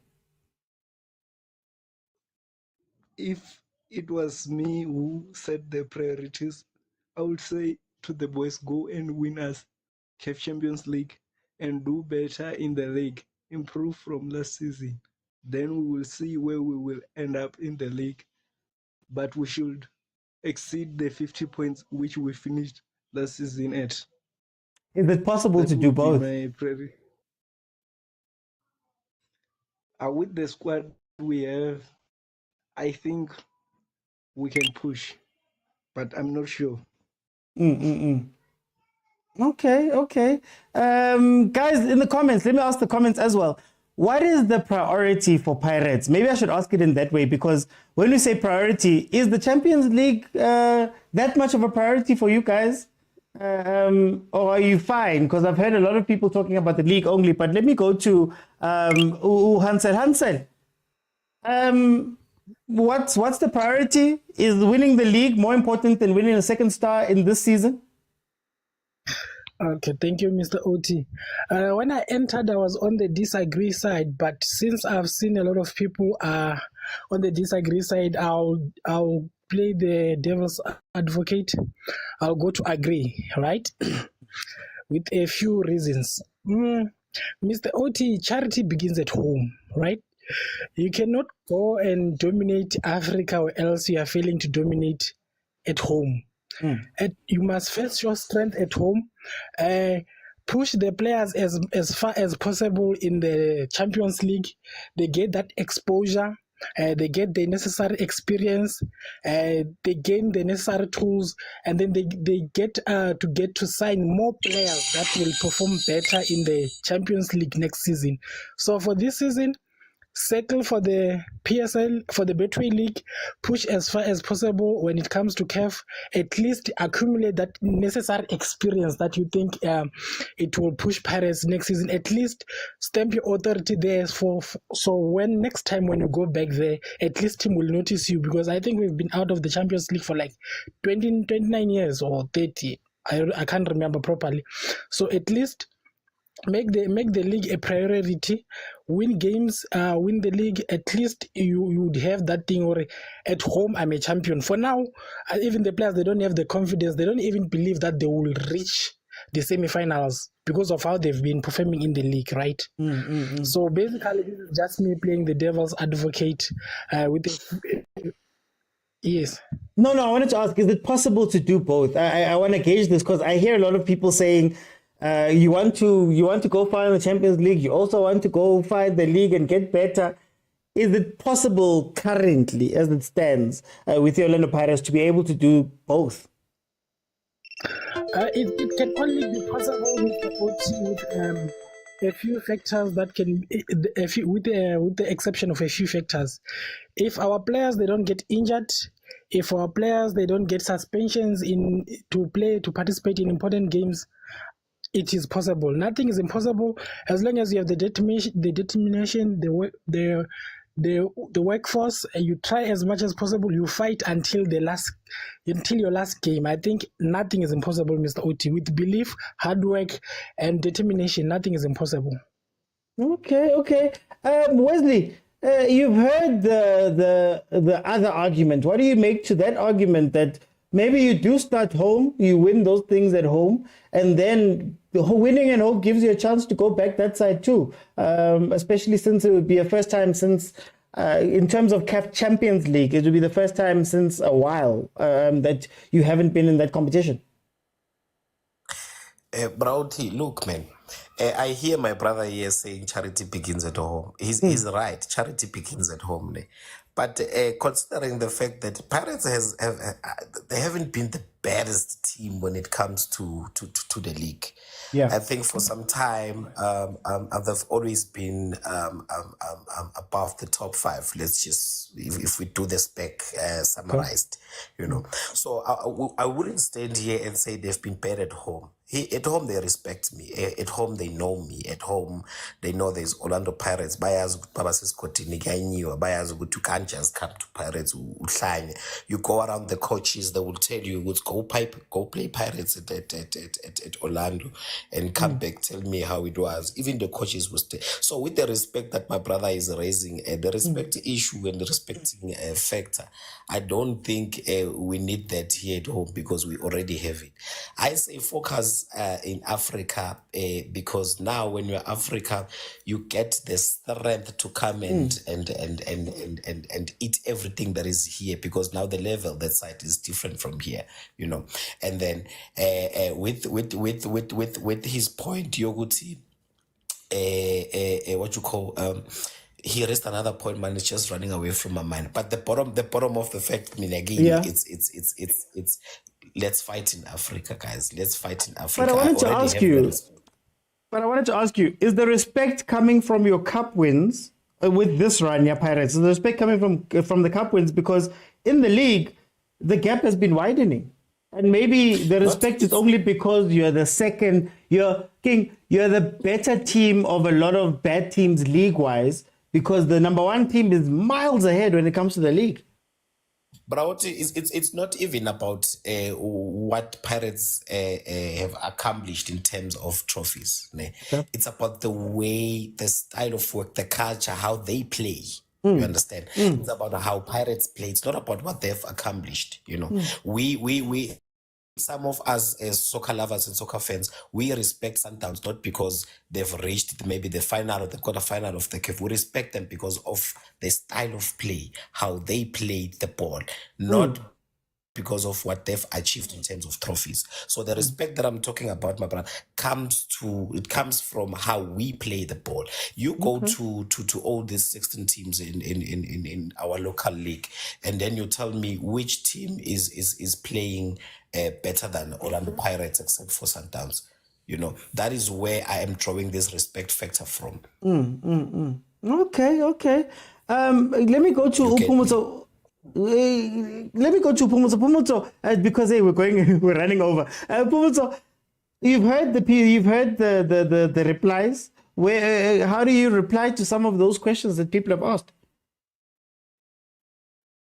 If it was me who set the priorities, I would say to the boys, go and win us CAF Champions League and do better in the league, improve from last season. Then we will see where we will end up in the league. But we should exceed the 50 points which we finished the season at. Is it possible That to do would be both? my prayer. With the squad we have, I think we can push, but I'm not sure. Okay. Guys, in the comments, let me ask the comments as well. What is the priority for Pirates? Maybe I should ask it in that way, because when we say priority, is the Champions League that much of a priority for you guys? Or are you fine? Because I've heard a lot of people talking about the league only, but let me go to Hansel. Hansel, what's the priority? Is winning the league more important than winning a second star in this season? Okay, thank you, Mr. OT. When I entered, I was on the disagree side, but since I've seen a lot of people on the disagree side, I'll play the devil's advocate. I'll go to agree, right? With a few reasons. Mr. OT, charity begins at home, right? You cannot go and dominate Africa or else you are failing to dominate at home. You must first show strength at home, push the players as far as possible in the Champions League. They get that exposure, they get the necessary experience, they gain the necessary tools, and then they get to sign more players that will perform better in the Champions League next season. So for this season, settle for the PSL, for the Betway League, push as far as possible when it comes to CAF, at least accumulate that necessary experience that you think it will push Pirates next season. At least stamp your authority there so when next time when you go back there, at least team will notice you, because I think we've been out of the Champions League for like 29 years or 30. I can't remember properly. So at least make the league a priority, win games, win the league. At least you would have that thing, or at home I'm a champion. For now, even the players, they don't have the confidence, they don't even believe that they will reach the semi-finals because of how they've been performing in the league, right? So basically this is just me playing the devil's advocate with the yes. No, I wanted to ask, is it possible to do both? I want to gauge this because I hear a lot of people saying you want to go far in the Champions League, you also want to go find the league and get better. Is it possible currently, as it stands, with the Orlando Pirates to be able to do both? It can only be possible with a few factors that can, with the exception of a few factors. If our players, they don't get injured, if our players, they don't get suspensions to participate in important games, it is possible. Nothing is impossible as long as you have the determination, the workforce, and you try as much as possible. You fight until your last game. I think nothing is impossible, Mr. OT. With belief, hard work, and determination, nothing is impossible. Okay. Wesley, you've heard the other argument. What do you make to that argument that maybe you do start home, you win those things at home, and then the winning at home gives you a chance to go back that side too, especially since it would be a first time since, in terms of CAF Champions League, it would be the first time since a while that you haven't been in that competition. Browty, look, man, I hear my brother here saying charity begins at home. He's right. Charity begins at home. But considering the fact that Pirates they haven't been the baddest team when it comes to the league. Yeah. I think for some time they've always been above the top five. Let's just, if we do the spec summarized, So I wouldn't stand here and say they've been bad at home. At home, they respect me. At home, they know me. At home, they know there's Orlando Pirates. You can't just come to Pirates. You go around the coaches, they will tell you, go play Pirates at Orlando and come back, tell me how it was. Even the coaches will stay. So with the respect that my brother is raising, the respect issue and the respecting factor, I don't think we need that here at home because we already have it. I say focus us in Africa, because now when you're Africa, you get the strength to come and eat everything that is here, because now the level that side is different from here, you know. And then with his point, Yoguti, what you call he raised another point, man. It's just running away from my mind. But the bottom of the fact, I mean, again, it's let's fight in Africa, guys. Let's fight in Africa. But I wanted to ask you, is the respect coming from your cup wins with this run, yeah, Pirates? Is the respect coming from the cup wins? Because in the league, the gap has been widening. And maybe the respect is only because you're the second, you're the better team of a lot of bad teams league-wise, because the number one team is miles ahead when it comes to the league. But it's not even about what Pirates have accomplished in terms of trophies. Okay. It's about the way, the style of work, the culture, how they play. You understand? It's about how Pirates play. It's not about what they've accomplished. You know, we some of us as soccer lovers and soccer fans, we respect Sundowns not because they've reached maybe the final or the quarterfinal of the CAF. We respect them because of the style of play, how they played the ball, not because of what they've achieved in terms of trophies. So the respect that I'm talking about, my brother, comes from how we play the ball. You go to all these 16 teams in our local league, and then you tell me which team is playing better than Orlando Pirates except for Sundowns. You know, that is where I am drawing this respect factor from. Okay. Let me go to Upumuto. Let me go to Pumuto, because we're running over. Pumuto, you've heard the replies. How do you reply to some of those questions that people have asked?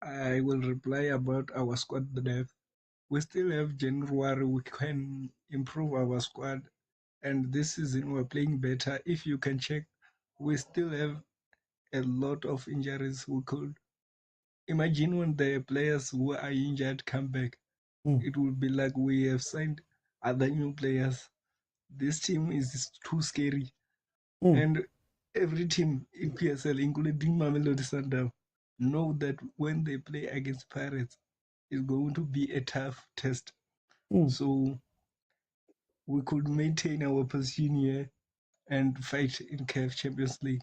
I will reply about our squad depth. We still have January. We can improve our squad, and this season we're playing better. If you can check, we still have a lot of injuries. We could imagine when the players who are injured come back, it will be like we have signed other new players. This team is too scary. And every team in PSL, including Mamelodi Sundowns, know that when they play against Pirates, it's going to be a tough test. So we could maintain our position here and fight in CAF Champions League.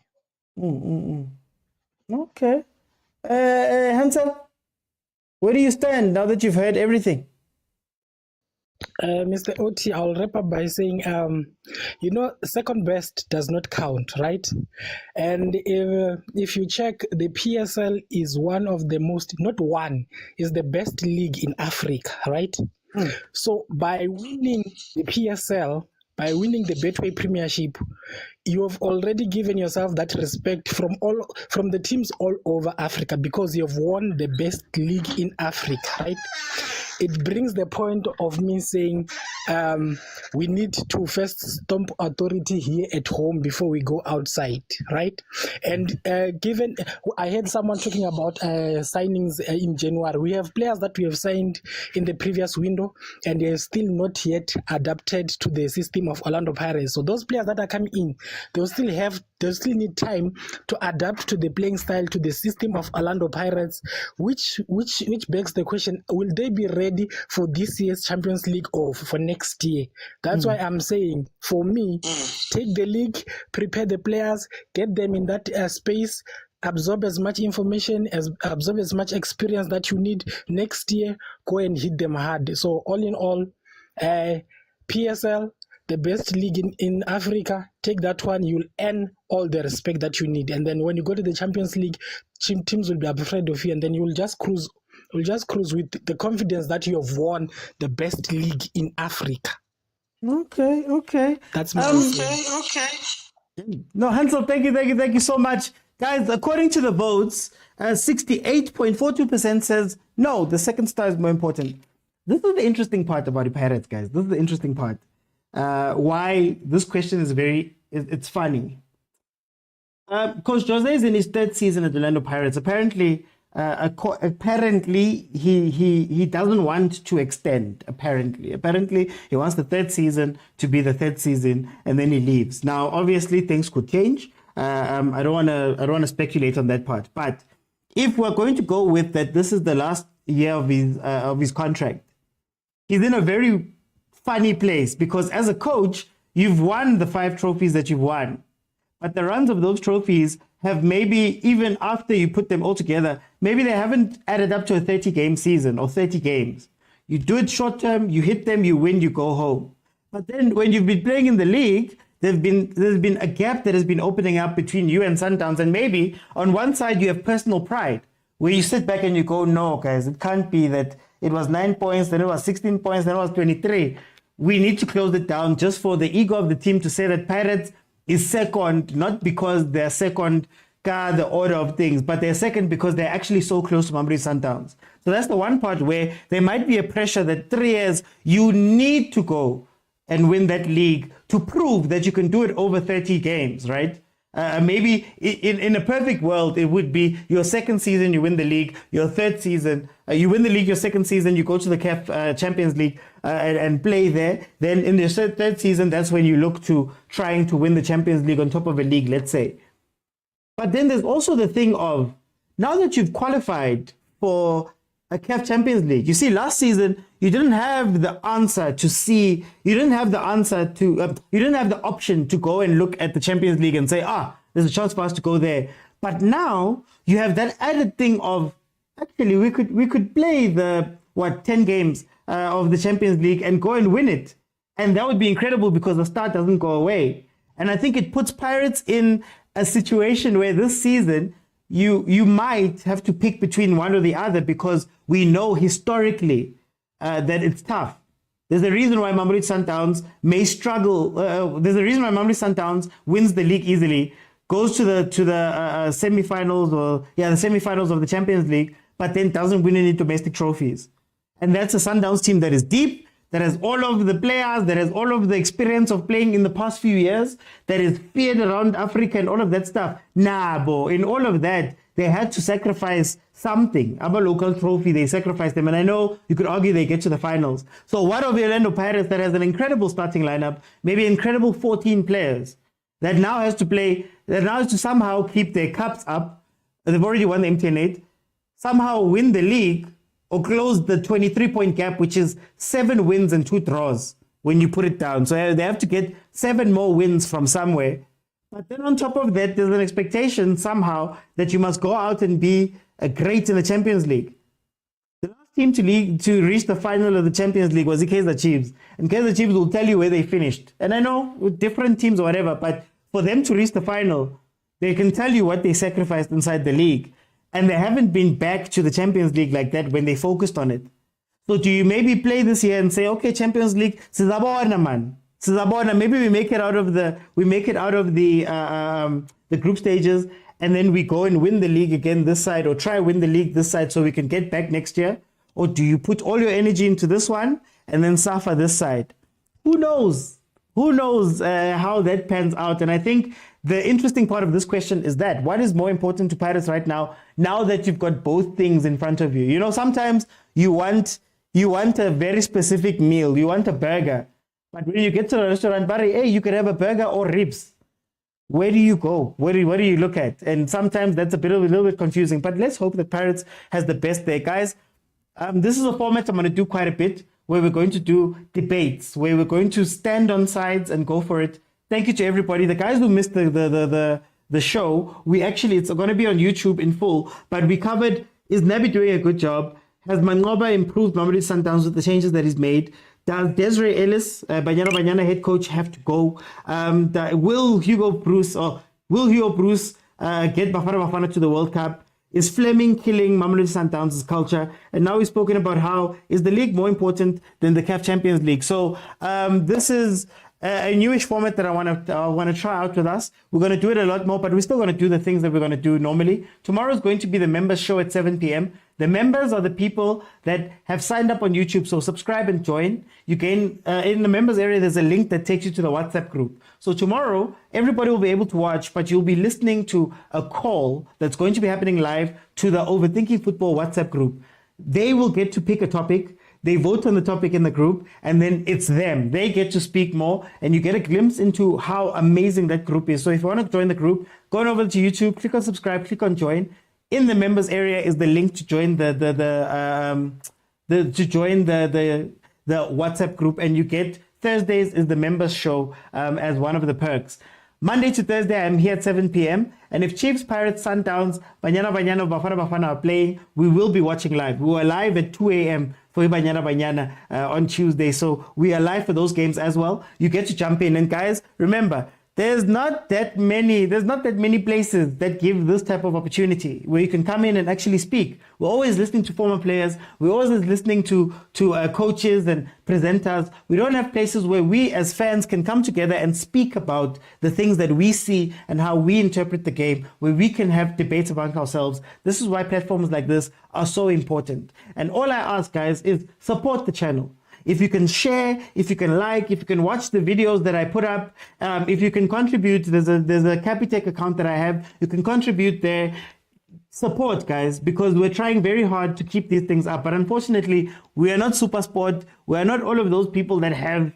Okay. Hansel, where do you stand now that you've heard everything? Mr. Oti, I'll wrap up by saying, second best does not count, right? And if you check, the PSL is one of the most, not one, is the best league in Africa, right? So by winning the PSL, by winning the Betway Premiership, you have already given yourself that respect from the teams all over Africa, because you have won the best league in Africa, right? It brings the point of me saying we need to first stomp authority here at home before we go outside, right? And given, I heard someone talking about signings in January. We have players that we have signed in the previous window, and they are still not yet adapted to the system of Orlando Pirates. So those players that are coming in, they'll still need time to adapt to the playing style, to the system of Orlando Pirates, which begs the question, will they be ready for this year's Champions League or for next year? That's why I'm saying, for me, take the league, prepare the players, get them in that space, absorb as much information, absorb as much experience that you need. Next year, go and hit them hard. So all in all, PSL, the best league in Africa, take that one, you'll earn all the respect that you need. And then when you go to the Champions League, teams will be afraid of you, and then you'll just cruise with the confidence that you have won the best league in Africa. Okay. That's my No, Hansel, thank you so much. Guys, according to the votes, 68.42% says, no, the second star is more important. This is the interesting part about the Pirates, guys. This is the interesting part. Why this question is it's funny. Coach Jose is in his third season at the Orlando Pirates. Apparently, Apparently, he doesn't want to extend. Apparently, he wants the third season to be the third season, and then he leaves. Now, obviously, things could change. I don't want to speculate on that part. But if we're going to go with that, this is the last year of his contract. He's in a very funny place because as a coach, you've won the 5 trophies that you've won, but the runs of those trophies have maybe, even after you put them all together, maybe they haven't added up to a 30-game season or 30 games. You do it short term, you hit them, you win, you go home. But then when you've been playing in the league, there's been a gap that has been opening up between you and Sundowns, and maybe on one side you have personal pride, where you sit back and you go, no, guys, it can't be that it was 9 points, then it was 16 points, then it was 23. We need to close it down just for the ego of the team to say that Pirates is second, not because they're second the order of things, but they're second because they're actually so close to Mamelodi Sundowns. So that's the one part where there might be a pressure that 3 years you need to go and win that league to prove that you can do it over 30 games, right? Maybe in a perfect world, it would be your second season, you win the league, your third season, you win the league, your second season, you go to the CAF Champions League and play there. Then in the third season, that's when you look to trying to win the Champions League on top of a league, let's say. But then there's also the thing of, now that you've qualified for a CAF Champions League, you see, last season, you didn't have the answer to see, you didn't have the option to go and look at the Champions League and say, there's a chance for us to go there. But now you have that added thing of, actually, we could play the, 10 games of the Champions League and go and win it. And that would be incredible because the start doesn't go away. And I think it puts Pirates in a situation where this season, you might have to pick between one or the other because we know historically that it's tough. There's a reason why Mamelodi Sundowns may struggle. There's a reason why Mamelodi Sundowns wins the league easily, goes to the semifinals the semifinals of the Champions League, but then doesn't win any domestic trophies. And that's a Sundowns team that is deep, that has all of the players, that has all of the experience of playing in the past few years, that is feared around Africa and all of that stuff. In all of that, they had to sacrifice something. Our local trophy, they sacrificed them. And I know you could argue they get to the finals. So what of the Orlando Pirates that has an incredible starting lineup, maybe incredible 14 players, that now has to somehow keep their cups up. They've already won the MTN 8, somehow win the league, or close the 23-point gap, which is 7 wins and 2 draws when you put it down. So they have to get 7 more wins from somewhere. But then on top of that, there's an expectation somehow that you must go out and be great in the Champions League. The last team to reach the final of the Champions League was the Kaizer Chiefs. And Kaizer Chiefs will tell you where they finished. And I know with different teams or whatever, but for them to reach the final, they can tell you what they sacrificed inside the league. And they haven't been back to the Champions League like that when they focused on it. So do you maybe play this year and say, okay, Champions League, sizabona man, sizabona. Maybe we make it out of the group stages, and then we go and win the league again this side, or try win the league this side, so we can get back next year. Or do you put all your energy into this one and then suffer this side? Who knows? Who knows how that pans out? And I think the interesting part of this question is that what is more important to Pirates right now that you've got both things in front of you? You know, sometimes you want a very specific meal. You want a burger. But when you get to the restaurant, Barry, hey, you could have a burger or ribs. Where do you go? What do you look at? And sometimes that's a little bit confusing. But let's hope that Pirates has the best there. Guys, this is a format I'm going to do quite a bit, where we're going to do debates, where we're going to stand on sides and go for it. Thank you to everybody. The guys who missed the show, it's going to be on YouTube in full, but we covered, is Nabi doing a good job? Has Mangoba improved Mamelodi Sundowns with the changes that he's made? Does Desiree Ellis, Banyana Banyana head coach, have to go? Will Hugo Bruce get Bafana to the World Cup? Is Fleming killing Mamelodi Sundowns' culture? And now we've spoken about how is the league more important than the CAF Champions League. So this is a newish format that I want to try out with us. We're going to do it a lot more, but we're still going to do the things that we're going to do normally. Tomorrow is going to be the members show at 7 p.m. The members are the people that have signed up on YouTube. So subscribe and join. You can, in the members area, there's a link that takes you to the WhatsApp group. So tomorrow, everybody will be able to watch, but you'll be listening to a call that's going to be happening live to the Overthinking Football WhatsApp group. They will get to pick a topic. They vote on the topic in the group, and then it's them. They get to speak more, and you get a glimpse into how amazing that group is. So if you want to join the group, go on over to YouTube, click on subscribe, click on join. In the members area is the link to join the WhatsApp group, and you get Thursdays is the members show as one of the perks. Monday to Thursday, I'm here at 7 p.m. And if Chiefs, Pirates, Sundowns, Banyana Banyana, Bafana are playing, we will be watching live. We were live at 2 a.m. for Banyana Banyana on Tuesday. So we are live for those games as well. You get to jump in. And guys, remember, there's not that many places that give this type of opportunity where you can come in and actually speak. We're always listening to former players. We're always listening to coaches and presenters. We don't have places where we as fans can come together and speak about the things that we see and how we interpret the game, where we can have debates among ourselves. This is why platforms like this are so important. And all I ask, guys, is support the channel. If you can share, if you can like, if you can watch the videos that I put up, if you can contribute, there's a Capitec account that I have. You can contribute there. Support, guys, because we're trying very hard to keep these things up. But unfortunately, we are not supersport. We are not all of those people that have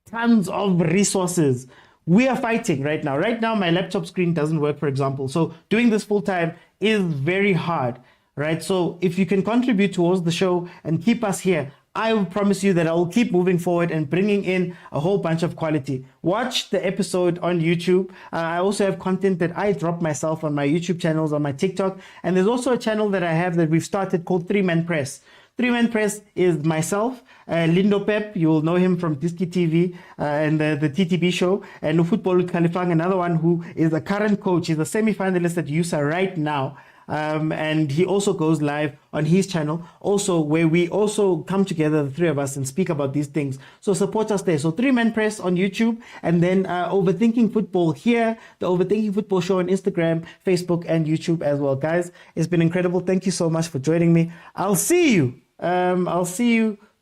tons of resources. We are fighting right now. Right now, my laptop screen doesn't work, for example. So doing this full time is very hard, right? So if you can contribute towards the show and keep us here, I will promise you that I will keep moving forward and bringing in a whole bunch of quality. Watch the episode on YouTube. I also have content that I drop myself on my YouTube channels, on my TikTok. And there's also a channel that I have that we've started called 3-Man Press. 3-Man Press is myself, Lindo Pep, you will know him from idiskitv and the TTB show, and Football Khalifang, another one who is a current coach. He's a semi-finalist at USA right now. And he also goes live on his channel, also where we also come together, the three of us, and speak about these things. So support us there. So 3-Man Press on YouTube, and then Overthinking Football here, the Overthinking Football show on Instagram, Facebook, and YouTube as well. Guys, it's been incredible. Thank you so much for joining me. I'll see you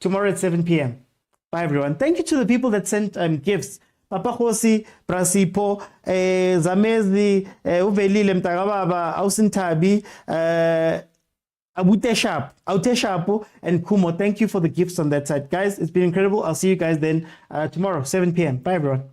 tomorrow at 7 p.m. Bye, everyone. Thank you to the people that sent gifts. Papa Khosi, Prasipo, Zamezi, Uvelile Mtagababa, Ausintabi, Auteshapo, and Kumo. Thank you for the gifts on that side. Guys, it's been incredible. I'll see you guys then tomorrow, 7 p.m. Bye, everyone.